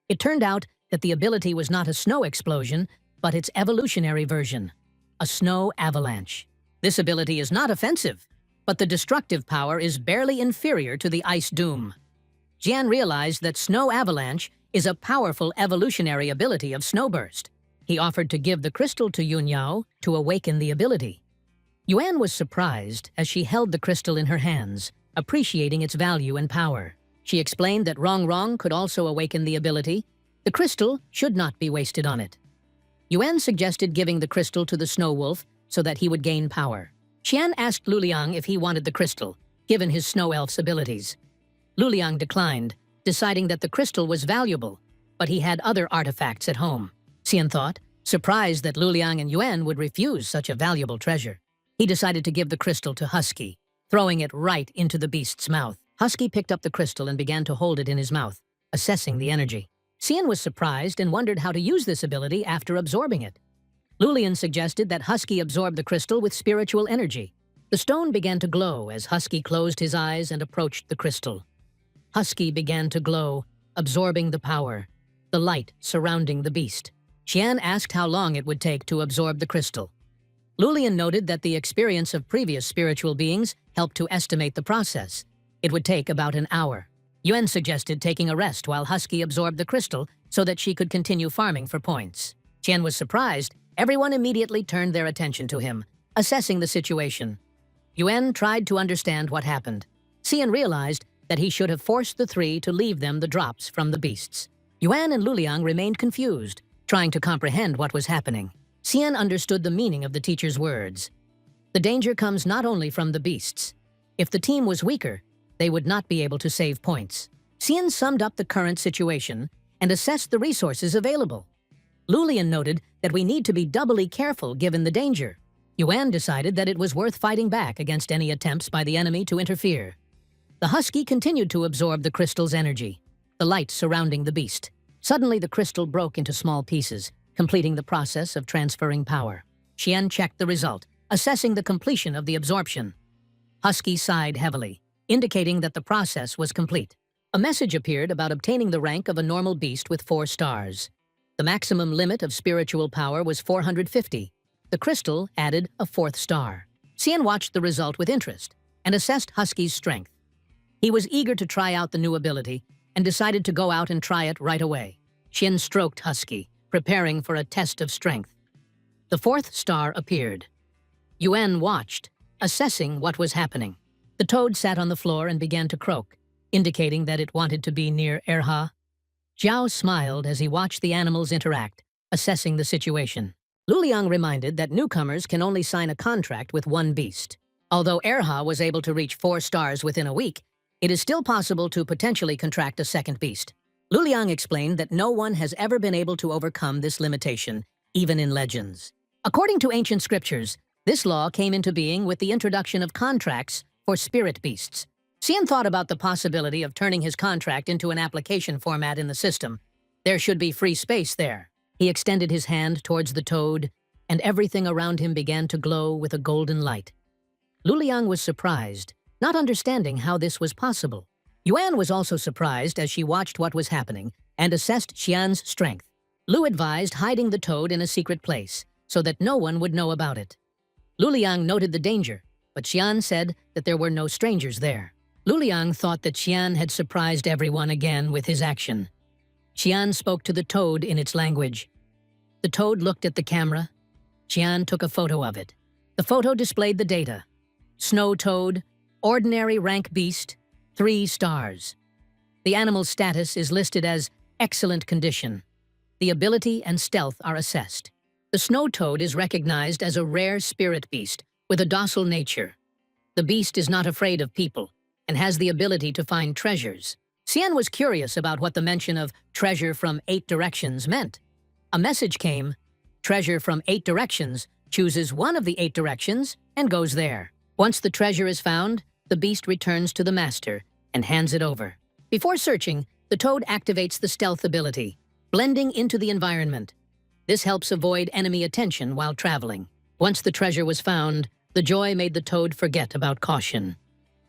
It turned out that the ability was not a snow explosion, but its evolutionary version, a snow avalanche. This ability is not offensive, but the destructive power is barely inferior to the Ice Doom. Jian realized that Snow Avalanche is a powerful evolutionary ability of Snowburst. He offered to give the crystal to Yunyao to awaken the ability. Yuan was surprised as she held the crystal in her hands, appreciating its value and power. She explained that Rong Rong could also awaken the ability. The crystal should not be wasted on it. Yuan suggested giving the crystal to the Snow Wolf so that he would gain power. Xian asked Luoliang if he wanted the crystal, given his Snow Elf's abilities. Luoliang declined, deciding that the crystal was valuable, but he had other artifacts at home. Xian thought, surprised that Luoliang and Yuan would refuse such a valuable treasure. He decided to give the crystal to Husky, throwing it right into the beast's mouth. Husky picked up the crystal and began to hold it in his mouth, assessing the energy. Xian was surprised and wondered how to use this ability after absorbing it. Luolian suggested that Husky absorb the crystal with spiritual energy. The stone began to glow as Husky closed his eyes and approached the crystal. Husky began to glow, absorbing the power, the light surrounding the beast. Xian asked how long it would take to absorb the crystal. Luolian noted that the experience of previous spiritual beings helped to estimate the process. It would take about an hour. Yuan suggested taking a rest while Husky absorbed the crystal so that she could continue farming for points. Xian was surprised. Everyone immediately turned their attention to him, assessing the situation. Yuan tried to understand what happened. Xian realized that he should have forced the three to leave them the drops from the beasts. Yuan and Luoliang remained confused, trying to comprehend what was happening. Xian understood the meaning of the teacher's words. The danger comes not only from the beasts. If the team was weaker, they would not be able to save points. Xian summed up the current situation and assessed the resources available. Lulian noted that we need to be doubly careful given the danger. Yuan decided that it was worth fighting back against any attempts by the enemy to interfere. The husky continued to absorb the crystal's energy, the light surrounding the beast. Suddenly, the crystal broke into small pieces, completing the process of transferring power. Xian checked the result, assessing the completion of the absorption. Husky sighed heavily, indicating that the process was complete. A message appeared about obtaining the rank of a normal beast with 4 stars. The maximum limit of spiritual power was 450. The crystal added a 4th star. Xian watched the result with interest and assessed Husky's strength. He was eager to try out the new ability and decided to go out and try it right away. Xian stroked Husky, preparing for a test of strength. The 4th star appeared. Yuan watched, assessing what was happening. The toad sat on the floor and began to croak, indicating that it wanted to be near Erha. Zhao smiled as he watched the animals interact, assessing the situation. Luliang reminded that newcomers can only sign a contract with 1 beast. Although Erha was able to reach 4 stars within a week, it is still possible to potentially contract a 2nd beast. Luliang explained that no one has ever been able to overcome this limitation, even in legends. According to ancient scriptures, this law came into being with the introduction of contracts for spirit beasts. Xian thought about the possibility of turning his contract into an application format in the system. There should be free space there. He extended his hand towards the toad, and everything around him began to glow with a golden light. Luliang was surprised, not understanding how this was possible. Yuan was also surprised as she watched what was happening and assessed Xian's strength. Lu advised hiding the toad in a secret place so that no one would know about it. Luliang noted the danger, but Xian said that there were no strangers there. Luliang thought that Xian had surprised everyone again with his action. Xian spoke to the toad in its language. The toad looked at the camera. Xian took a photo of it. The photo displayed the data. Snow toad, ordinary rank beast, 3 stars. The animal's status is listed as excellent condition. The ability and stealth are assessed. The snow toad is recognized as a rare spirit beast with a docile nature. The beast is not afraid of people and has the ability to find treasures. Xian was curious about what the mention of treasure from 8 directions meant. A message came, treasure from 8 directions, chooses one of the 8 directions and goes there. Once the treasure is found, the beast returns to the master and hands it over. Before searching, the toad activates the stealth ability, blending into the environment. This helps avoid enemy attention while traveling. Once the treasure was found, the joy made the toad forget about caution.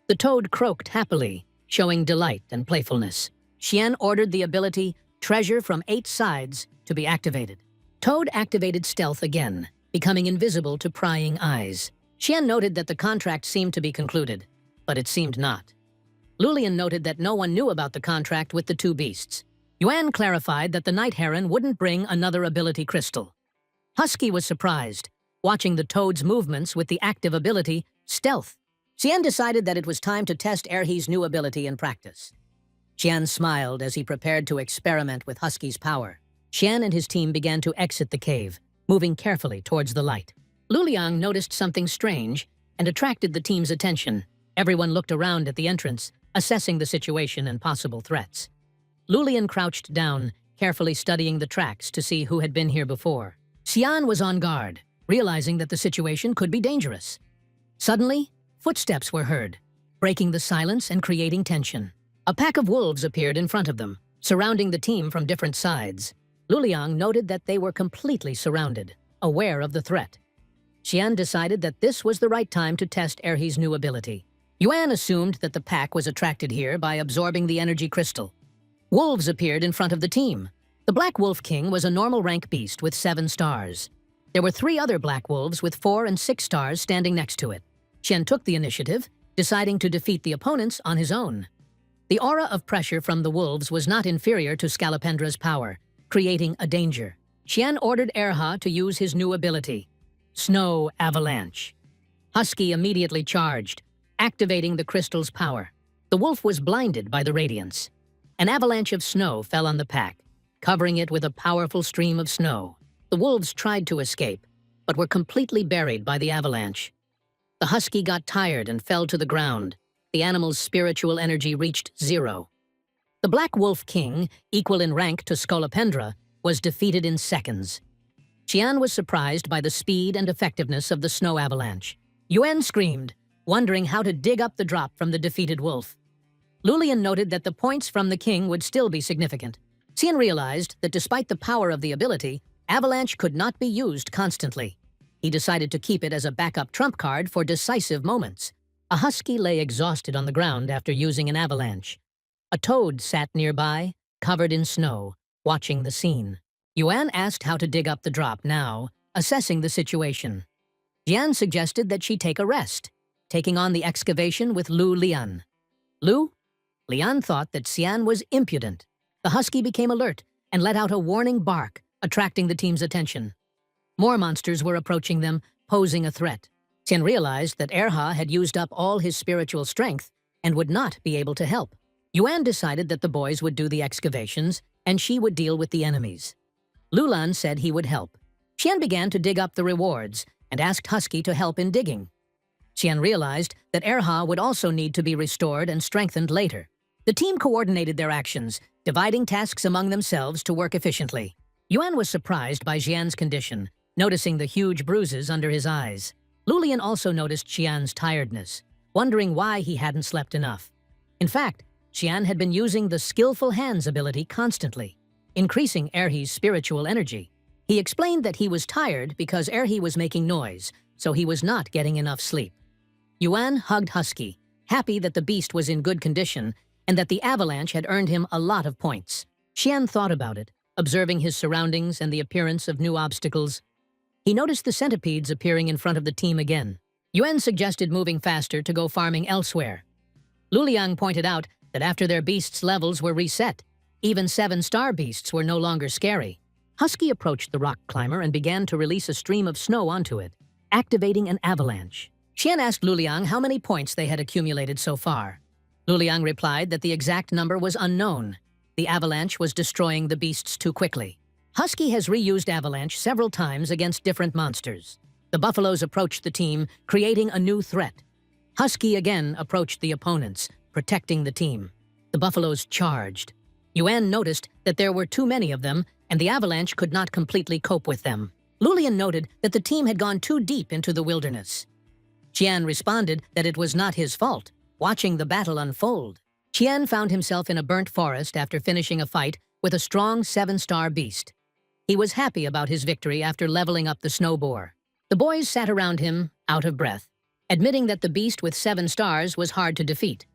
The toad croaked happily, showing delight and playfulness. Xian ordered the ability, treasure from 8 sides, to be activated. Toad activated stealth again, becoming invisible to prying eyes. Xian noted that the contract seemed to be concluded, but it seemed not. Lulian noted that no one knew about the contract with the 2 beasts. Yuan clarified that the night heron wouldn't bring another ability crystal. Husky was surprised, watching the toad's movements with the active ability, stealth. Xian decided that it was time to test Erhe's new ability in practice. Xian smiled as he prepared to experiment with Husky's power. Xian and his team began to exit the cave, moving carefully towards the light. Luliang noticed something strange and attracted the team's attention. Everyone looked around at the entrance, assessing the situation and possible threats. Lulian crouched down, carefully studying the tracks to see who had been here before. Xian was on guard, realizing that the situation could be dangerous. Suddenly, footsteps were heard, breaking the silence and creating tension. A pack of wolves appeared in front of them, surrounding the team from different sides. Luliang noted that they were completely surrounded, aware of the threat. Xian decided that this was the right time to test Erhe's new ability. Yuan assumed that the pack was attracted here by absorbing the energy crystal. Wolves appeared in front of the team. The Black Wolf King was a normal rank beast with 7 stars. There were 3 other black wolves with 4 and 6 stars standing next to it. Xian took the initiative, deciding to defeat the opponents on his own. The aura of pressure from the wolves was not inferior to Scalopendra's power, creating a danger. Xian ordered Erha to use his new ability, Snow Avalanche. Husky immediately charged, activating the crystal's power. The wolf was blinded by the radiance. An avalanche of snow fell on the pack, covering it with a powerful stream of snow. The wolves tried to escape, but were completely buried by the avalanche. The husky got tired and fell to the ground. The animal's spiritual energy reached 0. The Black Wolf King, equal in rank to Scolopendra, was defeated in seconds. Qian was surprised by the speed and effectiveness of the snow avalanche. Yuan screamed, wondering how to dig up the drop from the defeated wolf. Lulian noted that the points from the king would still be significant. Qian realized that despite the power of the ability, avalanche could not be used constantly. He decided to keep it as a backup trump card for decisive moments. A husky lay exhausted on the ground after using an avalanche. A toad sat nearby, covered in snow, watching the scene. Yuan asked how to dig up the drop now, assessing the situation. Jian suggested that she take a rest, taking on the excavation with Lu Lian. Lian thought that Xian was impudent. The husky became alert and let out a warning bark, attracting the team's attention. More monsters were approaching them, posing a threat. Xian realized that Erha had used up all his spiritual strength and would not be able to help. Yuan decided that the boys would do the excavations and she would deal with the enemies. Lulan said he would help. Xian began to dig up the rewards and asked Husky to help in digging. Xian realized that Erha would also need to be restored and strengthened later. The team coordinated their actions, dividing tasks among themselves to work efficiently. Yuan was surprised by Xian's condition, noticing the huge bruises under his eyes. Lulian also noticed Xian's tiredness, wondering why he hadn't slept enough. In fact, Xian had been using the Skillful Hands ability constantly, increasing Erhe's spiritual energy. He explained that he was tired because Erhe was making noise, so he was not getting enough sleep. Yuan hugged Husky, happy that the beast was in good condition and that the avalanche had earned him a lot of points. Xian thought about it, observing his surroundings and the appearance of new obstacles. He noticed the centipedes appearing in front of the team again. Yuan suggested moving faster to go farming elsewhere. Luliang pointed out that after their beasts' levels were reset, even 7-star beasts were no longer scary. Husky approached the rock climber and began to release a stream of snow onto it, activating an avalanche. Xian asked Luliang how many points they had accumulated so far. Luliang replied that the exact number was unknown. The avalanche was destroying the beasts too quickly. Husky has reused avalanche several times against different monsters. The buffaloes approached the team, creating a new threat. Husky again approached the opponents, protecting the team. The buffaloes charged. Yuan noticed that there were too many of them, and the avalanche could not completely cope with them. Lulian noted that the team had gone too deep into the wilderness. Qian responded that it was not his fault, watching the battle unfold. Qian found himself in a burnt forest after finishing a fight with a strong 7-star beast. He was happy about his victory after leveling up the snow boar. The boys sat around him, out of breath, admitting that the beast with 7 stars was hard to defeat.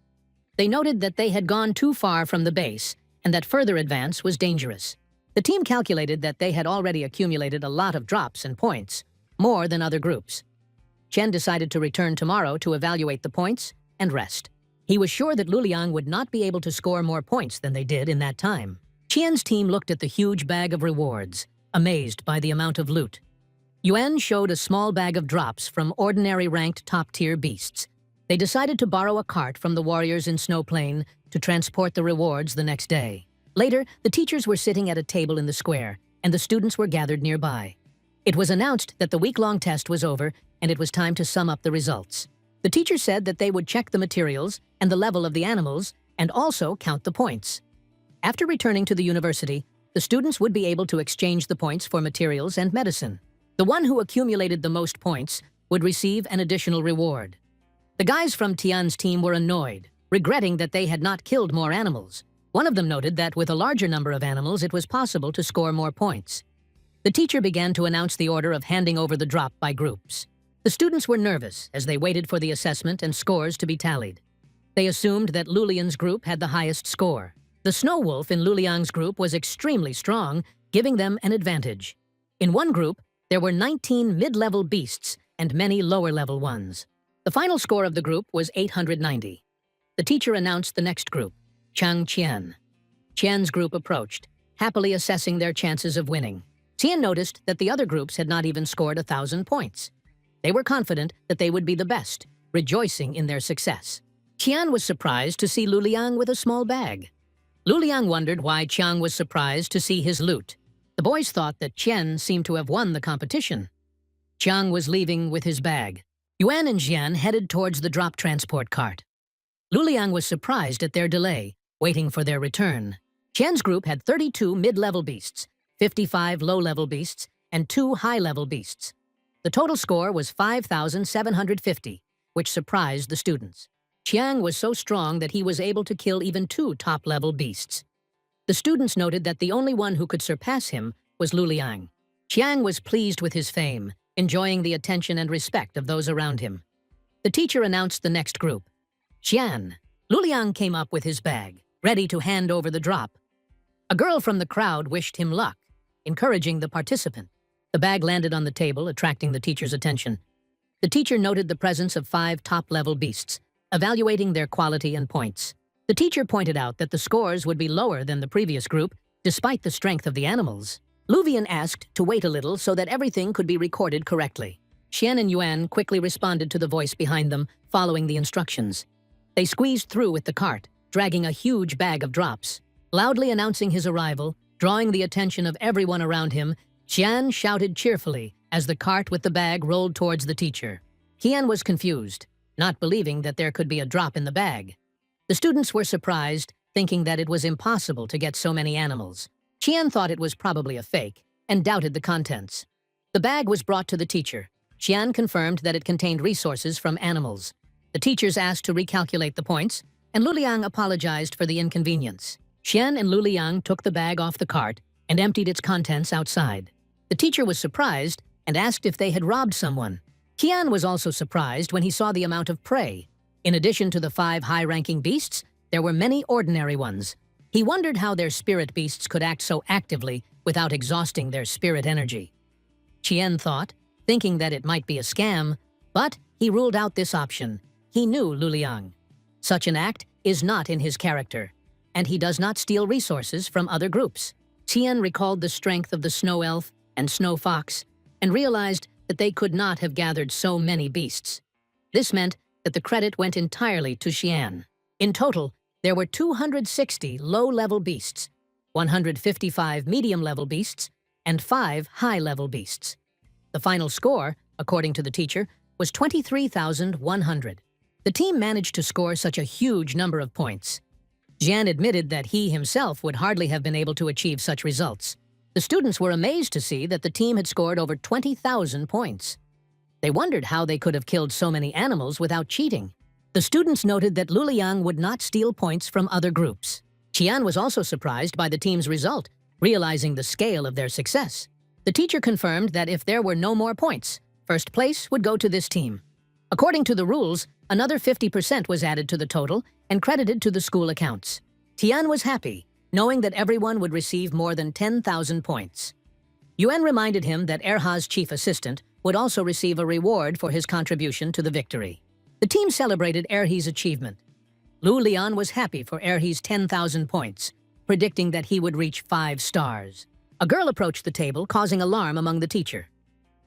They noted that they had gone too far from the base and that further advance was dangerous. The team calculated that they had already accumulated a lot of drops and points, more than other groups. Chen decided to return tomorrow to evaluate the points and rest. He was sure that Luliang would not be able to score more points than they did in that time. Qian's team looked at the huge bag of rewards, amazed by the amount of loot. Yuan showed a small bag of drops from ordinary ranked top-tier beasts. They decided to borrow a cart from the warriors in Snow Plain to transport the rewards the next day. Later, the teachers were sitting at a table in the square, and the students were gathered nearby. It was announced that the week-long test was over, and it was time to sum up the results. The teacher said that they would check the materials and the level of the animals, and also count the points. After returning to the university, the students would be able to exchange the points for materials and medicine. The one who accumulated the most points would receive an additional reward. The guys from Tian's team were annoyed, regretting that they had not killed more animals. One of them noted that with a larger number of animals, it was possible to score more points. The teacher began to announce the order of handing over the drop by groups. The students were nervous as they waited for the assessment and scores to be tallied. They assumed that Lulian's group had the highest score. The snow wolf in Luliang's group was extremely strong, giving them an advantage. In one group, there were 19 mid-level beasts and many lower-level ones. The final score of the group was 890. The teacher announced the next group, Chang Qian. Qian's group approached, happily assessing their chances of winning. Qian noticed that the other groups had not even scored 1,000 points. They were confident that they would be the best, rejoicing in their success. Qian was surprised to see Luliang with a small bag. Luliang wondered why Qiang was surprised to see his loot. The boys thought that Qian seemed to have won the competition. Chiang was leaving with his bag. Yuan and Jian headed towards the drop transport cart. Luliang was surprised at their delay, waiting for their return. Qian's group had 32 mid-level beasts, 55 low-level beasts, and 2 high-level beasts. The total score was 5,750, which surprised the students. Chiang was so strong that he was able to kill even 2 top-level beasts. The students noted that the only one who could surpass him was Luliang. Chiang was pleased with his fame, enjoying the attention and respect of those around him. The teacher announced the next group. Qian. Luliang came up with his bag, ready to hand over the drop. A girl from the crowd wished him luck, encouraging the participant. The bag landed on the table, attracting the teacher's attention. The teacher noted the presence of 5 top-level beasts, evaluating their quality and points. The teacher pointed out that the scores would be lower than the previous group, despite the strength of the animals. Luvian asked to wait a little so that everything could be recorded correctly. Qian and Yuan quickly responded to the voice behind them, following the instructions. They squeezed through with the cart, dragging a huge bag of drops. Loudly announcing his arrival, drawing the attention of everyone around him, Qian shouted cheerfully as the cart with the bag rolled towards the teacher. Qian was confused, not believing that there could be a drop in the bag. The students were surprised, thinking that it was impossible to get so many animals. Qian thought it was probably a fake, and doubted the contents. The bag was brought to the teacher. Qian confirmed that it contained resources from animals. The teachers asked to recalculate the points, and Luliang apologized for the inconvenience. Qian and Luliang took the bag off the cart and emptied its contents outside. The teacher was surprised and asked if they had robbed someone. Qian was also surprised when he saw the amount of prey. In addition to the 5 high-ranking beasts, there were many ordinary ones. He wondered how their spirit beasts could act so actively without exhausting their spirit energy. Qian thought, thinking that it might be a scam, but he ruled out this option. He knew Luliang. Such an act is not in his character, and he does not steal resources from other groups. Qian recalled the strength of the snow elf and snow fox and realized that they could not have gathered so many beasts. This meant that the credit went entirely to Qian. In total, there were 260 low-level beasts, 155 medium-level beasts, and 5 high-level beasts. The final score, according to the teacher, was 23,100. The team managed to score such a huge number of points. Jian admitted that he himself would hardly have been able to achieve such results. The students were amazed to see that the team had scored over 20,000 points. They wondered how they could have killed so many animals without cheating. The students noted that Luliang would not steal points from other groups. Qian was also surprised by the team's result, realizing the scale of their success. The teacher confirmed that if there were no more points, first place would go to this team. According to the rules, another 50% was added to the total and credited to the school accounts. Tian was happy, knowing that everyone would receive more than 10,000 points. Yuan reminded him that Erha's chief assistant would also receive a reward for his contribution to the victory. The team celebrated Erhe's achievement. Lu Lian was happy for Erhe's 10,000 points, predicting that he would reach 5 stars. A girl approached the table, causing alarm among the teacher.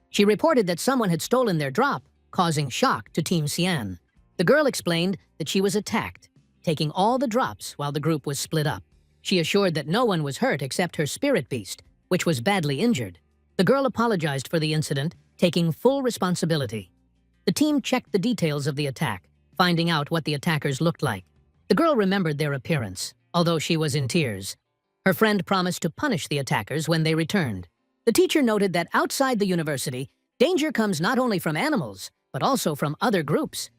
She reported that someone had stolen their drop, causing shock to Team Xian. The girl explained that she was attacked, taking all the drops while the group was split up. She assured that no one was hurt except her spirit beast, which was badly injured. The girl apologized for the incident, taking full responsibility. The team checked the details of the attack, finding out what the attackers looked like. The girl remembered their appearance, although she was in tears. Her friend promised to punish the attackers when they returned. The teacher noted that outside the university, danger comes not only from animals, but also from other groups.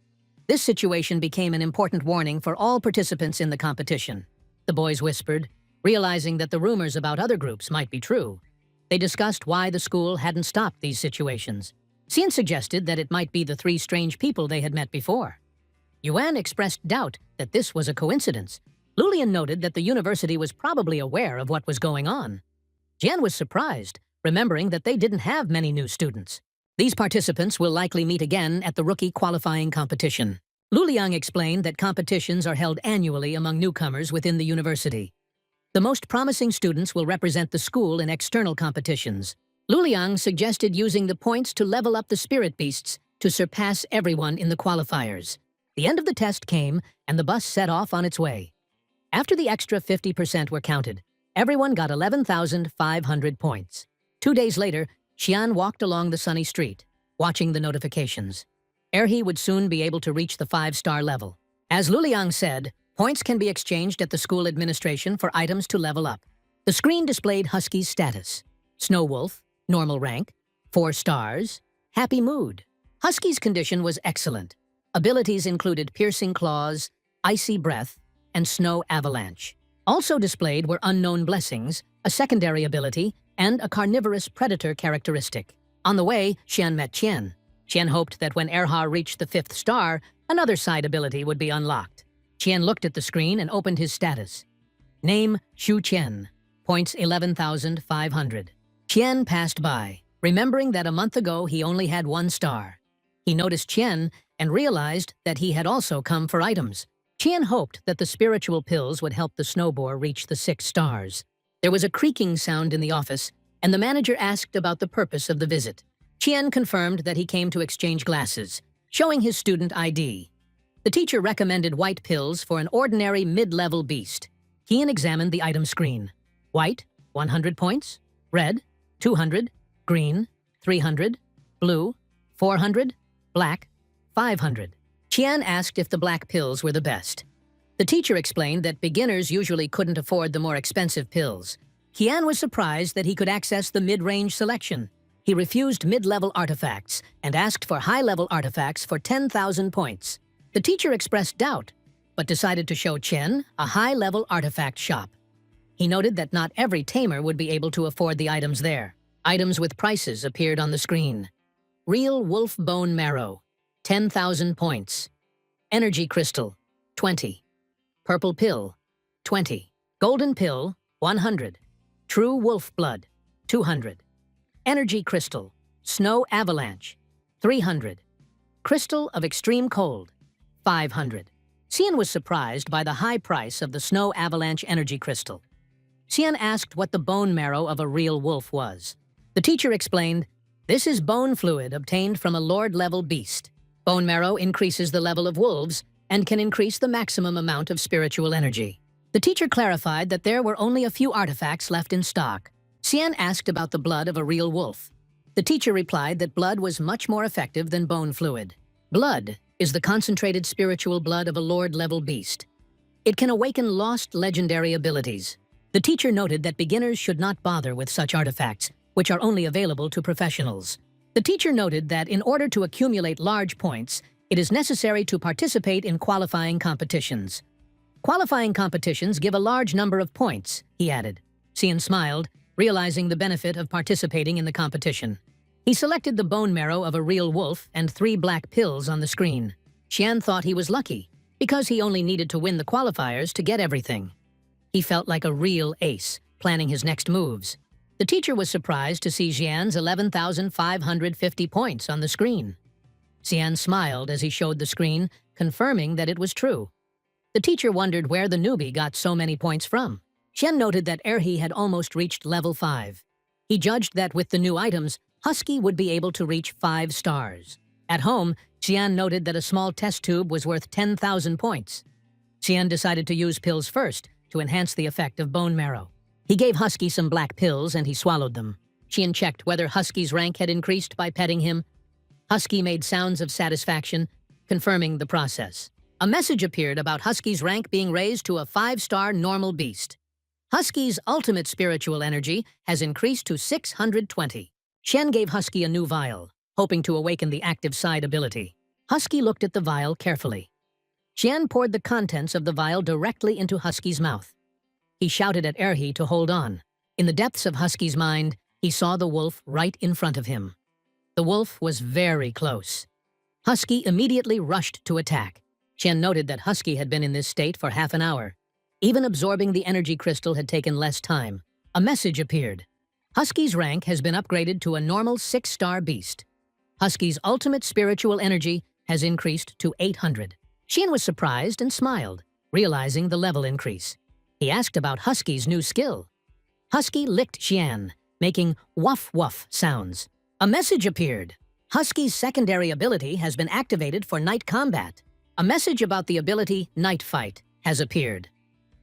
This situation became an important warning for all participants in the competition. The boys whispered, realizing that the rumors about other groups might be true. They discussed why the school hadn't stopped these situations. Xian suggested that it might be the 3 strange people they had met before. Yuan expressed doubt that this was a coincidence. Lulian noted that the university was probably aware of what was going on. Jian was surprised, remembering that they didn't have many new students. These participants will likely meet again at the rookie qualifying competition. Luliang explained that competitions are held annually among newcomers within the university. The most promising students will represent the school in external competitions. Luliang suggested using the points to level up the spirit beasts to surpass everyone in the qualifiers. The end of the test came, and the bus set off on its way. After the extra 50% were counted, everyone got 11,500 points. 2 days later, Xian walked along the sunny street. watching the notifications. Erhe would soon be able to reach the 5-star level. As Luliang said, points can be exchanged at the school administration for items to level up. The screen displayed Husky's status. Snow Wolf, normal rank, 4 stars, happy mood. Husky's condition was excellent. Abilities included piercing claws, icy breath, and snow avalanche. Also displayed were unknown blessings, a secondary ability, and a carnivorous predator characteristic. On the way, Xian met Qian. Qian hoped that when Erha reached the 5th star, another side ability would be unlocked. Qian looked at the screen and opened his status. Name, Xu Qian. Points 11,500. Qian passed by, remembering that a month ago he only had 1 star. He noticed Qian and realized that he had also come for items. Qian hoped that the spiritual pills would help the snowboar reach the 6 stars. There was a creaking sound in the office, and the manager asked about the purpose of the visit. Qian confirmed that he came to exchange glasses, showing his student ID. The teacher recommended white pills for an ordinary mid-level beast. Qian examined the item screen. White, 100 points. Red, 200. Green, 300. Blue, 400. Black, 500. Qian asked if the black pills were the best. The teacher explained that beginners usually couldn't afford the more expensive pills. Qian was surprised that he could access the mid-range selection. He refused mid-level artifacts and asked for high-level artifacts for 10,000 points. The teacher expressed doubt, but decided to show Qian a high-level artifact shop. He noted that not every tamer would be able to afford the items there. Items with prices appeared on the screen. Real wolf bone marrow, 10,000 points. Energy crystal, 20. Purple pill, 20. Golden pill, 100. True wolf blood, 200. Energy crystal, snow avalanche, 300. Crystal of extreme cold, 500. Xian was surprised by the high price of the snow avalanche energy crystal. Xian asked what the bone marrow of a real wolf was. The teacher explained, "This is bone fluid obtained from a lord-level beast. Bone marrow increases the level of wolves and can increase the maximum amount of spiritual energy." The teacher clarified that there were only a few artifacts left in stock. Xian asked about the blood of a real wolf. The teacher replied that blood was much more effective than bone fluid. Blood is the concentrated spiritual blood of a lord-level beast. It can awaken lost legendary abilities. The teacher noted that beginners should not bother with such artifacts, which are only available to professionals. The teacher noted that in order to accumulate large points, it is necessary to participate in qualifying competitions. Qualifying competitions give a large number of points, he added. Xian smiled, realizing the benefit of participating in the competition. He selected the bone marrow of a real wolf and 3 black pills on the screen. Xian thought he was lucky, because he only needed to win the qualifiers to get everything. He felt like a real ace, planning his next moves. The teacher was surprised to see Xian's 11,550 points on the screen. Xian smiled as he showed the screen, confirming that it was true. The teacher wondered where the newbie got so many points from. Xian noted that Erhe had almost reached level 5. He judged that with the new items, Husky would be able to reach 5 stars. At home, Xian noted that a small test tube was worth 10,000 points. Xian decided to use pills first to enhance the effect of bone marrow. He gave Husky some black pills and he swallowed them. Xian checked whether Husky's rank had increased by petting him. Husky made sounds of satisfaction, confirming the process. A message appeared about Husky's rank being raised to a 5-star normal beast. Husky's ultimate spiritual energy has increased to 620. Xian gave Husky a new vial, hoping to awaken the active side ability. Husky looked at the vial carefully. Xian poured the contents of the vial directly into Husky's mouth. He shouted at Erhe to hold on. In the depths of Husky's mind, he saw the wolf right in front of him. The wolf was very close. Husky immediately rushed to attack. Xian noted that Husky had been in this state for half an hour. Even absorbing the energy crystal had taken less time. A message appeared. Husky's rank has been upgraded to a normal 6-star beast. Husky's ultimate spiritual energy has increased to 800. Xian was surprised and smiled, realizing the level increase. He asked about Husky's new skill. Husky licked Xian, making wuff-wuff sounds. A message appeared. Husky's secondary ability has been activated for night combat. A message about the ability Night Fight has appeared.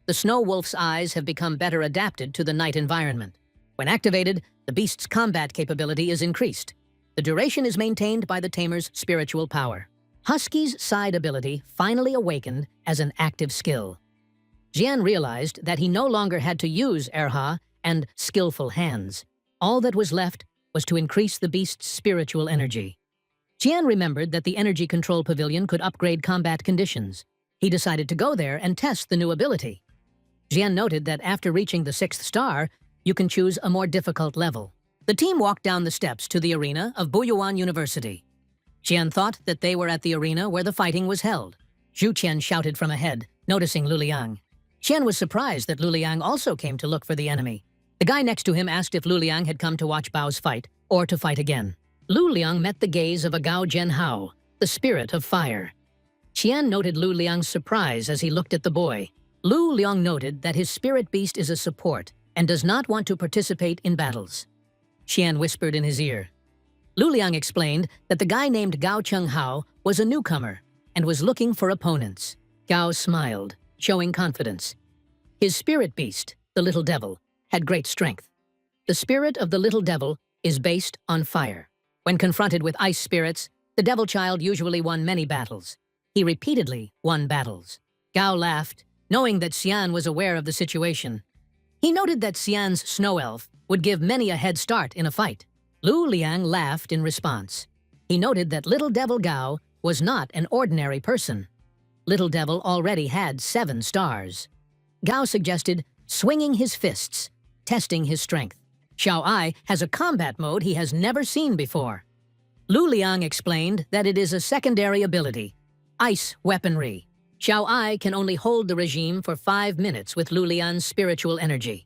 The snow wolf's eyes have become better adapted to the night environment. When activated, the beast's combat capability is increased. The duration is maintained by the tamer's spiritual power. Husky's side ability finally awakened as an active skill. Jian realized that he no longer had to use erha and skillful hands. All that was left was to increase the beast's spiritual energy. Jian remembered that the energy control pavilion could upgrade combat conditions. He decided to go there and test the new ability. Jian noted that after reaching the 6th star, you can choose a more difficult level. The team walked down the steps to the arena of Buyuan University. Jian thought that they were at the arena where the fighting was held. Zhu Qian shouted from ahead, noticing Lu Liang. Qian was surprised that Lu Liang also came to look for the enemy. The guy next to him asked if Lu Liang had come to watch Bao's fight, or to fight again. Lu Liang met the gaze of a Gao Zhenhao, the spirit of fire. Qian noted Lu Liang's surprise as he looked at the boy. Lu Liang noted that his spirit beast is a support and does not want to participate in battles. Qian whispered in his ear. Lu Liang explained that the guy named Gao Chenghao was a newcomer and was looking for opponents. Gao smiled, showing confidence. His spirit beast, the little devil, had great strength. The spirit of the little devil is based on fire. When confronted with ice spirits, the devil child usually won many battles. He repeatedly won battles. Gao laughed, knowing that Xian was aware of the situation. He noted that Xian's snow elf would give many a head start in a fight. Lu Liang laughed in response. He noted that Little Devil Gao was not an ordinary person. Little Devil already had 7 stars. Gao suggested swinging his fists, testing his strength. Xiao Ai has a combat mode he has never seen before. Lu Liang explained that it is a secondary ability, ice weaponry. Xiao Ai can only hold the regime for 5 minutes with Lu Liang's spiritual energy.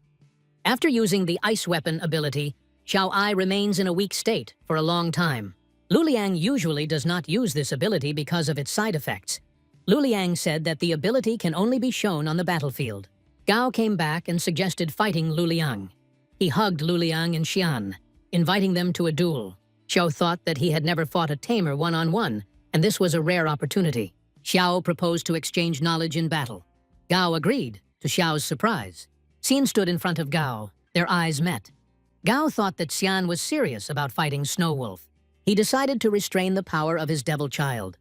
After using the ice weapon ability, Xiao Ai remains in a weak state for a long time. Lu Liang usually does not use this ability because of its side effects. Lu Liang said that the ability can only be shown on the battlefield. Gao came back and suggested fighting Lu Liang. He hugged Lu Liang and Xian, inviting them to a duel. Xiao thought that he had never fought a tamer one-on-one, and this was a rare opportunity. Xiao proposed to exchange knowledge in battle. Gao agreed, to Xiao's surprise. Xian stood in front of Gao. Their eyes met. Gao thought that Xian was serious about fighting Snow Wolf. He decided to restrain the power of his devil child.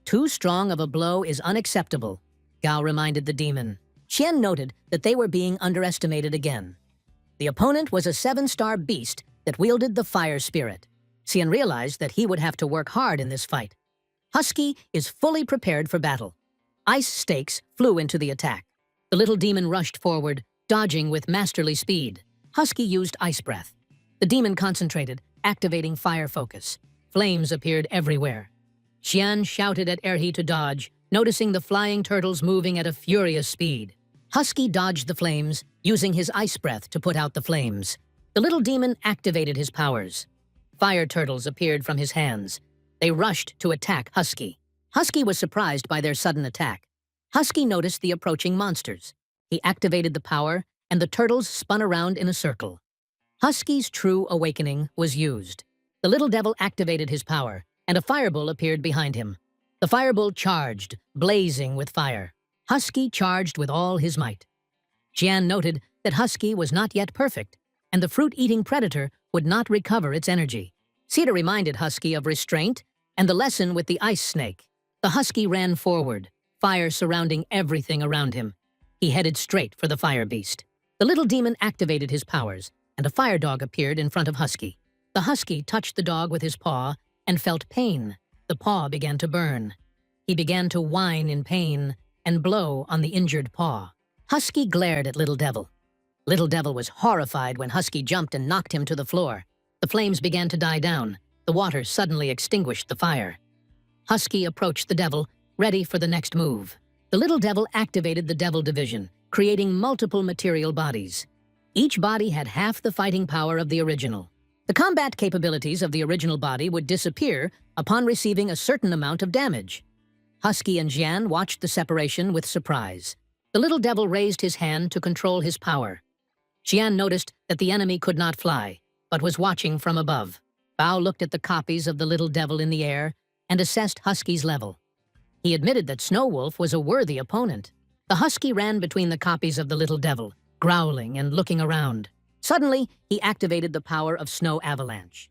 Too strong of a blow is unacceptable, Gao reminded the demon. Xian noted that they were being underestimated again. The opponent was a 7-star beast that wielded the fire spirit. Xian realized that he would have to work hard in this fight. Husky is fully prepared for battle. Ice stakes flew into the attack. The little demon rushed forward, dodging with masterly speed. Husky used ice breath. The demon concentrated, activating fire focus. Flames appeared everywhere. Xian shouted at Erhe to dodge, noticing the flying turtles moving at a furious speed. Husky dodged the flames, using his ice breath to put out the flames. The little demon activated his powers. Fire turtles appeared from his hands. They rushed to attack Husky. Husky was surprised by their sudden attack. Husky noticed the approaching monsters. He activated the power, and the turtles spun around in a circle. Husky's true awakening was used. The little devil activated his power, and a fireball appeared behind him. The fireball charged, blazing with fire. Husky charged with all his might. Jian noted that Husky was not yet perfect, and the fruit-eating predator would not recover its energy. Cedar reminded Husky of restraint and the lesson with the ice snake. The Husky ran forward, fire surrounding everything around him. He headed straight for the fire beast. The little demon activated his powers, and a fire dog appeared in front of Husky. The Husky touched the dog with his paw and felt pain. The paw began to burn. He began to whine in pain and blow on the injured paw. Husky glared at Little Devil. Little Devil was horrified when Husky jumped and knocked him to the floor. The flames began to die down. The water suddenly extinguished the fire. Husky approached the devil, ready for the next move. The little devil activated the devil division, creating multiple material bodies. Each body had half the fighting power of the original. The combat capabilities of the original body would disappear upon receiving a certain amount of damage. Husky and Jian watched the separation with surprise. The little devil raised his hand to control his power. Jian noticed that the enemy could not fly, but was watching from above. Bao looked at the copies of the little devil in the air and assessed Husky's level. He admitted that Snow Wolf was a worthy opponent. The Husky ran between the copies of the little devil, growling and looking around. Suddenly, he activated the power of Snow Avalanche.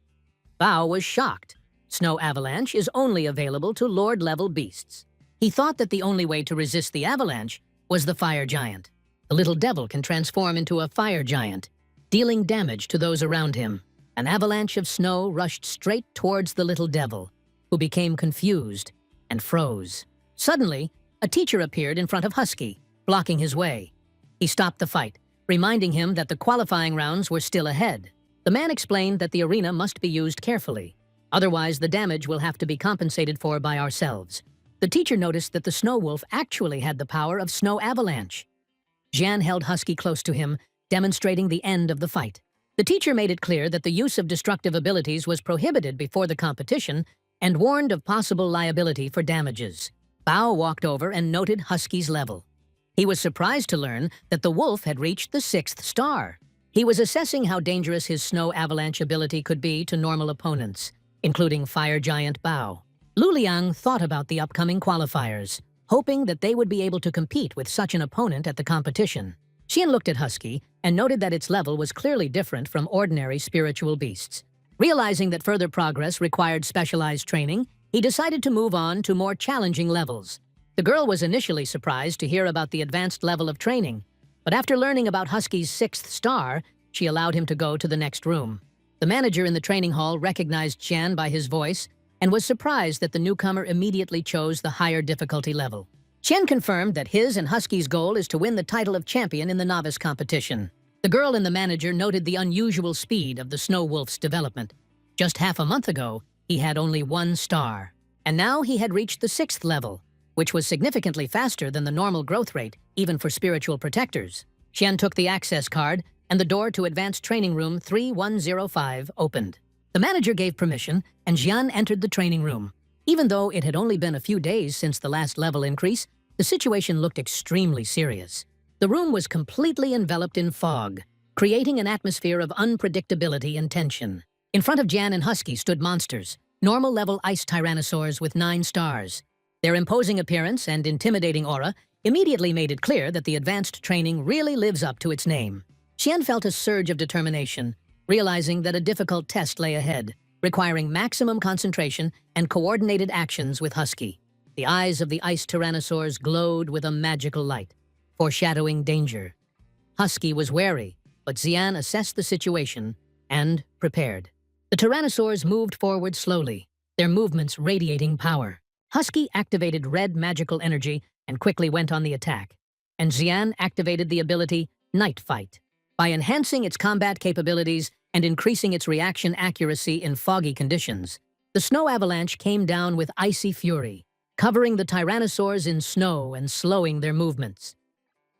Bao was shocked. Snow avalanche is only available to Lord-level beasts. He thought that the only way to resist the avalanche was the fire giant. The little devil can transform into a fire giant, dealing damage to those around him. An avalanche of snow rushed straight towards the little devil, who became confused and froze. Suddenly, a teacher appeared in front of Husky, blocking his way. He stopped the fight, reminding him that the qualifying rounds were still ahead. The man explained that the arena must be used carefully. Otherwise, the damage will have to be compensated for by ourselves. The teacher noticed that the snow wolf actually had the power of snow avalanche. Jian held Husky close to him, demonstrating the end of the fight. The teacher made it clear that the use of destructive abilities was prohibited before the competition and warned of possible liability for damages. Bao walked over and noted Husky's level. He was surprised to learn that the wolf had reached the 6th star. He was assessing how dangerous his snow avalanche ability could be to normal opponents, including fire giant Bao. Luliang thought about the upcoming qualifiers, hoping that they would be able to compete with such an opponent at the competition. Xian looked at Husky and noted that its level was clearly different from ordinary spiritual beasts. Realizing that further progress required specialized training, he decided to move on to more challenging levels. The girl was initially surprised to hear about the advanced level of training, but after learning about Husky's 6th star, she allowed him to go to the next room. The manager in the training hall recognized Xian by his voice and was surprised that the newcomer immediately chose the higher difficulty level. Xian confirmed that his and Husky's goal is to win the title of champion in the novice competition. The girl and the manager noted the unusual speed of the Snow Wolf's development. Just half a month ago, he had only 1 star, and now he had reached the 6th level, which was significantly faster than the normal growth rate, even for spiritual protectors. Xian took the access card, and the door to Advanced Training Room 3105 opened. The manager gave permission, and Xian entered the training room. Even though it had only been a few days since the last level increase, the situation looked extremely serious. The room was completely enveloped in fog, creating an atmosphere of unpredictability and tension. In front of Jian and Husky stood monsters, normal-level ice tyrannosaurs with 9 stars. Their imposing appearance and intimidating aura immediately made it clear that the advanced training really lives up to its name. Xian felt a surge of determination, realizing that a difficult test lay ahead, requiring maximum concentration and coordinated actions with Husky. The eyes of the ice tyrannosaurs glowed with a magical light, foreshadowing danger. Husky was wary, but Xian assessed the situation and prepared. The tyrannosaurs moved forward slowly, their movements radiating power. Husky activated red magical energy and quickly went on the attack, and Xian activated the ability Night Fight. By enhancing its combat capabilities and increasing its reaction accuracy in foggy conditions, the snow avalanche came down with icy fury, covering the tyrannosaurs in snow and slowing their movements.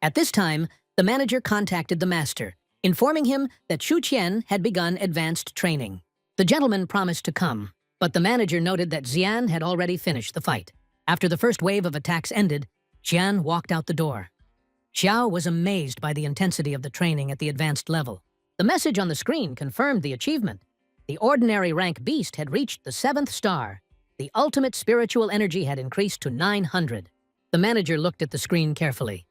At this time, the manager contacted the master, informing him that Shu Qian had begun advanced training. The gentleman promised to come, but the manager noted that Xian had already finished the fight. After the first wave of attacks ended, Xian walked out the door. Xiao was amazed by the intensity of the training at the advanced level. The message on the screen confirmed the achievement. The ordinary rank beast had reached the 7th star. The ultimate spiritual energy had increased to 900. The manager looked at the screen carefully.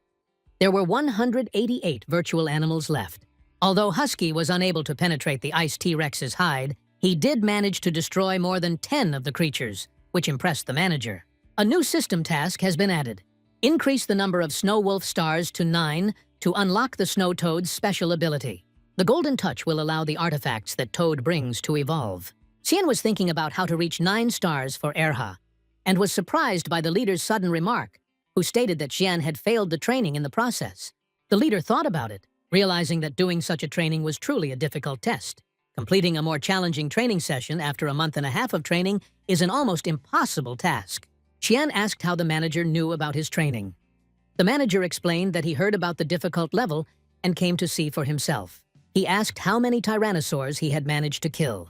There were 188 virtual animals left. Although Husky was unable to penetrate the ice T-Rex's hide, he did manage to destroy more than 10 of the creatures, which impressed the manager. A new system task has been added. Increase the number of Snow Wolf stars to 9 to unlock the Snow Toad's special ability. The Golden Touch will allow the artifacts that Toad brings to evolve. Xian was thinking about how to reach 9 stars for Erha, and was surprised by the leader's sudden remark, who stated that Xian had failed the training in the process. The leader thought about it, realizing that doing such a training was truly a difficult test. Completing a more challenging training session after a month and a half of training is an almost impossible task. Xian asked how the manager knew about his training. The manager explained that he heard about the difficult level and came to see for himself. He asked how many tyrannosaurs he had managed to kill.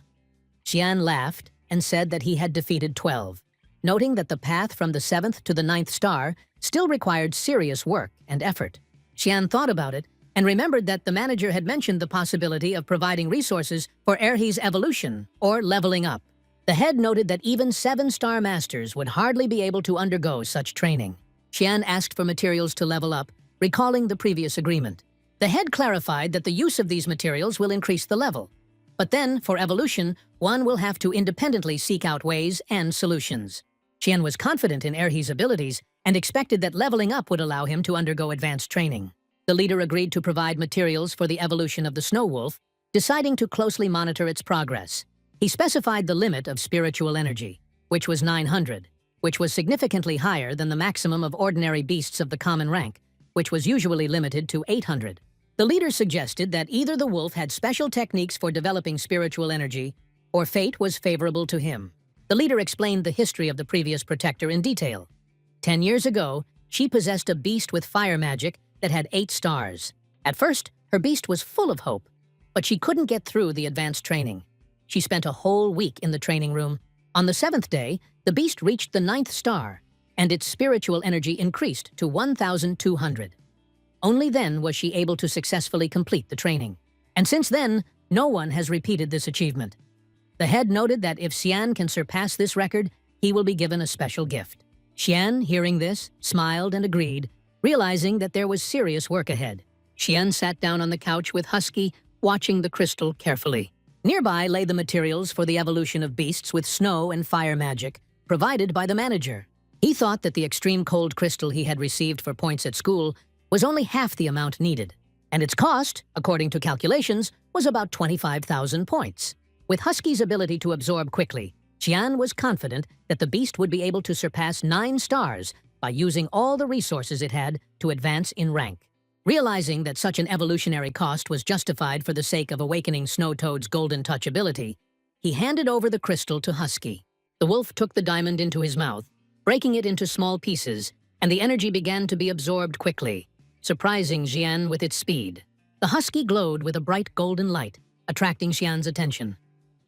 Xian laughed and said that he had defeated 12, noting that the path from the 7th to the 9th star still required serious work and effort. Xian thought about it and remembered that the manager had mentioned the possibility of providing resources for Erhi's evolution or leveling up. The head noted that even 7-star masters would hardly be able to undergo such training. Xian asked for materials to level up, recalling the previous agreement. The head clarified that the use of these materials will increase the level. But then, for evolution, one will have to independently seek out ways and solutions. Qian was confident in Erhe's abilities and expected that leveling up would allow him to undergo advanced training. The leader agreed to provide materials for the evolution of the snow wolf, deciding to closely monitor its progress. He specified the limit of spiritual energy, which was 900, which was significantly higher than the maximum of ordinary beasts of the common rank, which was usually limited to 800. The leader suggested that either the wolf had special techniques for developing spiritual energy, or fate was favorable to him. The leader explained the history of the previous protector in detail. 10 years ago, she possessed a beast with fire magic that had 8 stars. At first, her beast was full of hope, but she couldn't get through the advanced training. She spent a whole week in the training room. On the 7th day, the beast reached the 9th star, and its spiritual energy increased to 1,200. Only then was she able to successfully complete the training. And since then, no one has repeated this achievement. The head noted that if Xian can surpass this record, he will be given a special gift. Xian, hearing this, smiled and agreed, realizing that there was serious work ahead. Xian sat down on the couch with Husky, watching the crystal carefully. Nearby lay the materials for the evolution of beasts with snow and fire magic, provided by the manager. He thought that the extreme cold crystal he had received for points at school was only half the amount needed, and its cost, according to calculations, was about 25,000 points. With Husky's ability to absorb quickly, Qian was confident that the beast would be able to surpass 9 stars by using all the resources it had to advance in rank. Realizing that such an evolutionary cost was justified for the sake of awakening Snow Toad's golden touch ability, he handed over the crystal to Husky. The wolf took the diamond into his mouth, breaking it into small pieces, and the energy began to be absorbed quickly, surprising Xian with its speed. The Husky glowed with a bright golden light, attracting Xian's attention.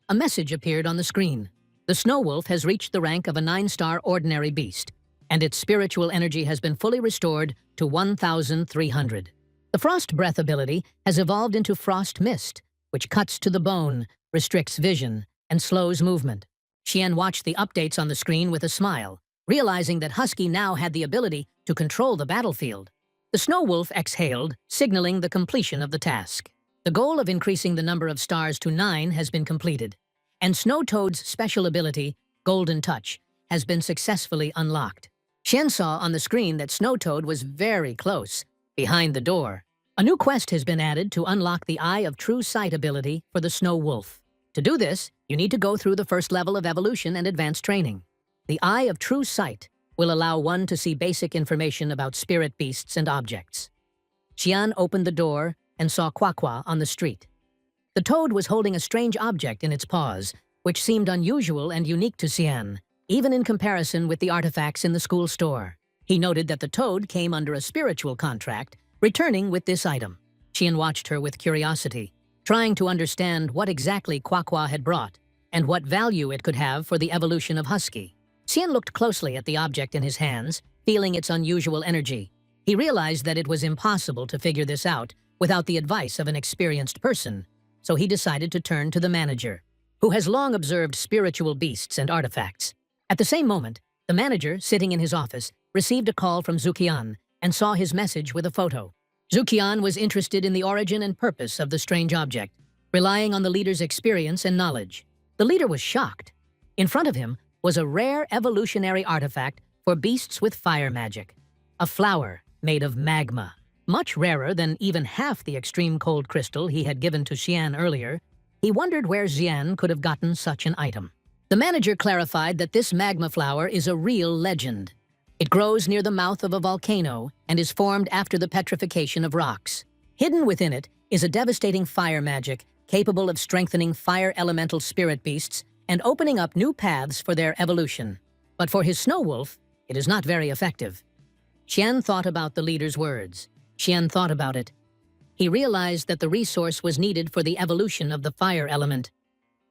A message appeared on the screen. The snow wolf has reached the rank of a 9-star ordinary beast, and its spiritual energy has been fully restored to 1,300. The frost breath ability has evolved into frost mist, which cuts to the bone, restricts vision, and slows movement. Xian watched the updates on the screen with a smile, realizing that Husky now had the ability to control the battlefield. The snow wolf exhaled, signaling the completion of the task. The goal of increasing the number of stars to 9 has been completed, and Snow Toad's special ability, Golden Touch, has been successfully unlocked. Xian saw on the screen that Snow Toad was very close, behind the door. A new quest has been added to unlock the Eye of True Sight ability for the Snow Wolf. To do this, you need to go through the first level of evolution and advanced training. The Eye of True Sight will allow one to see basic information about spirit beasts and objects. Xian opened the door and saw Quaqua on the street. The toad was holding a strange object in its paws, which seemed unusual and unique to Xian, even in comparison with the artifacts in the school store. He noted that the toad came under a spiritual contract, returning with this item. Xian watched her with curiosity, trying to understand what exactly Quaqua had brought and what value it could have for the evolution of Husky. Xian looked closely at the object in his hands, feeling its unusual energy. He realized that it was impossible to figure this out without the advice of an experienced person, so he decided to turn to the manager, who has long observed spiritual beasts and artifacts. At the same moment, the manager, sitting in his office, received a call from Zuqian and saw his message with a photo. Zuqian was interested in the origin and purpose of the strange object, relying on the leader's experience and knowledge. The leader was shocked. In front of him was a rare evolutionary artifact for beasts with fire magic, a flower made of magma. Much rarer than even half the extreme cold crystal he had given to Xian earlier. He wondered where Xian could have gotten such an item. The manager clarified that this magma flower is a real legend. It grows near the mouth of a volcano and is formed after the petrification of rocks. Hidden within it is a devastating fire magic capable of strengthening fire elemental spirit beasts and opening up new paths for their evolution. But for his snow wolf, it is not very effective. Xian thought about the leader's words. Xian thought about it. He realized that the resource was needed for the evolution of the fire element.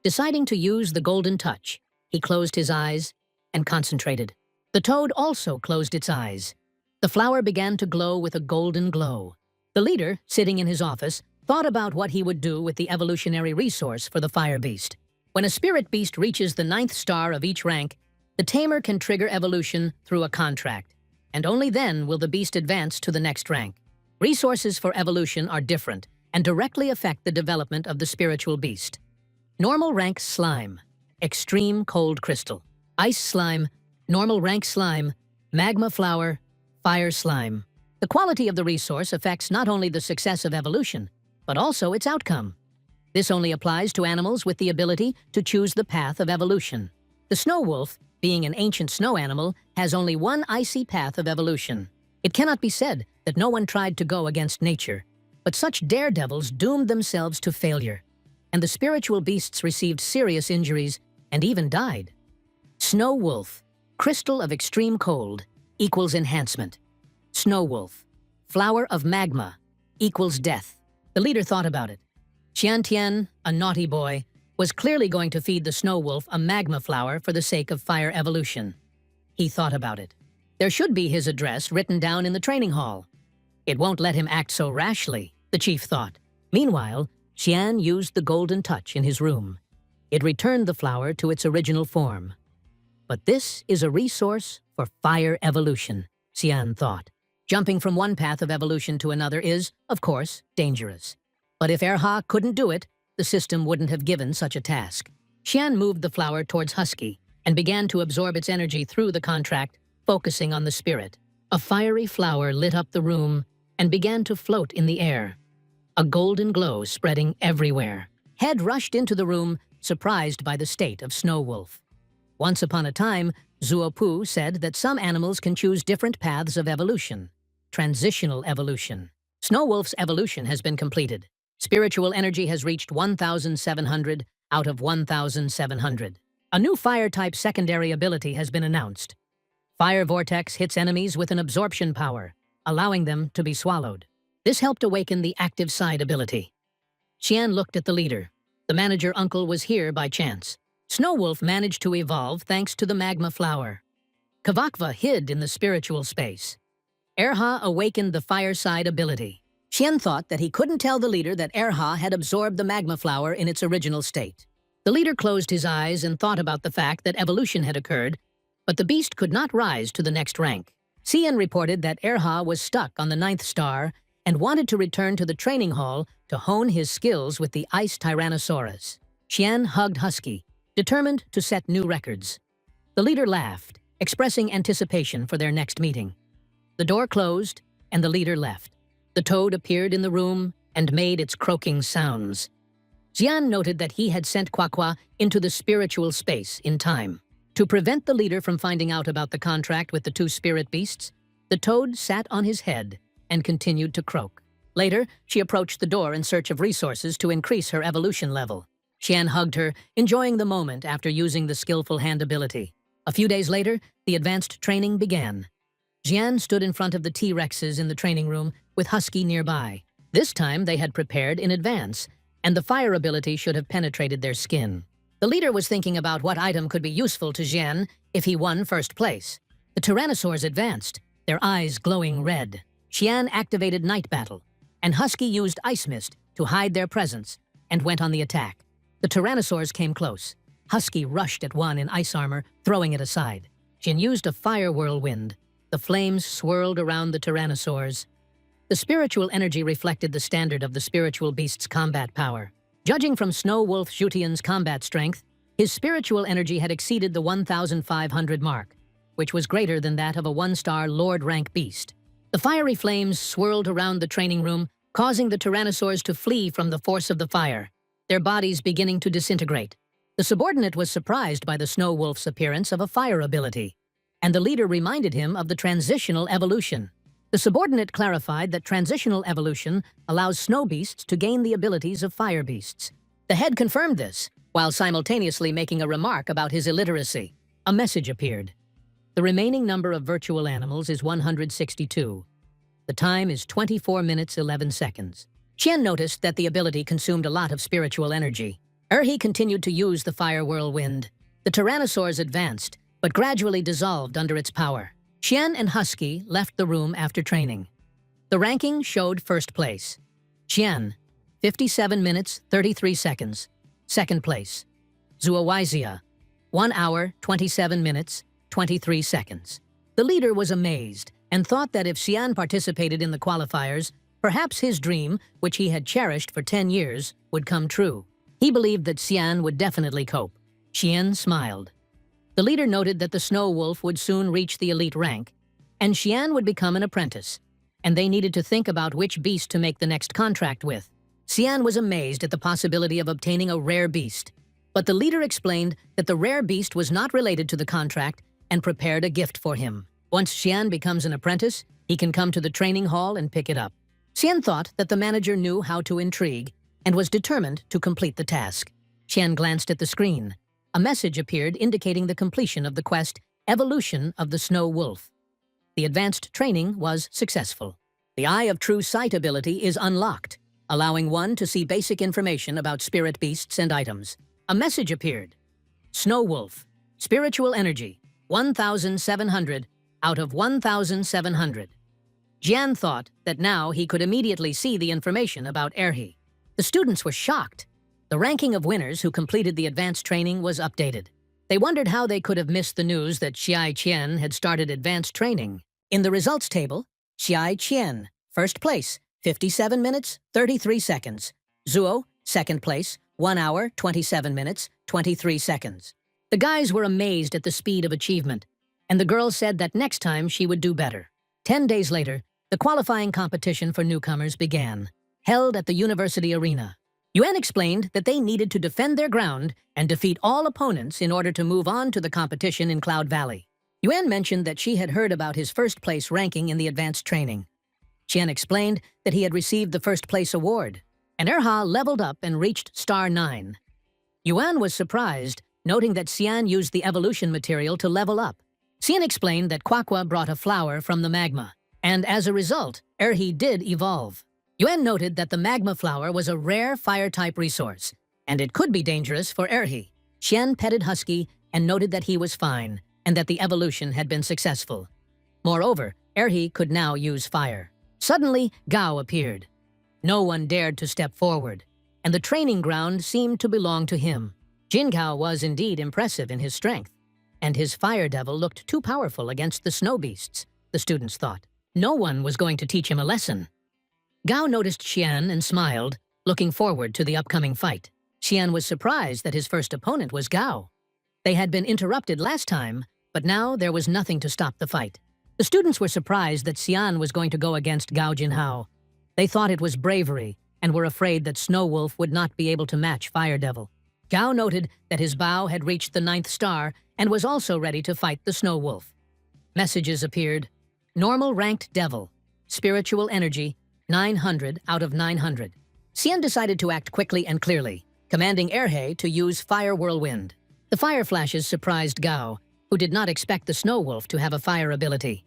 Deciding to use the golden touch, he closed his eyes and concentrated. The toad also closed its eyes. The flower began to glow with a golden glow. The leader, sitting in his office, thought about what he would do with the evolutionary resource for the fire beast. When a spirit beast reaches the 9th star of each rank, the tamer can trigger evolution through a contract, and only then will the beast advance to the next rank. Resources for evolution are different and directly affect the development of the spiritual beast. Normal rank slime, extreme cold crystal. Ice slime, normal rank slime, magma flower, fire slime. The quality of the resource affects not only the success of evolution, but also its outcome. This only applies to animals with the ability to choose the path of evolution. The snow wolf, being an ancient snow animal, has only one icy path of evolution. It cannot be said that no one tried to go against nature, but such daredevils doomed themselves to failure, and the spiritual beasts received serious injuries and even died. Snow wolf, crystal of extreme cold, equals enhancement. Snow wolf, flower of magma, equals death. The leader thought about it. Qian Tian, a naughty boy, was clearly going to feed the snow wolf a magma flower for the sake of fire evolution. He thought about it. There should be his address written down in the training hall. It won't let him act so rashly, the chief thought. Meanwhile, Qian used the golden touch in his room. It returned the flower to its original form. But this is a resource for fire evolution, Qian thought. Jumping from one path of evolution to another is, of course, dangerous. But if Erha couldn't do it, the system wouldn't have given such a task. Qian moved the flower towards Husky and began to absorb its energy through the contract, focusing on the spirit. A fiery flower lit up the room and began to float in the air, a golden glow spreading everywhere. Head rushed into the room, surprised by the state of Snow Wolf. Once upon a time, Zuopu said that some animals can choose different paths of evolution. Transitional evolution. Snow Wolf's evolution has been completed. Spiritual energy has reached 1,700 out of 1,700. A new fire-type secondary ability has been announced. Fire Vortex hits enemies with an absorption power, allowing them to be swallowed. This helped awaken the active side ability. Qian looked at the leader. The manager uncle was here by chance. Snow Wolf managed to evolve thanks to the magma flower. Kavakva hid in the spiritual space. Erha awakened the fire side ability. Qian thought that he couldn't tell the leader that Erha had absorbed the magma flower in its original state. The leader closed his eyes and thought about the fact that evolution had occurred, but the beast could not rise to the next rank. Qian reported that Erha was stuck on the 9th star and wanted to return to the training hall to hone his skills with the Ice Tyrannosaurus. Qian hugged Husky, determined to set new records. The leader laughed, expressing anticipation for their next meeting. The door closed, and the leader left. The toad appeared in the room and made its croaking sounds. Qian noted that he had sent Quaqua into the spiritual space in time. To prevent the leader from finding out about the contract with the two spirit beasts, the toad sat on his head and continued to croak. Later, she approached the door in search of resources to increase her evolution level. Qian hugged her, enjoying the moment after using the skillful hand ability. A few days later, the advanced training began. Qian stood in front of the T-Rexes in the training room with Husky nearby. This time they had prepared in advance, and the fire ability should have penetrated their skin. The leader was thinking about what item could be useful to Qian if he won first place. The Tyrannosaurs advanced, their eyes glowing red. Qian activated Night Battle, and Husky used Ice Mist to hide their presence and went on the attack. The Tyrannosaurs came close. Husky rushed at one in ice armor, throwing it aside. Qian used a fire whirlwind. The flames swirled around the Tyrannosaurs. The spiritual energy reflected the standard of the spiritual beast's combat power. Judging from Snow Wolf Zhutian's combat strength, his spiritual energy had exceeded the 1,500 mark, which was greater than that of a 1-star Lord rank beast. The fiery flames swirled around the training room, causing the Tyrannosaurs to flee from the force of the fire, their bodies beginning to disintegrate. The subordinate was surprised by the Snow Wolf's appearance of a fire ability, and the leader reminded him of the transitional evolution. The subordinate clarified that transitional evolution allows snow beasts to gain the abilities of fire beasts. The head confirmed this, while simultaneously making a remark about his illiteracy. A message appeared. The remaining number of virtual animals is 162. The time is 24 minutes 11 seconds. Qian noticed that the ability consumed a lot of spiritual energy. He continued to use the fire whirlwind. The Tyrannosaurs advanced, but gradually dissolved under its power. Qian and Husky left the room after training. The ranking showed first place. Qian, 57 minutes 33 seconds. Second place. Zuowaizia, 1 hour 27 minutes 23 seconds. The leader was amazed and thought that if Qian participated in the qualifiers, perhaps his dream, which he had cherished for 10 years, would come true. He believed that Xian would definitely cope. Xian smiled. The leader noted that the snow wolf would soon reach the elite rank, and Xian would become an apprentice, and they needed to think about which beast to make the next contract with. Xian was amazed at the possibility of obtaining a rare beast, but the leader explained that the rare beast was not related to the contract and prepared a gift for him. Once Xian becomes an apprentice, he can come to the training hall and pick it up. Xian thought that the manager knew how to intrigue and was determined to complete the task. Xian glanced at the screen. A message appeared indicating the completion of the quest, Evolution of the Snow Wolf. The advanced training was successful. The Eye of True Sight ability is unlocked, allowing one to see basic information about spirit beasts and items. A message appeared. Snow Wolf, Spiritual Energy, 1,700 out of 1,700. Jian thought that now he could immediately see the information about Erhe. The students were shocked. The ranking of winners who completed the advanced training was updated. They wondered how they could have missed the news that Xiai Qian had started advanced training. In the results table, Xiai Qian, first place, 57 minutes, 33 seconds. Zuo, second place, 1 hour, 27 minutes, 23 seconds. The guys were amazed at the speed of achievement, and the girl said that next time she would do better. 10 days later, the qualifying competition for newcomers began, held at the university arena. Yuan explained that they needed to defend their ground and defeat all opponents in order to move on to the competition in Cloud Valley. Yuan mentioned that she had heard about his first-place ranking in the advanced training. Qian explained that he had received the first-place award, and Erhe leveled up and reached Star 9. Yuan was surprised, noting that Xian used the evolution material to level up. Xian explained that Quaqua brought a flower from the magma, and as a result, Erhe did evolve. Yuan noted that the magma flower was a rare fire-type resource, and it could be dangerous for Erhe. Qian petted Husky and noted that he was fine, and that the evolution had been successful. Moreover, Erhe could now use fire. Suddenly, Gao appeared. No one dared to step forward, and the training ground seemed to belong to him. Jin Gao was indeed impressive in his strength, and his fire devil looked too powerful against the snow beasts, the students thought. No one was going to teach him a lesson. Gao noticed Xian and smiled, looking forward to the upcoming fight. Xian was surprised that his first opponent was Gao. They had been interrupted last time, but now there was nothing to stop the fight. The students were surprised that Xian was going to go against Gao Jinhao. They thought it was bravery and were afraid that Snow Wolf would not be able to match Fire Devil. Gao noted that his bow had reached the 9th star and was also ready to fight the Snow Wolf. Messages appeared. Normal ranked Devil, Spiritual Energy, 900 out of 900. Xian decided to act quickly and clearly, commanding Erhe to use Fire Whirlwind. The fire flashes surprised Gao, who did not expect the Snow Wolf to have a fire ability.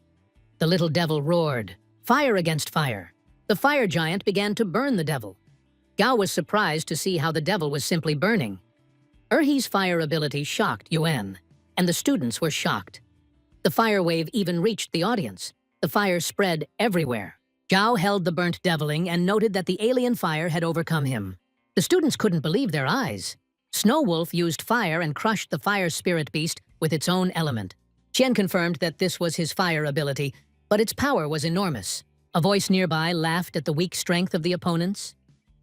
The little devil roared, fire against fire. The fire giant began to burn the devil. Gao was surprised to see how the devil was simply burning. Erhe's fire ability shocked Yuan, and the students were shocked. The fire wave even reached the audience. The fire spread everywhere. Gao held the burnt deviling and noted that the alien fire had overcome him. The students couldn't believe their eyes. Snow Wolf used fire and crushed the fire spirit beast with its own element. Qian confirmed that this was his fire ability, but its power was enormous. A voice nearby laughed at the weak strength of the opponents.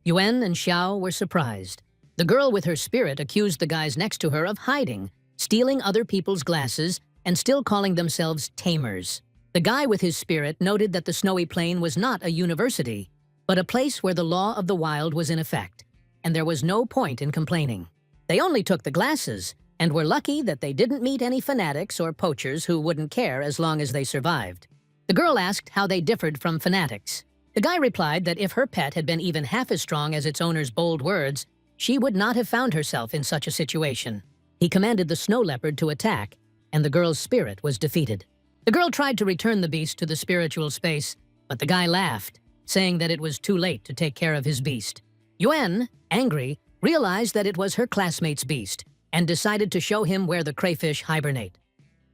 Yuan and Xiao were surprised. The girl with her spirit accused the guys next to her of hiding, stealing other people's glasses, and still calling themselves tamers. The guy with his spirit noted that the snowy plain was not a university, but a place where the law of the wild was in effect, and there was no point in complaining. They only took the glasses, and were lucky that they didn't meet any fanatics or poachers who wouldn't care as long as they survived. The girl asked how they differed from fanatics. The guy replied that if her pet had been even half as strong as its owner's bold words, she would not have found herself in such a situation. He commanded the snow leopard to attack, and the girl's spirit was defeated. The girl tried to return the beast to the spiritual space, but the guy laughed, saying that it was too late to take care of his beast. Yuan, angry, realized that it was her classmate's beast, and decided to show him where the crayfish hibernate.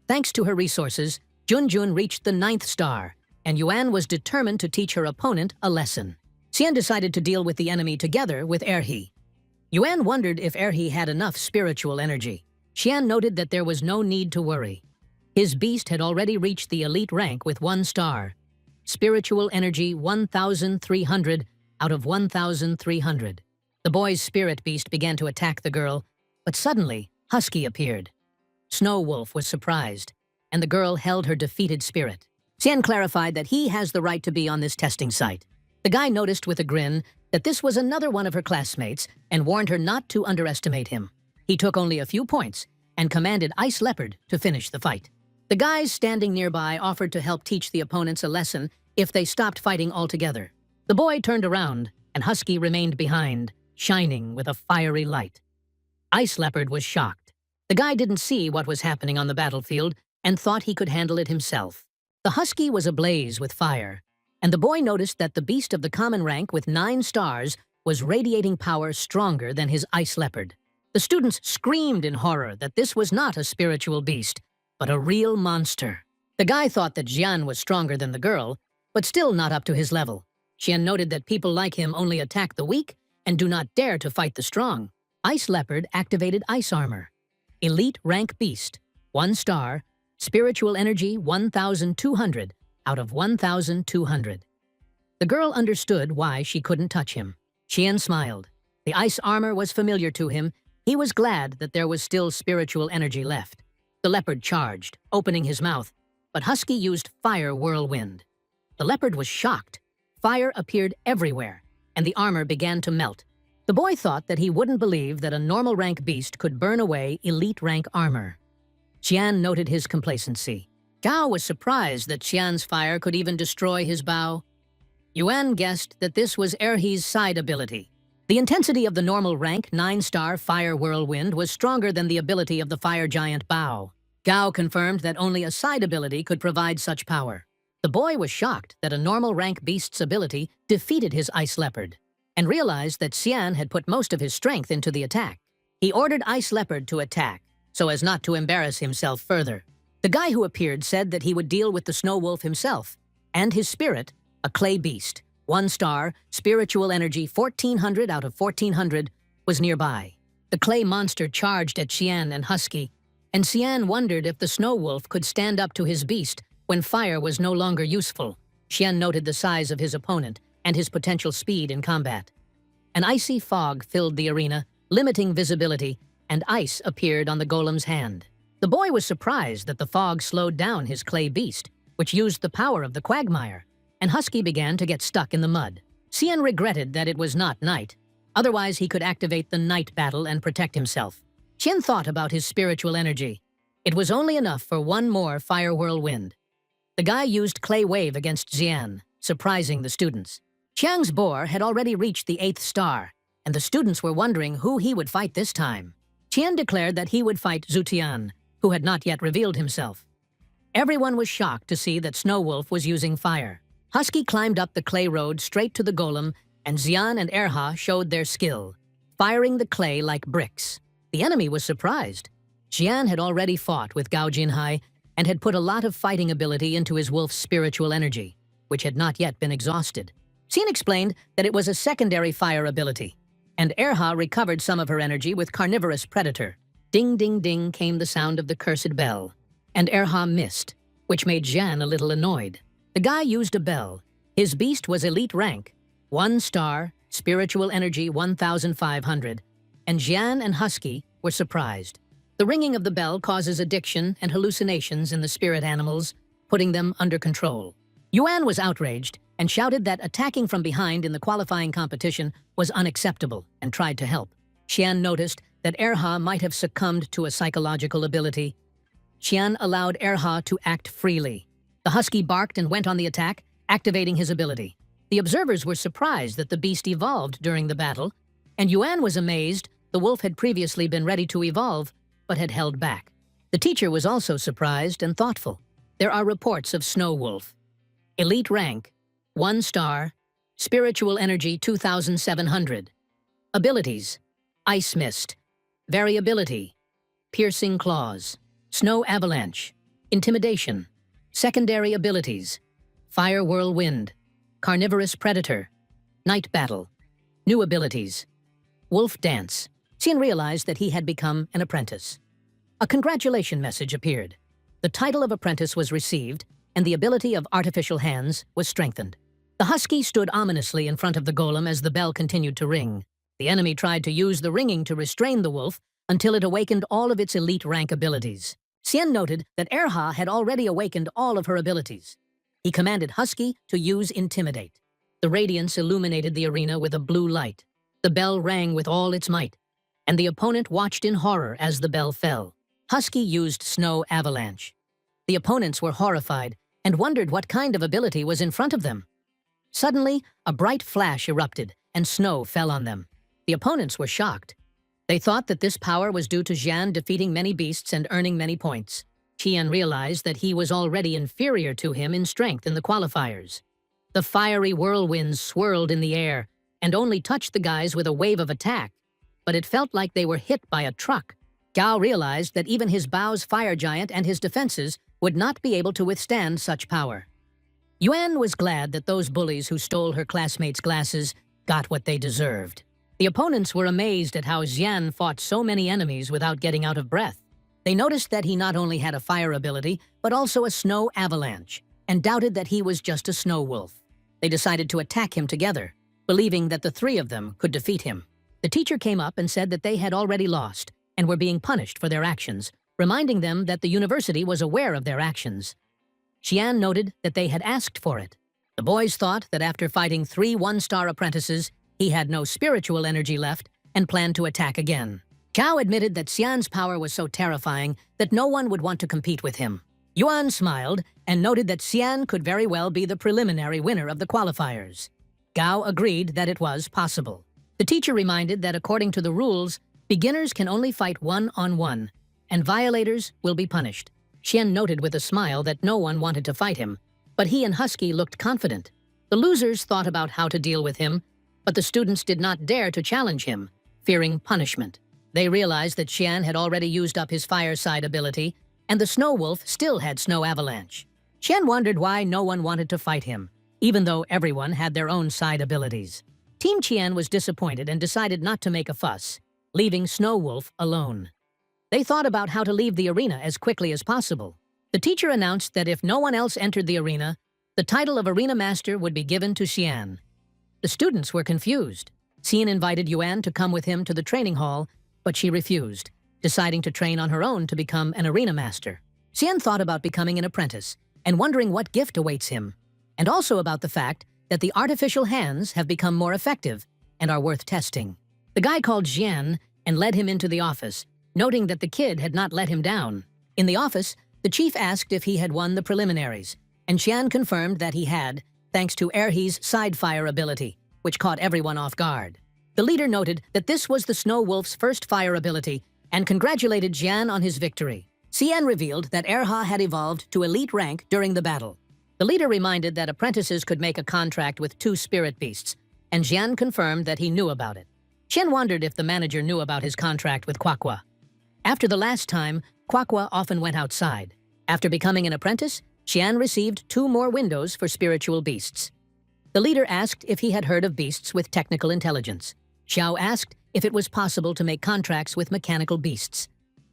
Thanks to her resources, Junjun reached the 9th star, and Yuan was determined to teach her opponent a lesson. Xian decided to deal with the enemy together with Erhe. Yuan wondered if Erhe had enough spiritual energy. Xian noted that there was no need to worry. His beast had already reached the elite rank with 1 star. Spiritual energy 1,300 out of 1,300. The boy's spirit beast began to attack the girl, but suddenly, Husky appeared. Snow Wolf was surprised, and the girl held her defeated spirit. Xian clarified that he has the right to be on this testing site. The guy noticed with a grin that this was another one of her classmates and warned her not to underestimate him. He took only a few points and commanded Ice Leopard to finish the fight. The guys standing nearby offered to help teach the opponents a lesson if they stopped fighting altogether. The boy turned around, and Husky remained behind, shining with a fiery light. Ice Leopard was shocked. The guy didn't see what was happening on the battlefield and thought he could handle it himself. The Husky was ablaze with fire, and the boy noticed that the beast of the common rank with 9 stars was radiating power stronger than his Ice Leopard. The students screamed in horror that this was not a spiritual beast, but a real monster. The guy thought that Xian was stronger than the girl, but still not up to his level. Xian noted that people like him only attack the weak and do not dare to fight the strong. Ice Leopard activated Ice Armor. Elite Rank Beast, 1 star, Spiritual Energy 1,200 out of 1,200. The girl understood why she couldn't touch him. Xian smiled. The ice armor was familiar to him. He was glad that there was still spiritual energy left. The leopard charged, opening his mouth, but Husky used Fire Whirlwind. The leopard was shocked. Fire appeared everywhere, and the armor began to melt. The boy thought that he wouldn't believe that a normal rank beast could burn away elite rank armor. Xian noted his complacency. Gao was surprised that Xian's fire could even destroy his bow. Yuan guessed that this was Erhe's side ability. The intensity of the normal rank 9-star Fire Whirlwind was stronger than the ability of the Fire Giant Bao. Gao confirmed that only a side ability could provide such power. The boy was shocked that a normal rank beast's ability defeated his Ice Leopard, and realized that Xian had put most of his strength into the attack. He ordered Ice Leopard to attack, so as not to embarrass himself further. The guy who appeared said that he would deal with the Snow Wolf himself, and his spirit, a clay beast, 1 star, spiritual energy 1,400 out of 1,400, was nearby. The clay monster charged at Xian and Husky, and Xian wondered if the Snow Wolf could stand up to his beast when fire was no longer useful. Xian noted the size of his opponent and his potential speed in combat. An icy fog filled the arena, limiting visibility, and ice appeared on the golem's hand. The boy was surprised that the fog slowed down his clay beast, which used the power of the quagmire, and Husky began to get stuck in the mud. Xian regretted that it was not night. Otherwise, he could activate the night battle and protect himself. Xian thought about his spiritual energy. It was only enough for 1 more Fire Whirlwind. The guy used Clay Wave against Xian, surprising the students. Xiang's boar had already reached the 8th star, and the students were wondering who he would fight this time. Qian declared that he would fight Zutian, who had not yet revealed himself. Everyone was shocked to see that Snow Wolf was using fire. Husky climbed up the clay road straight to the golem, and Xian and Erha showed their skill, firing the clay like bricks. The enemy was surprised. Xian had already fought with Gao Jinhai and had put a lot of fighting ability into his wolf's spiritual energy, which had not yet been exhausted. Xian explained that it was a secondary fire ability, and Erha recovered some of her energy with Carnivorous Predator. Ding, ding, ding came the sound of the cursed bell, and Erha missed, which made Xian a little annoyed. The guy used a bell. His beast was elite rank, 1 star, spiritual energy 1,500, and Xian and Husky were surprised. The ringing of the bell causes addiction and hallucinations in the spirit animals, putting them under control. Yuan was outraged and shouted that attacking from behind in the qualifying competition was unacceptable and tried to help. Xian noticed that Erha might have succumbed to a psychological ability. Xian allowed Erha to act freely. The husky barked and went on the attack, activating his ability. The observers were surprised that the beast evolved during the battle, and Yuan was amazed the wolf had previously been ready to evolve, but had held back. The teacher was also surprised and thoughtful. There are reports of Snow Wolf. Elite rank, 1 star, spiritual energy 2,700. Abilities, Ice Mist, Variability, Piercing Claws, Snow Avalanche, Intimidation. Secondary abilities, Fire Whirlwind, Carnivorous Predator, Night Battle. New abilities, Wolf Dance. Xian realized that he had become an apprentice. A congratulation message appeared. The title of apprentice was received, and the ability of artificial hands was strengthened. The husky stood ominously in front of the golem as the bell continued to ring. The enemy tried to use the ringing to restrain the wolf until it awakened all of its elite rank abilities. Xian noted that Erha had already awakened all of her abilities. He commanded Husky to use Intimidate. The radiance illuminated the arena with a blue light. The bell rang with all its might, and the opponent watched in horror as the bell fell. Husky used Snow Avalanche. The opponents were horrified and wondered what kind of ability was in front of them. Suddenly, a bright flash erupted, and snow fell on them. The opponents were shocked. They thought that this power was due to Xian defeating many beasts and earning many points. Qian realized that he was already inferior to him in strength in the qualifiers. The fiery whirlwinds swirled in the air and only touched the guys with a wave of attack, but it felt like they were hit by a truck. Gao realized that even his Bao's fire giant and his defenses would not be able to withstand such power. Yuan was glad that those bullies who stole her classmates' glasses got what they deserved. The opponents were amazed at how Xian fought so many enemies without getting out of breath. They noticed that he not only had a fire ability, but also a snow avalanche, and doubted that he was just a snow wolf. They decided to attack him together, believing that the three of them could defeat him. The teacher came up and said that they had already lost and were being punished for their actions, reminding them that the university was aware of their actions. Xian noted that they had asked for it. The boys thought that after fighting 3 one-star apprentices, he had no spiritual energy left and planned to attack again. Cao admitted that Xian's power was so terrifying that no one would want to compete with him. Yuan smiled and noted that Xian could very well be the preliminary winner of the qualifiers. Gao agreed that it was possible. The teacher reminded that according to the rules, beginners can only fight one-on-one, and violators will be punished. Xian noted with a smile that no one wanted to fight him, but he and Husky looked confident. The losers thought about how to deal with him, but the students did not dare to challenge him, fearing punishment. They realized that Xian had already used up his fireside ability, and the snow wolf still had snow avalanche. Xian wondered why no one wanted to fight him, even though everyone had their own side abilities. Team Qian was disappointed and decided not to make a fuss, leaving Snow Wolf alone. They thought about how to leave the arena as quickly as possible. The teacher announced that if no one else entered the arena, the title of Arena Master would be given to Xian. The students were confused. Xian invited Yuan to come with him to the training hall, but she refused, deciding to train on her own to become an Arena Master. Xian thought about becoming an apprentice and wondering what gift awaits him, and also about the fact that the artificial hands have become more effective and are worth testing. The guy called Xian and led him into the office, noting that the kid had not let him down. In the office, the chief asked if he had won the preliminaries, and Xian confirmed that he had, thanks to Erhe's side-fire ability, which caught everyone off guard. The leader noted that this was the Snow Wolf's first fire ability and congratulated Xian on his victory. Xian revealed that Erha had evolved to elite rank during the battle. The leader reminded that apprentices could make a contract with 2 spirit beasts, and Xian confirmed that he knew about it. Xian wondered if the manager knew about his contract with Quaqua. After the last time, Quaqua often went outside. After becoming an apprentice, Xian received 2 more windows for spiritual beasts. The leader asked if he had heard of beasts with technical intelligence. Xiao asked if it was possible to make contracts with mechanical beasts.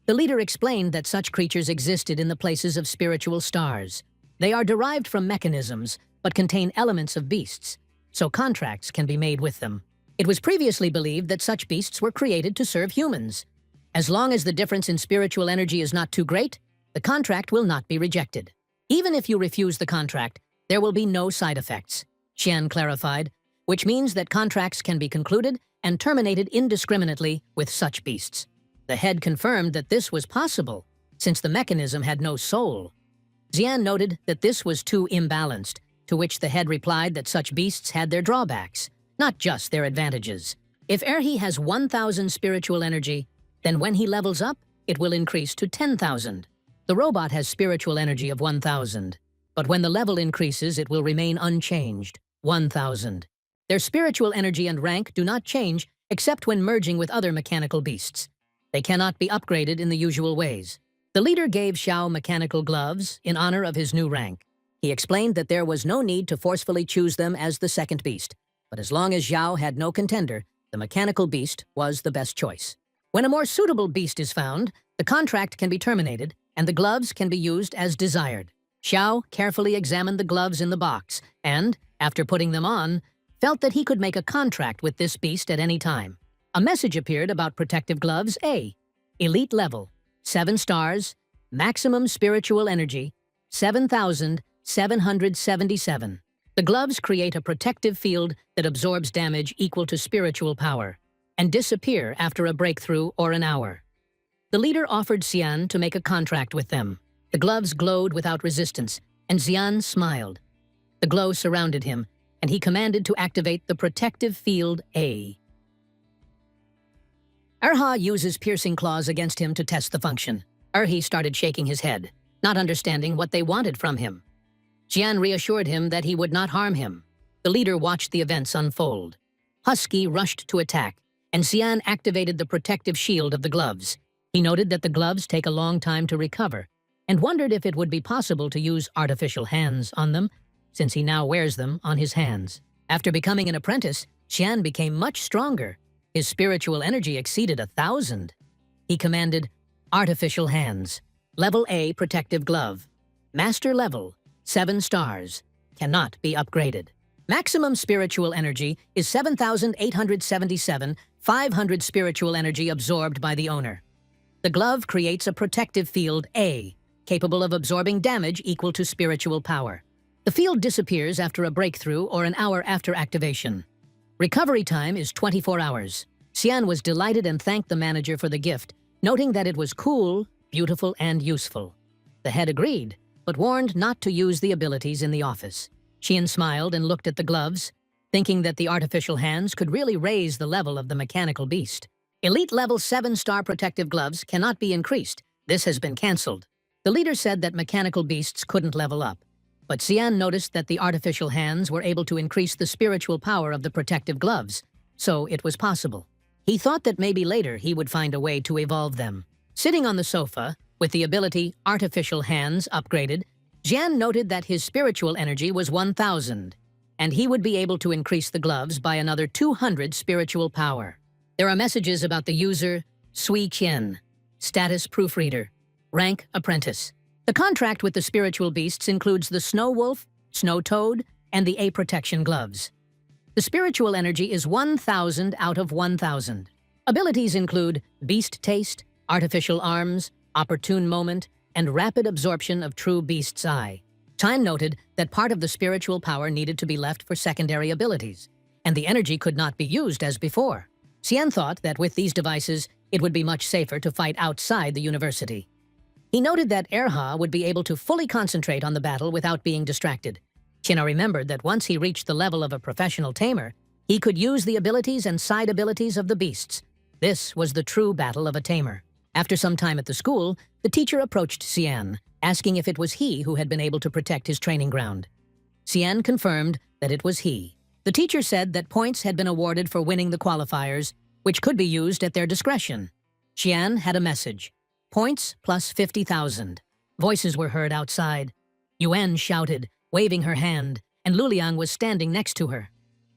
The leader explained that such creatures existed in the places of spiritual stars. They are derived from mechanisms, but contain elements of beasts, so contracts can be made with them. It was previously believed that such beasts were created to serve humans. As long as the difference in spiritual energy is not too great, the contract will not be rejected. Even if you refuse the contract, there will be no side effects, Xian clarified, which means that contracts can be concluded and terminated indiscriminately with such beasts. The head confirmed that this was possible, since the mechanism had no soul. Xian noted that this was too imbalanced, to which the head replied that such beasts had their drawbacks, not just their advantages. If Erhe has 1,000 spiritual energy, then when he levels up, it will increase to 10,000. The robot has spiritual energy of 1,000, but when the level increases, it will remain unchanged, 1,000. Their spiritual energy and rank do not change except when merging with other mechanical beasts. They cannot be upgraded in the usual ways. The leader gave Xiao mechanical gloves in honor of his new rank. He explained that there was no need to forcefully choose them as the second beast, but as long as Xiao had no contender, the mechanical beast was the best choice. When a more suitable beast is found, the contract can be terminated, and the gloves can be used as desired. Xiao carefully examined the gloves in the box, and, after putting them on, felt that he could make a contract with this beast at any time. A message appeared about protective gloves A. Elite level, 7 stars, maximum spiritual energy, 7,777. The gloves create a protective field that absorbs damage equal to spiritual power and disappear after a breakthrough or an hour. The leader offered Xian to make a contract with them. The gloves glowed without resistance, and Xian smiled. The glow surrounded him, and he commanded to activate the protective field A. Erha uses piercing claws against him to test the function. Erhi started shaking his head, not understanding what they wanted from him. Xian reassured him that he would not harm him. The leader watched the events unfold. Husky rushed to attack, and Xian activated the protective shield of the gloves. He noted that the gloves take a long time to recover, and wondered if it would be possible to use artificial hands on them, since he now wears them on his hands. After becoming an apprentice, Xian became much stronger. His spiritual energy exceeded 1,000. He commanded, Artificial Hands, Level A Protective Glove, Master Level, 7 stars, cannot be upgraded. Maximum spiritual energy is 7,877, 500 spiritual energy absorbed by the owner. The glove creates a protective field A, capable of absorbing damage equal to spiritual power. The field disappears after a breakthrough or an hour after activation. Recovery time is 24 hours. Xian was delighted and thanked the manager for the gift, noting that it was cool, beautiful, and useful. The head agreed, but warned not to use the abilities in the office. Xian smiled and looked at the gloves, thinking that the artificial hands could really raise the level of the mechanical beast. Elite level 7-star protective gloves cannot be increased. This has been cancelled. The leader said that mechanical beasts couldn't level up, but Xian noticed that the artificial hands were able to increase the spiritual power of the protective gloves, so it was possible. He thought that maybe later he would find a way to evolve them. Sitting on the sofa, with the ability Artificial Hands upgraded, Xian noted that his spiritual energy was 1,000, and he would be able to increase the gloves by another 200 spiritual power. There are messages about the user, Sui Qian, status proofreader, rank apprentice. The contract with the spiritual beasts includes the Snow Wolf, Snow Toad, and the A Protection gloves. The spiritual energy is 1,000 out of 1,000. Abilities include Beast Taste, Artificial Arms, Opportune Moment, and rapid absorption of True Beast's Eye. Chan noted that part of the spiritual power needed to be left for secondary abilities, and the energy could not be used as before. Xian thought that with these devices, it would be much safer to fight outside the university. He noted that Erha would be able to fully concentrate on the battle without being distracted. Chino remembered that once he reached the level of a professional tamer, he could use the abilities and side abilities of the beasts. This was the true battle of a tamer. After some time at the school, the teacher approached Xian, asking if it was he who had been able to protect his training ground. Xian confirmed that it was he. The teacher said that points had been awarded for winning the qualifiers, which could be used at their discretion. Xian had a message. Points plus 50,000. Voices were heard outside. Yuan shouted, waving her hand, and Luliang was standing next to her.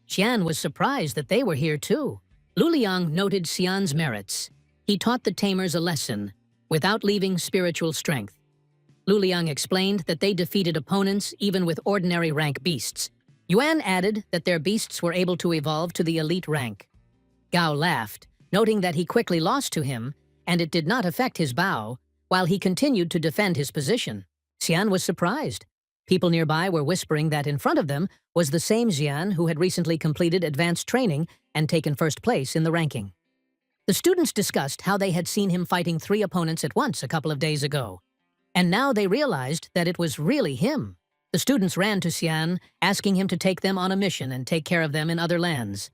Xian was surprised that they were here too. Luliang noted Xian's merits. He taught the tamers a lesson, without leaving spiritual strength. Luliang explained that they defeated opponents even with ordinary rank beasts. Yuan added that their beasts were able to evolve to the elite rank. Gao laughed, noting that he quickly lost to him, and it did not affect his bow, while he continued to defend his position. Xian was surprised. People nearby were whispering that in front of them was the same Xian who had recently completed advanced training and taken first place in the ranking. The students discussed how they had seen him fighting 3 opponents at once a couple of days ago, and now they realized that it was really him. The students ran to Xian, asking him to take them on a mission and take care of them in other lands.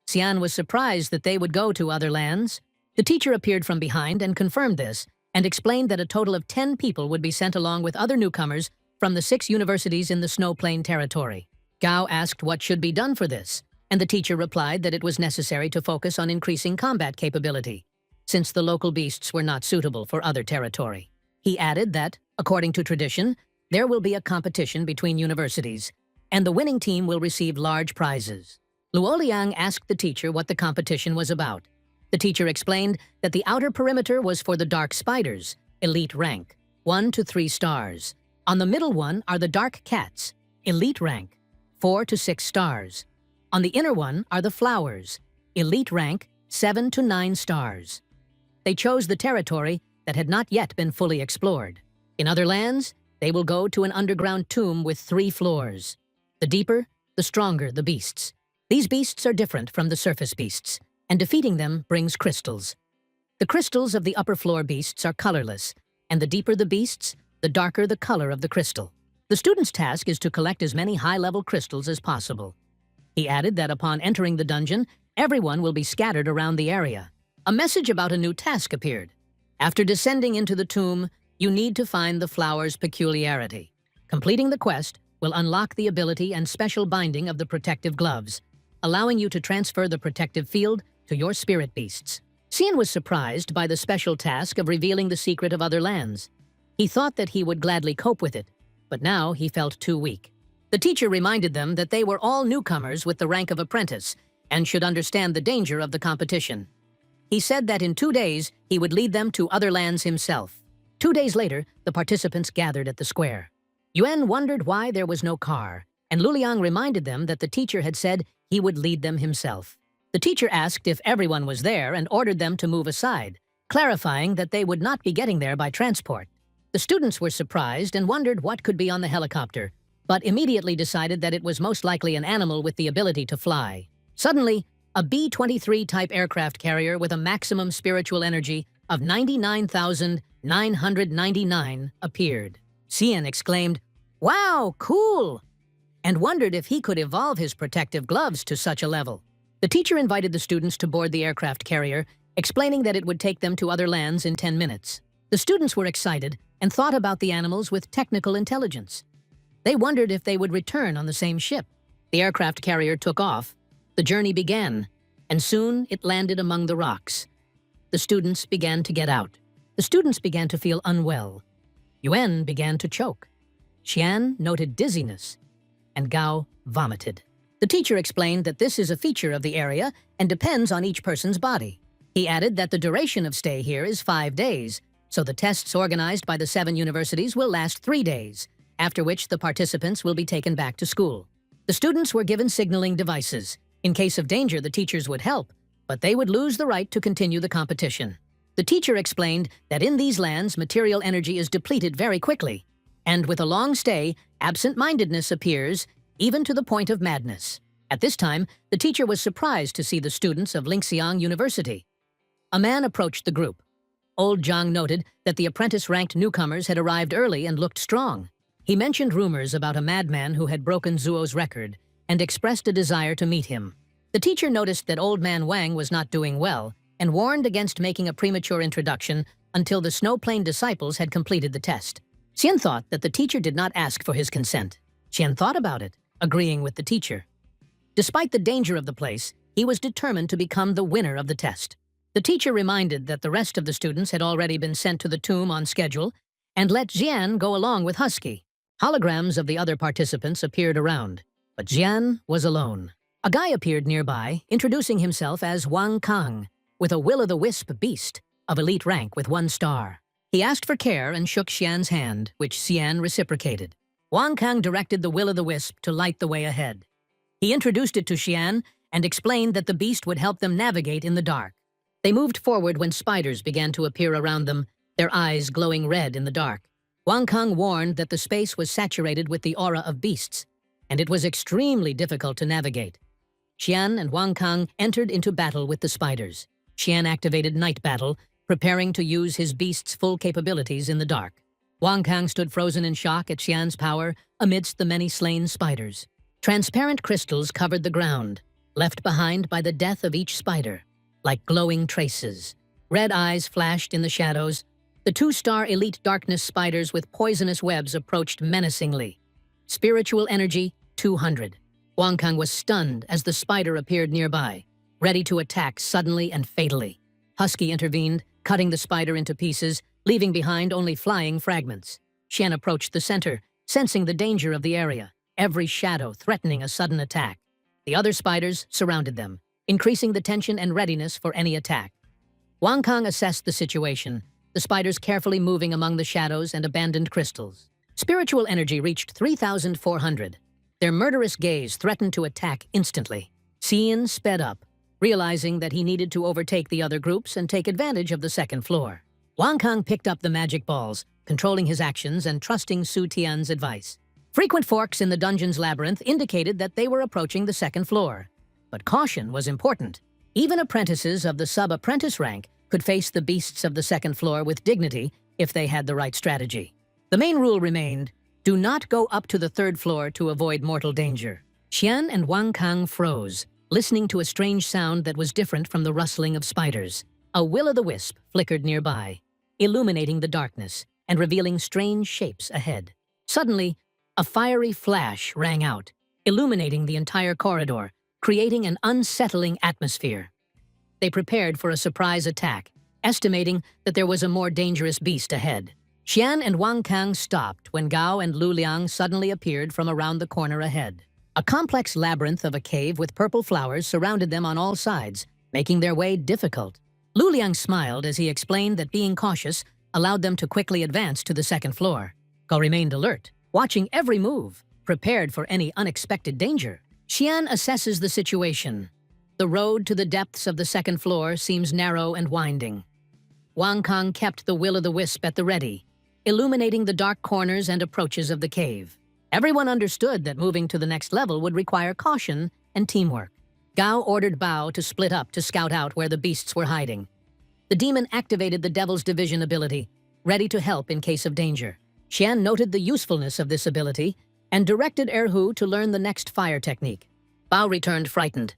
Xian was surprised that they would go to other lands. The teacher appeared from behind and confirmed this, and explained that a total of 10 people would be sent along with other newcomers from the 6 universities in the Snow Plain territory. Gao asked what should be done for this, and the teacher replied that it was necessary to focus on increasing combat capability, since the local beasts were not suitable for other territory. He added that, according to tradition, there will be a competition between universities, and the winning team will receive large prizes. Luoliang asked the teacher what the competition was about. The teacher explained that the outer perimeter was for the Dark Spiders, elite rank, 1 to 3 stars. On the middle one are the Dark Cats, elite rank, 4 to 6 stars. On the inner one are the Flowers, elite rank, 7 to 9 stars. They chose the territory that had not yet been fully explored. In other lands, they will go to an underground tomb with 3 floors. The deeper, the stronger the beasts. These beasts are different from the surface beasts, and defeating them brings crystals. The crystals of the upper floor beasts are colorless, and the deeper the beasts, the darker the color of the crystal. The student's task is to collect as many high-level crystals as possible. He added that upon entering the dungeon, everyone will be scattered around the area. A message about a new task appeared. After descending into the tomb, you need to find the flower's peculiarity. Completing the quest will unlock the ability and special binding of the protective gloves, allowing you to transfer the protective field to your spirit beasts. Xian was surprised by the special task of revealing the secret of other lands. He thought that he would gladly cope with it, but now he felt too weak. The teacher reminded them that they were all newcomers with the rank of apprentice and should understand the danger of the competition. He said that in 2 days, he would lead them to other lands himself. 2 days later, the participants gathered at the square. Yuan wondered why there was no car, and Luliang reminded them that the teacher had said he would lead them himself. The teacher asked if everyone was there and ordered them to move aside, clarifying that they would not be getting there by transport. The students were surprised and wondered what could be on the helicopter, but immediately decided that it was most likely an animal with the ability to fly. Suddenly, a B-23 type aircraft carrier with a maximum spiritual energy of 99,999 appeared. Xian exclaimed, "Wow, cool!" and wondered if he could evolve his protective gloves to such a level. The teacher invited the students to board the aircraft carrier, explaining that it would take them to other lands in 10 minutes. The students were excited and thought about the animals with technical intelligence. They wondered if they would return on the same ship. The aircraft carrier took off. The journey began, and soon it landed among the rocks. The students began to get out. The students began to feel unwell. Yuan began to choke. Xian noted dizziness, and Gao vomited. The teacher explained that this is a feature of the area and depends on each person's body. He added that the duration of stay here is 5 days, so the tests organized by the 7 universities will last 3 days, after which the participants will be taken back to school. The students were given signaling devices. In case of danger, the teachers would help, but they would lose the right to continue the competition. The teacher explained that in these lands, material energy is depleted very quickly, and with a long stay, absent-mindedness appears, even to the point of madness. At this time, the teacher was surprised to see the students of Lingxiang University. A man approached the group. Old Zhang noted that the apprentice-ranked newcomers had arrived early and looked strong. He mentioned rumors about a madman who had broken Zuo's record and expressed a desire to meet him. The teacher noticed that Old Man Wang was not doing well and warned against making a premature introduction until the Snow Plain disciples had completed the test. Xian thought that the teacher did not ask for his consent. Xian thought about it, agreeing with the teacher. Despite the danger of the place, he was determined to become the winner of the test. The teacher reminded that the rest of the students had already been sent to the tomb on schedule and let Xian go along with Husky. Holograms of the other participants appeared around, but Xian was alone. A guy appeared nearby, introducing himself as Wang Kang, with a will-o'-the-wisp beast of elite rank with 1 star. He asked for care and shook Xian's hand, which Xian reciprocated. Wang Kang directed the will-o'-the-wisp to light the way ahead. He introduced it to Xian and explained that the beast would help them navigate in the dark. They moved forward when spiders began to appear around them, their eyes glowing red in the dark. Wang Kang warned that the space was saturated with the aura of beasts, and it was extremely difficult to navigate. Xian and Wang Kang entered into battle with the spiders. Xian activated Night Battle, preparing to use his beast's full capabilities in the dark. Wang Kang stood frozen in shock at Xian's power amidst the many slain spiders. Transparent crystals covered the ground, left behind by the death of each spider, like glowing traces. Red eyes flashed in the shadows. The 2-star elite darkness spiders with poisonous webs approached menacingly. Spiritual energy, 200. Wang Kang was stunned as the spider appeared nearby, ready to attack suddenly and fatally. Husky intervened, cutting the spider into pieces, leaving behind only flying fragments. Xian approached the center, sensing the danger of the area, every shadow threatening a sudden attack. The other spiders surrounded them, increasing the tension and readiness for any attack. Wang Kang assessed the situation, the spiders carefully moving among the shadows and abandoned crystals. Spiritual energy reached 3,400. Their murderous gaze threatened to attack instantly. Xian sped up, realizing that he needed to overtake the other groups and take advantage of the second floor. Wang Kang picked up the magic balls, controlling his actions and trusting Su Tian's advice. Frequent forks in the dungeon's labyrinth indicated that they were approaching the second floor. But caution was important. Even apprentices of the sub-apprentice rank could face the beasts of the second floor with dignity if they had the right strategy. The main rule remained, do not go up to the third floor to avoid mortal danger. Xian and Wang Kang froze, listening to a strange sound that was different from the rustling of spiders. A will-o'-the-wisp flickered nearby, illuminating the darkness and revealing strange shapes ahead. Suddenly, a fiery flash rang out, illuminating the entire corridor, creating an unsettling atmosphere. They prepared for a surprise attack, estimating that there was a more dangerous beast ahead. Xian and Wang Kang stopped when Gao and Lu Liang suddenly appeared from around the corner ahead. A complex labyrinth of a cave with purple flowers surrounded them on all sides, making their way difficult. Lu Liang smiled as he explained that being cautious allowed them to quickly advance to the second floor. Gao remained alert, watching every move, prepared for any unexpected danger. Xian assesses the situation. The road to the depths of the second floor seems narrow and winding. Wang Kang kept the will-o'-the-wisp at the ready, illuminating the dark corners and approaches of the cave. Everyone understood that moving to the next level would require caution and teamwork. Gao ordered Bao to split up to scout out where the beasts were hiding. The demon activated the Devil's Division ability, ready to help in case of danger. Xian noted the usefulness of this ability and directed Erhu to learn the next fire technique. Bao returned frightened.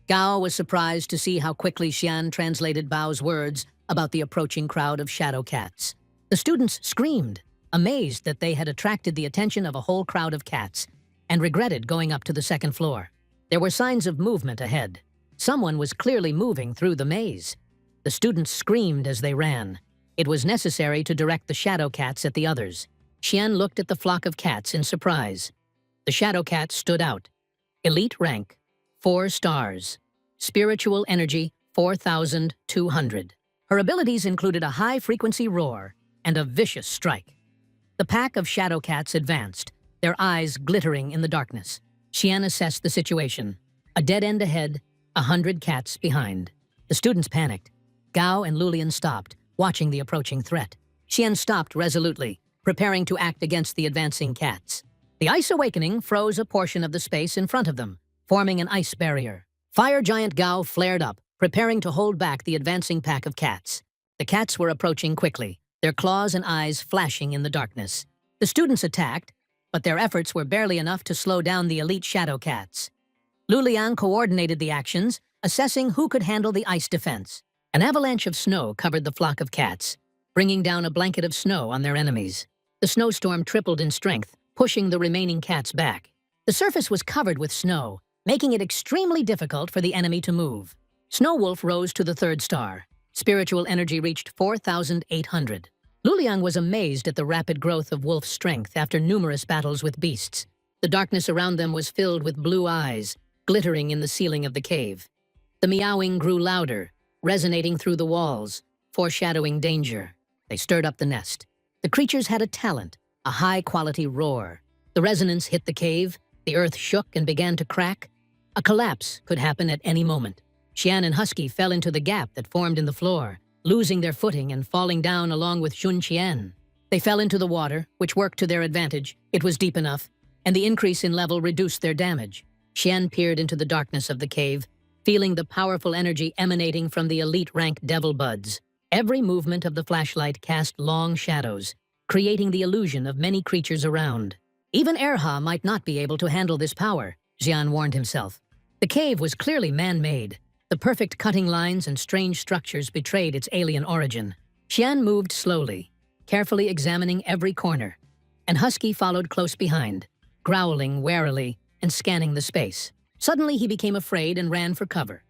Gao was surprised to see how quickly Xian translated Bao's words about the approaching crowd of shadow cats. The students screamed, amazed that they had attracted the attention of a whole crowd of cats, and regretted going up to the second floor. There were signs of movement ahead. Someone was clearly moving through the maze. The students screamed as they ran. It was necessary to direct the shadow cats at the others. Xian looked at the flock of cats in surprise. The shadow cat stood out. Elite rank, 4 stars. Spiritual energy, 4,200. Her abilities included a high-frequency roar and a vicious strike. The pack of shadow cats advanced, their eyes glittering in the darkness. Xian assessed the situation. A dead end ahead, 100 cats behind. The students panicked. Gao and Lulian stopped, watching the approaching threat. Xian stopped resolutely, preparing to act against the advancing cats. The ice awakening froze a portion of the space in front of them, forming an ice barrier. Fire giant Gao flared up, preparing to hold back the advancing pack of cats. The cats were approaching quickly, their claws and eyes flashing in the darkness. The students attacked, but their efforts were barely enough to slow down the elite shadow cats. Lu Liang coordinated the actions, assessing who could handle the ice defense. An avalanche of snow covered the flock of cats, bringing down a blanket of snow on their enemies. The snowstorm tripled in strength, pushing the remaining cats back. The surface was covered with snow, making it extremely difficult for the enemy to move. Snow Wolf rose to the 3rd star. Spiritual energy reached 4,800. Luliang was amazed at the rapid growth of Wolf's strength after numerous battles with beasts. The darkness around them was filled with blue eyes, glittering in the ceiling of the cave. The meowing grew louder, resonating through the walls, foreshadowing danger. They stirred up the nest. The creatures had a talent, a high-quality roar. The resonance hit the cave, the earth shook and began to crack. A collapse could happen at any moment. Xian and Husky fell into the gap that formed in the floor, losing their footing and falling down along with Xun Qian. They fell into the water, which worked to their advantage. It was deep enough, and the increase in level reduced their damage. Xian peered into the darkness of the cave, feeling the powerful energy emanating from the elite rank devil buds. Every movement of the flashlight cast long shadows, creating the illusion of many creatures around. Even Erha might not be able to handle this power, Xian warned himself. The cave was clearly man-made. The perfect cutting lines and strange structures betrayed its alien origin. Xian moved slowly, carefully examining every corner, and Husky followed close behind, growling warily and scanning the space. Suddenly he became afraid and ran for cover.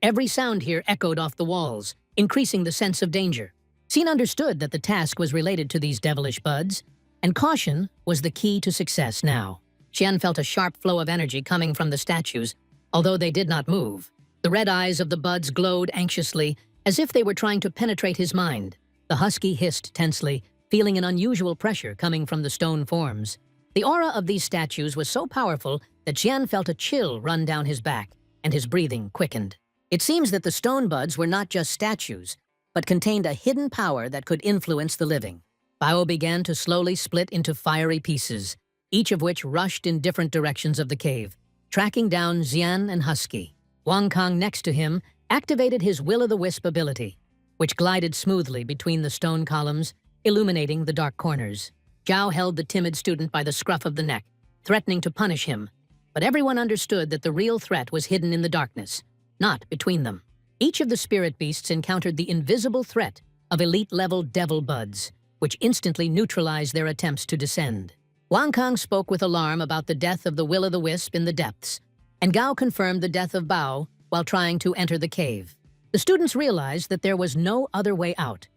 Every sound here echoed off the walls, increasing the sense of danger. Xian understood that the task was related to these devilish buds, and caution was the key to success now. Xian felt a sharp flow of energy coming from the statues, although they did not move. The red eyes of the buds glowed anxiously, as if they were trying to penetrate his mind. The husky hissed tensely, feeling an unusual pressure coming from the stone forms. The aura of these statues was so powerful that Xian felt a chill run down his back, and his breathing quickened. It seems that the stone buds were not just statues, but contained a hidden power that could influence the living. Bao began to slowly split into fiery pieces, each of which rushed in different directions of the cave, tracking down Xian and Husky. Wang Kang, next to him, activated his will-o'-the-wisp ability, which glided smoothly between the stone columns, illuminating the dark corners. Zhao held the timid student by the scruff of the neck, threatening to punish him, but everyone understood that the real threat was hidden in the darkness, not between them. Each of the spirit beasts encountered the invisible threat of elite-level devil buds, which instantly neutralized their attempts to descend. Wang Kang spoke with alarm about the death of the will-o'-the-wisp in the depths, and Gao confirmed the death of Bao while trying to enter the cave. The students realized that there was no other way out.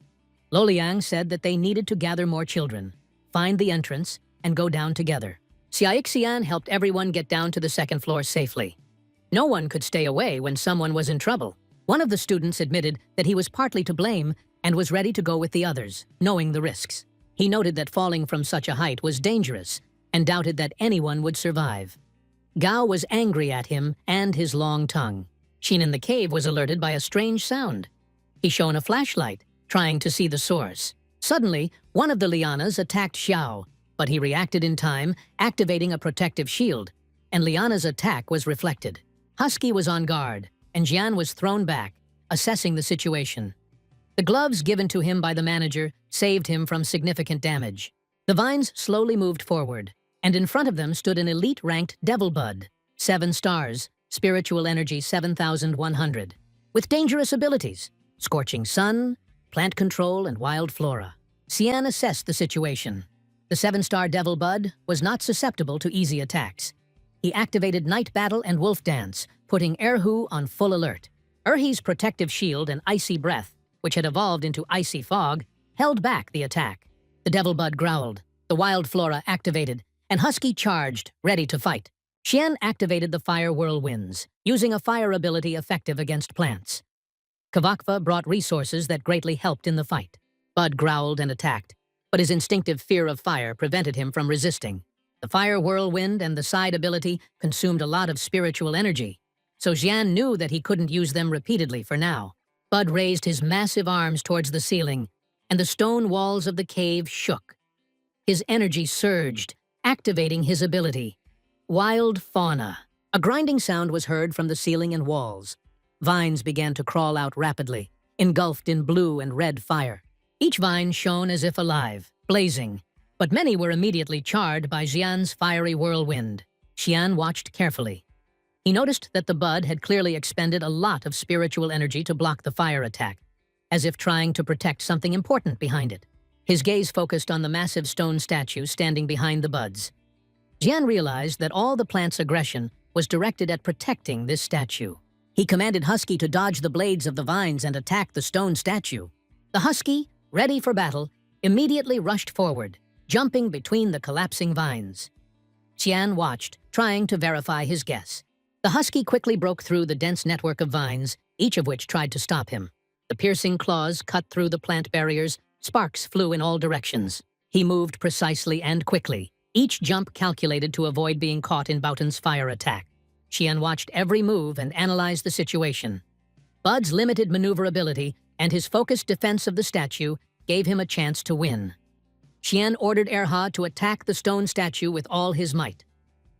Loliang said that they needed to gather more children, find the entrance, and go down together. Xiaoxian helped everyone get down to the second floor safely. No one could stay away when someone was in trouble. One of the students admitted that he was partly to blame and was ready to go with the others, knowing the risks. He noted that falling from such a height was dangerous and doubted that anyone would survive. Gao was angry at him and his long tongue. Xin in the cave was alerted by a strange sound. He shone a flashlight, trying to see the source. Suddenly, one of the lianas attacked Xiao, but he reacted in time, activating a protective shield, and Liana's attack was reflected. Husky was on guard, and Jian was thrown back, assessing the situation. The gloves given to him by the manager saved him from significant damage. The vines slowly moved forward, and in front of them stood an elite-ranked devil bud, 7 stars, spiritual energy 7,100, with dangerous abilities, scorching sun, plant control, and wild flora. Xian assessed the situation. The 7-star devil bud was not susceptible to easy attacks. He activated Night Battle and Wolf Dance, putting Erhu on full alert. Erhi's protective shield and icy breath, which had evolved into icy fog, held back the attack. The devil bud growled, the wild flora activated, and Husky charged, ready to fight. Xian activated the fire whirlwinds, using a fire ability effective against plants. Kavakva brought resources that greatly helped in the fight. Bud growled and attacked, but his instinctive fear of fire prevented him from resisting. The fire whirlwind and the side ability consumed a lot of spiritual energy, so Xian knew that he couldn't use them repeatedly for now. Bud raised his massive arms towards the ceiling, and the stone walls of the cave shook. His energy surged, activating his ability. Wild fauna. A grinding sound was heard from the ceiling and walls. Vines began to crawl out rapidly, engulfed in blue and red fire. Each vine shone as if alive, blazing, but many were immediately charred by Xian's fiery whirlwind. Xian watched carefully. He noticed that the bud had clearly expended a lot of spiritual energy to block the fire attack, as if trying to protect something important behind it. His gaze focused on the massive stone statue standing behind the buds. Xian realized that all the plant's aggression was directed at protecting this statue. He commanded Husky to dodge the blades of the vines and attack the stone statue. The Husky, ready for battle, immediately rushed forward, jumping between the collapsing vines. Xian watched, trying to verify his guess. The Husky quickly broke through the dense network of vines, each of which tried to stop him. The piercing claws cut through the plant barriers, sparks flew in all directions. He moved precisely and quickly, each jump calculated to avoid being caught in Boughton's fire attack. Xian watched every move and analyzed the situation. Bud's limited maneuverability and his focused defense of the statue gave him a chance to win. Xian ordered Erha to attack the stone statue with all his might.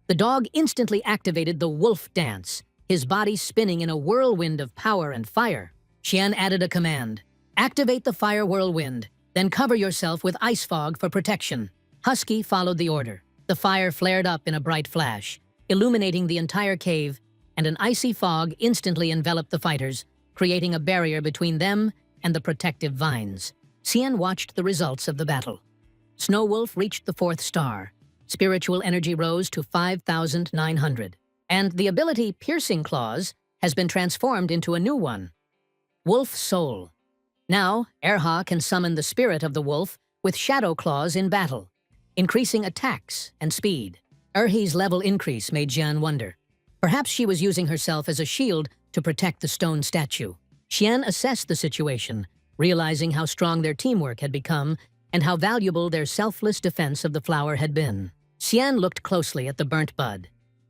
The dog instantly activated the wolf dance, his body spinning in a whirlwind of power and fire. Xian added a command. Activate the fire whirlwind, then cover yourself with ice fog for protection. Husky followed the order. The fire flared up in a bright flash, illuminating the entire cave, and an icy fog instantly enveloped the fighters, creating a barrier between them and the protective vines. Xian watched the results of the battle. Snow Wolf reached the 4th star. Spiritual energy rose to 5,900. And the ability Piercing Claws has been transformed into a new one. Wolf Soul. Now, Erha can summon the spirit of the wolf with Shadow Claws in battle, increasing attacks and speed. Erhi's level increase made Jian wonder. Perhaps she was using herself as a shield to protect the stone statue. Xian assessed the situation, realizing how strong their teamwork had become and how valuable their selfless defense of the flower had been. Xian looked closely at the burnt bud.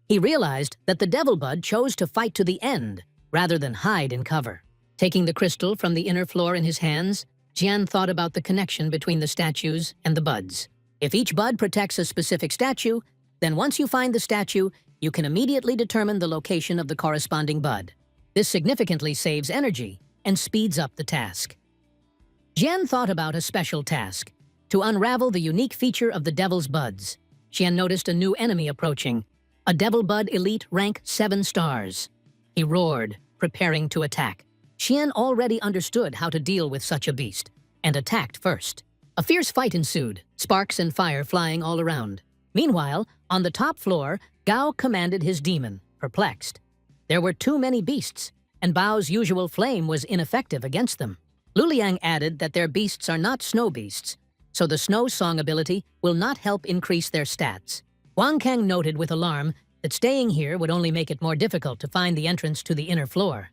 He realized that the devil bud chose to fight to the end, rather than hide in cover. Taking the crystal from the inner floor in his hands, Jian thought about the connection between the statues and the buds. If each bud protects a specific statue, then once you find the statue, you can immediately determine the location of the corresponding bud. This significantly saves energy and speeds up the task. Jian thought about a special task, to unravel the unique feature of the devil's buds. Jian noticed a new enemy approaching, a devil bud elite rank 7 stars. He roared, preparing to attack. Xian already understood how to deal with such a beast, and attacked first. A fierce fight ensued, sparks and fire flying all around. Meanwhile, on the top floor, Gao commanded his demon, perplexed. There were too many beasts, and Bao's usual flame was ineffective against them. Luliang added that their beasts are not snow beasts, so the snow song ability will not help increase their stats. Wang Kang noted with alarm that staying here would only make it more difficult to find the entrance to the inner floor.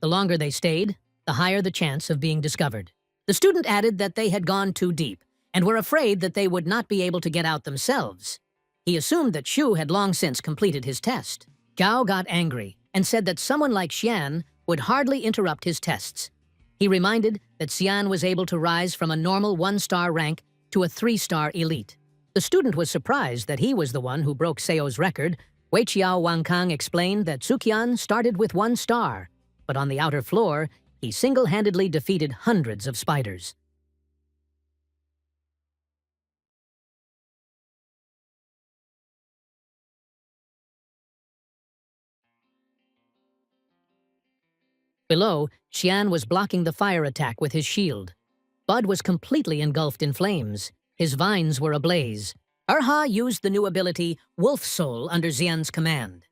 The longer they stayed, the higher the chance of being discovered. The student added that they had gone too deep and were afraid that they would not be able to get out themselves. He assumed that Shu had long since completed his test. Gao got angry and said that someone like Xian would hardly interrupt his tests. He reminded that Xian was able to rise from a normal 1-star rank to a 3-star elite. The student was surprised that he was the one who broke Seo's record. Weiqiao Wangkang explained that Suqian started with 1 star, but on the outer floor, he single-handedly defeated hundreds of spiders. Below, Xian was blocking the fire attack with his shield. Bud was completely engulfed in flames. His vines were ablaze. Erha used the new ability Wolf Soul under Xian's command.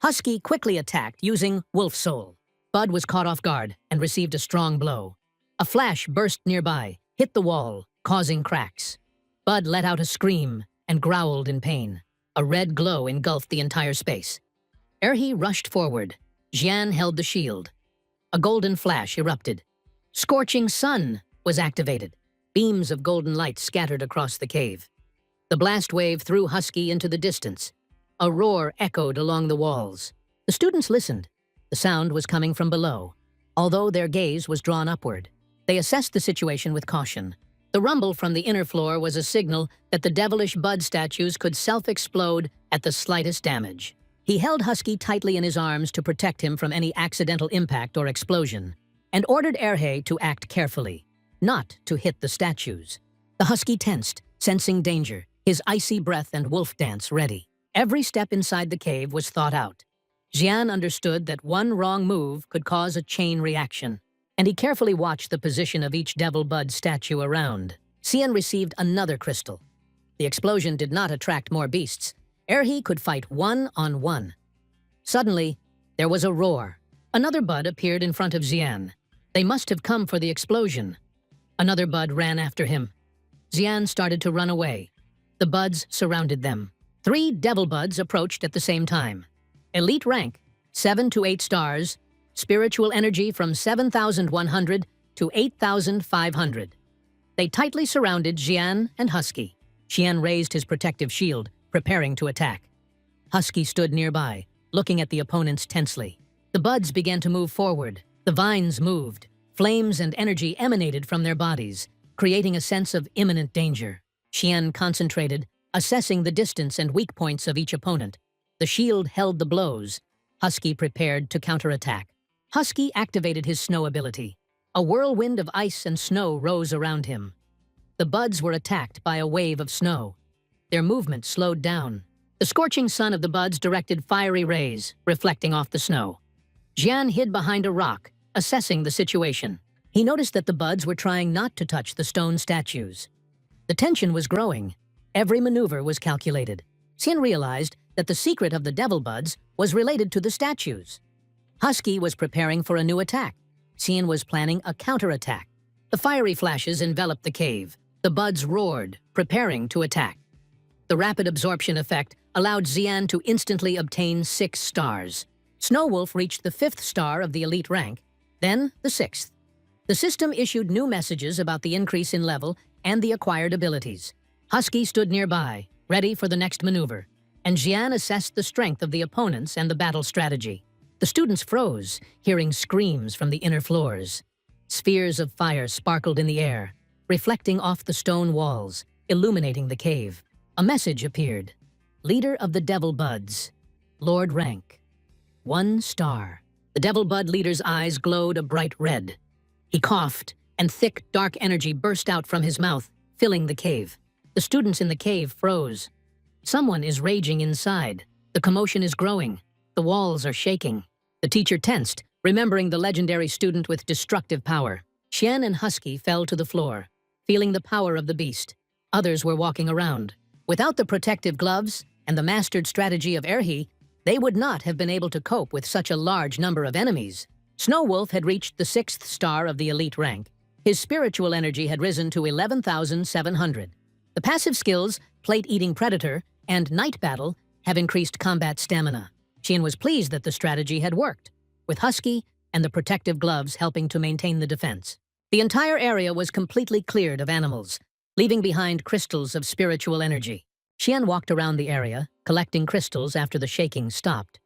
Husky quickly attacked using Wolf Soul. Bud was caught off guard and received a strong blow. A flash burst nearby, hit the wall, causing cracks. Bud let out a scream and growled in pain. A red glow engulfed the entire space. Erhe rushed forward. Jian held the shield. A golden flash erupted. Scorching Sun was activated. Beams of golden light scattered across the cave. The blast wave threw Husky into the distance. A roar echoed along the walls. The students listened. The sound was coming from below. Although their gaze was drawn upward, they assessed the situation with caution. The rumble from the inner floor was a signal that the devilish bud statues could self-explode at the slightest damage. He held Husky tightly in his arms to protect him from any accidental impact or explosion, and ordered Erhe to act carefully, not to hit the statues. The Husky tensed, sensing danger, his icy breath and wolf dance ready. Every step inside the cave was thought out. Jian understood that one wrong move could cause a chain reaction, and he carefully watched the position of each devil bud statue around. Xian received another crystal. The explosion did not attract more beasts. Erhe could fight 1-on-1. Suddenly, there was a roar. Another bud appeared in front of Xian. They must have come for the explosion. Another bud ran after him. Xian started to run away. The buds surrounded them. 3 devil buds approached at the same time. Elite rank, 7 to 8 stars. Spiritual energy from 7,100 to 8,500. They tightly surrounded Xian and Husky. Xian raised his protective shield, preparing to attack. Husky stood nearby, looking at the opponents tensely. The buds began to move forward. The vines moved. Flames and energy emanated from their bodies, creating a sense of imminent danger. Xian concentrated, assessing the distance and weak points of each opponent. The shield held the blows. Husky prepared to counterattack. Husky activated his snow ability. A whirlwind of ice and snow rose around him. The buds were attacked by a wave of snow. Their movement slowed down. The scorching sun of the buds directed fiery rays, reflecting off the snow. Jian hid behind a rock, assessing the situation. He noticed that the buds were trying not to touch the stone statues. The tension was growing. Every maneuver was calculated. Xian realized that the secret of the devil buds was related to the statues. Husky was preparing for a new attack. Xian was planning a counterattack. The fiery flashes enveloped the cave. The buds roared, preparing to attack. The rapid absorption effect allowed Xian to instantly obtain 6 stars. Snowwolf reached the 5th star of the elite rank, then the 6th. The system issued new messages about the increase in level and the acquired abilities. Husky stood nearby, ready for the next maneuver, and Xian assessed the strength of the opponents and the battle strategy. The students froze, hearing screams from the inner floors. Spheres of fire sparkled in the air, reflecting off the stone walls, illuminating the cave. A message appeared. Leader of the Devil Buds, Lord Rank. 1 star. The Devil Bud leader's eyes glowed a bright red. He coughed, and thick, dark energy burst out from his mouth, filling the cave. The students in the cave froze. Someone is raging inside. The commotion is growing. The walls are shaking. The teacher tensed, remembering the legendary student with destructive power. Xian and Husky fell to the floor, feeling the power of the beast. Others were walking around. Without the protective gloves and the mastered strategy of Erhi, they would not have been able to cope with such a large number of enemies. Snow Wolf had reached the 6th star of the elite rank. His spiritual energy had risen to 11,700. The passive skills, Plate-Eating Predator and Night Battle, have increased combat stamina. Xian was pleased that the strategy had worked, with Husky and the protective gloves helping to maintain the defense. The entire area was completely cleared of animals, leaving behind crystals of spiritual energy. Xian walked around the area, collecting crystals after the shaking stopped.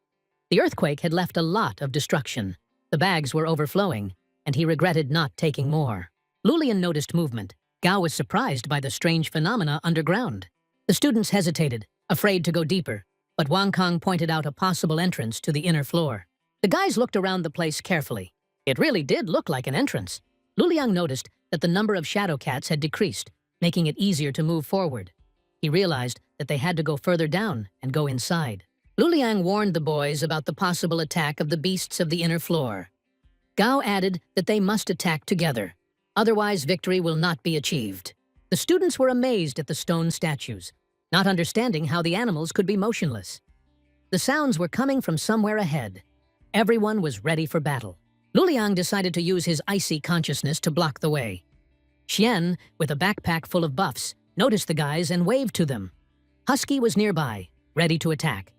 The earthquake had left a lot of destruction. The bags were overflowing, and he regretted not taking more. Lulian noticed movement. Gao was surprised by the strange phenomena underground. The students hesitated, afraid to go deeper, but Wang Kang pointed out a possible entrance to the inner floor. The guys looked around the place carefully. It really did look like an entrance. Luliang noticed that the number of shadow cats had decreased, making it easier to move forward. He realized that they had to go further down and go inside. Luliang warned the boys about the possible attack of the beasts of the inner floor. Gao added that they must attack together, otherwise victory will not be achieved. The students were amazed at the stone statues, not understanding how the animals could be motionless. The sounds were coming from somewhere ahead. Everyone was ready for battle. Luliang decided to use his icy consciousness to block the way. Xian, with a backpack full of buffs, noticed the guys and waved to them. Husky was nearby, ready to attack.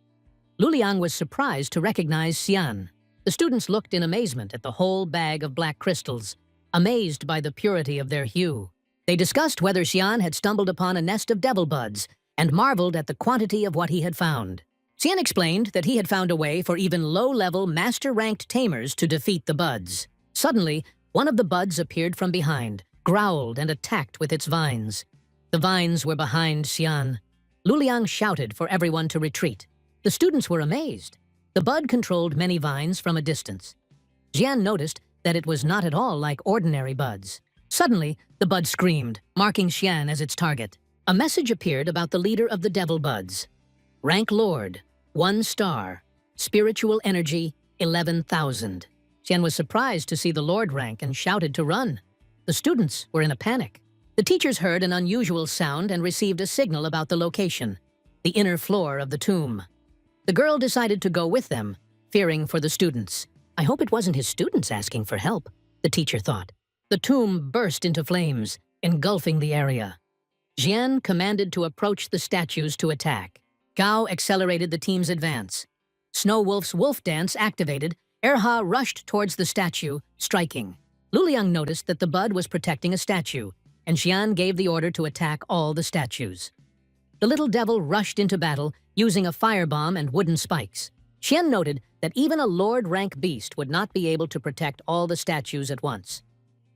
Luliang was surprised to recognize Xian. The students looked in amazement at the whole bag of black crystals, amazed by the purity of their hue. They discussed whether Xian had stumbled upon a nest of devil buds and marveled at the quantity of what he had found. Xian explained that he had found a way for even low-level, master-ranked tamers to defeat the buds. Suddenly, one of the buds appeared from behind, growled and attacked with its vines. The vines were behind Xian. Luliang shouted for everyone to retreat. The students were amazed. The bud controlled many vines from a distance. Xian noticed that it was not at all like ordinary buds. Suddenly, the bud screamed, marking Xian as its target. A message appeared about the leader of the devil buds. Rank Lord, 1 star. Spiritual energy, 11,000. Xian was surprised to see the Lord rank and shouted to run. The students were in a panic. The teachers heard an unusual sound and received a signal about the location, the inner floor of the tomb. The girl decided to go with them, fearing for the students. I hope it wasn't his students asking for help, the teacher thought. The tomb burst into flames, engulfing the area. Jian commanded to approach the statues to attack. Gao accelerated the team's advance. Snow Wolf's wolf dance activated. Erha rushed towards the statue, striking. Luliang noticed that the bud was protecting a statue, and Xian gave the order to attack all the statues. The little devil rushed into battle, using a firebomb and wooden spikes. Xian noted that even a Lord-rank beast would not be able to protect all the statues at once.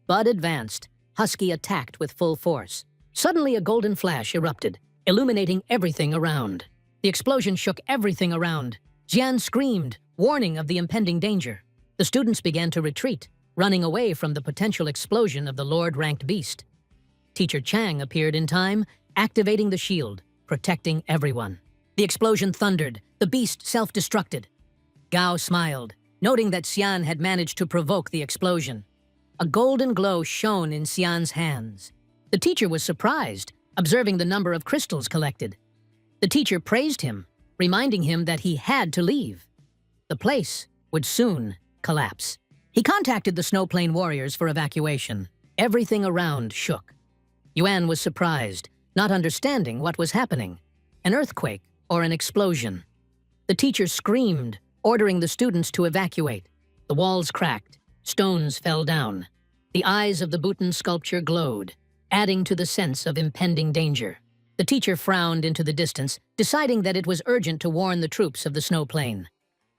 Bud advanced. Husky attacked with full force. Suddenly, a golden flash erupted, illuminating everything around. The explosion shook everything around. Jian screamed, warning of the impending danger. The students began to retreat, running away from the potential explosion of the Lord-ranked beast. Teacher Chang appeared in time, activating the shield, protecting everyone. The explosion thundered. The beast self-destructed. Gao smiled, noting that Xian had managed to provoke the explosion. A golden glow shone in Xian's hands. The teacher was surprised, observing the number of crystals collected. The teacher praised him, reminding him that he had to leave. The place would soon collapse. He contacted the Snow Plain warriors for evacuation. Everything around shook. Yuan was surprised, not understanding what was happening. An earthquake or an explosion. The teacher screamed, ordering the students to evacuate. The walls cracked. Stones fell down. The eyes of the Bhutan sculpture glowed, adding to the sense of impending danger. The teacher frowned into the distance, deciding that it was urgent to warn the troops of the Snow Plain.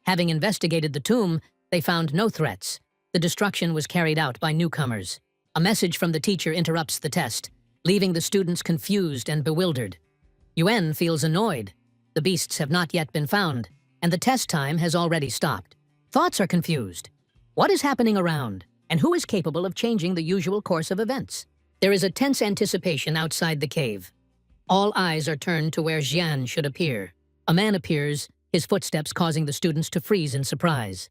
Having investigated the tomb, they found no threats. The destruction was carried out by newcomers. A message from the teacher interrupts the test, leaving the students confused and bewildered. Yuan feels annoyed. The beasts have not yet been found, and the test time has already stopped. Thoughts are confused. What is happening around, and who is capable of changing the usual course of events? There is a tense anticipation outside the cave. All eyes are turned to where Jian should appear. A man appears, his footsteps causing the students to freeze in surprise.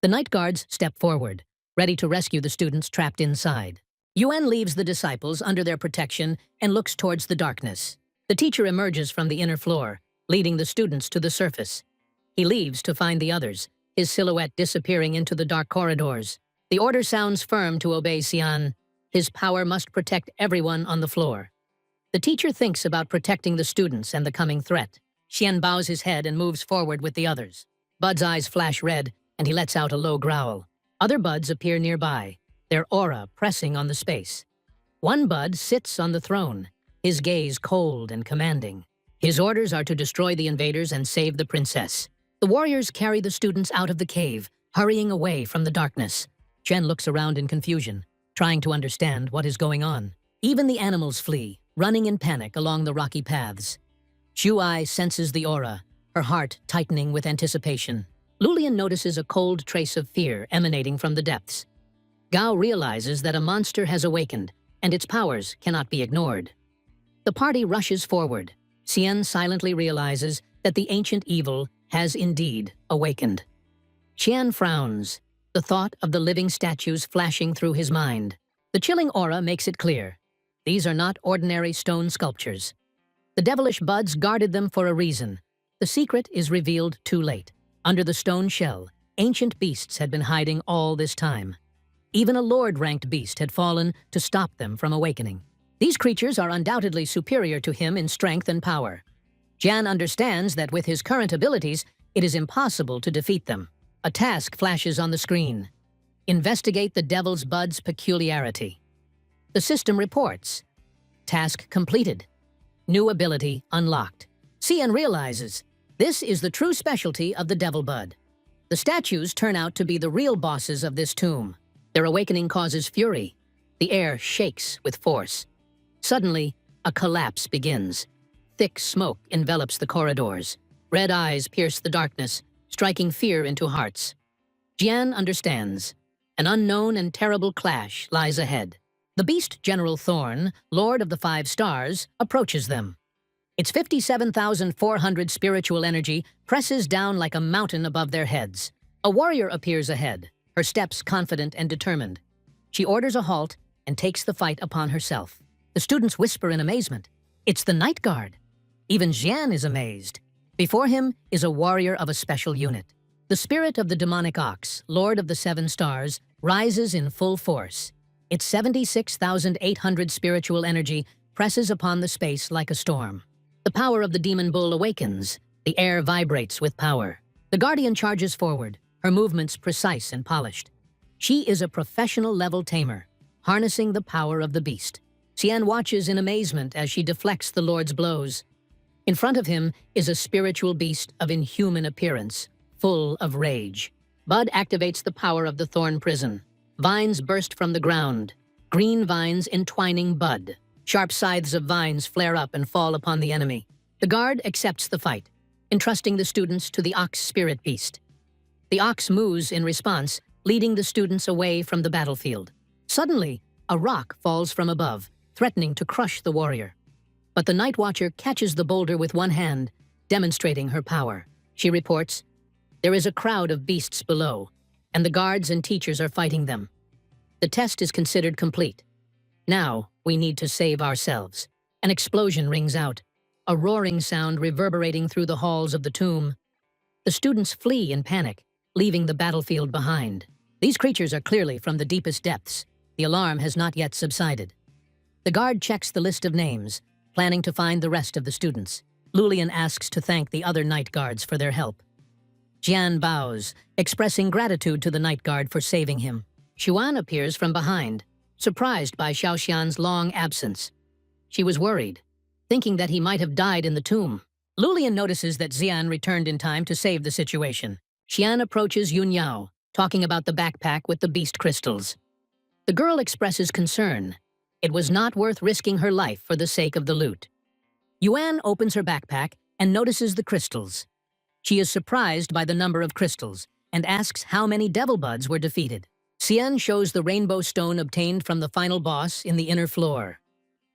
The night guards step forward, ready to rescue the students trapped inside. Yuan leaves the disciples under their protection and looks towards the darkness. The teacher emerges from the inner floor, leading the students to the surface. He leaves to find the others, his silhouette disappearing into the dark corridors. The order sounds firm to obey Xian. His power must protect everyone on the floor. The teacher thinks about protecting the students and the coming threat. Xian bows his head and moves forward with the others. Bud's eyes flash red, and he lets out a low growl. Other buds appear nearby, their aura pressing on the space. One bud sits on the throne, his gaze cold and commanding. His orders are to destroy the invaders and save the princess. The warriors carry the students out of the cave, hurrying away from the darkness. Chen looks around in confusion, trying to understand what is going on. Even the animals flee, running in panic along the rocky paths. Shuai senses the aura, her heart tightening with anticipation. Lulian notices a cold trace of fear emanating from the depths. Gao realizes that a monster has awakened, and its powers cannot be ignored. The party rushes forward. Xian silently realizes that the ancient evil has indeed awakened. Qian frowns, the thought of the living statues flashing through his mind. The chilling aura makes it clear. These are not ordinary stone sculptures. The devilish buds guarded them for a reason. The secret is revealed too late. Under the stone shell, ancient beasts had been hiding all this time. Even a lord-ranked beast had fallen to stop them from awakening. These creatures are undoubtedly superior to him in strength and power. Jian understands that with his current abilities, it is impossible to defeat them. A task flashes on the screen. Investigate the devil's bud's peculiarity. The system reports. Task completed. New ability unlocked. Xian realizes this is the true specialty of the devil bud. The statues turn out to be the real bosses of this tomb. Their awakening causes fury. The air shakes with force. Suddenly, a collapse begins. Thick smoke envelops the corridors. Red eyes pierce the darkness, striking fear into hearts. Jian understands. An unknown and terrible clash lies ahead. The beast General Thorn, Lord of the 5 Stars, approaches them. Its 57,400 spiritual energy presses down like a mountain above their heads. A warrior appears ahead, her steps confident and determined. She orders a halt and takes the fight upon herself. The students whisper in amazement. It's the Night Guard. Even Jian is amazed. Before him is a warrior of a special unit. The spirit of the demonic ox, Lord of the 7 Stars, rises in full force. Its 76,800 spiritual energy presses upon the space like a storm. The power of the demon bull awakens. The air vibrates with power. The guardian charges forward, her movements precise and polished. She is a professional-level tamer, harnessing the power of the beast. Xian watches in amazement as she deflects the Lord's blows. In front of him is a spiritual beast of inhuman appearance, full of rage. Bud activates the power of the thorn prison. Vines burst from the ground, green vines entwining Bud. Sharp scythes of vines flare up and fall upon the enemy. The guard accepts the fight, entrusting the students to the ox spirit beast. The ox moves in response, leading the students away from the battlefield. Suddenly, a rock falls from above, threatening to crush the warrior. But the Night Watcher catches the boulder with one hand, demonstrating her power. She reports, there is a crowd of beasts below, and the guards and teachers are fighting them. The test is considered complete. Now, we need to save ourselves. An explosion rings out, a roaring sound reverberating through the halls of the tomb. The students flee in panic, leaving the battlefield behind. These creatures are clearly from the deepest depths. The alarm has not yet subsided. The guard checks the list of names, planning to find the rest of the students. Lulian asks to thank the other night guards for their help. Jian bows, expressing gratitude to the night guard for saving him. Xuan appears from behind, surprised by Xiaoxian's long absence. She was worried, thinking that he might have died in the tomb. Lulian notices that Xian returned in time to save the situation. Xian approaches Yun Yao, talking about the backpack with the beast crystals. The girl expresses concern. It was not worth risking her life for the sake of the loot. Yuan opens her backpack and notices the crystals. She is surprised by the number of crystals and asks how many devil buds were defeated. Xian shows the rainbow stone obtained from the final boss in the inner floor.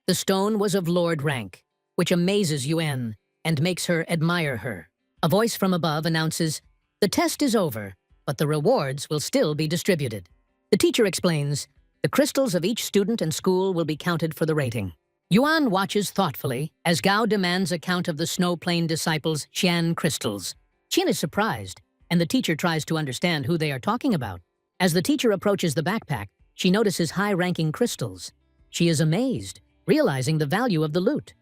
The stone was of Lord rank, which amazes Yuan and makes her admire her. A voice from above announces, "The test is over, but the rewards will still be distributed." The teacher explains, "The crystals of each student and school will be counted for the rating." Yuan watches thoughtfully as Gao demands a count of the Snow Plain disciples' Xian crystals. Qian is surprised, and the teacher tries to understand who they are talking about. As the teacher approaches the backpack, she notices high-ranking crystals. She is amazed, realizing the value of the loot.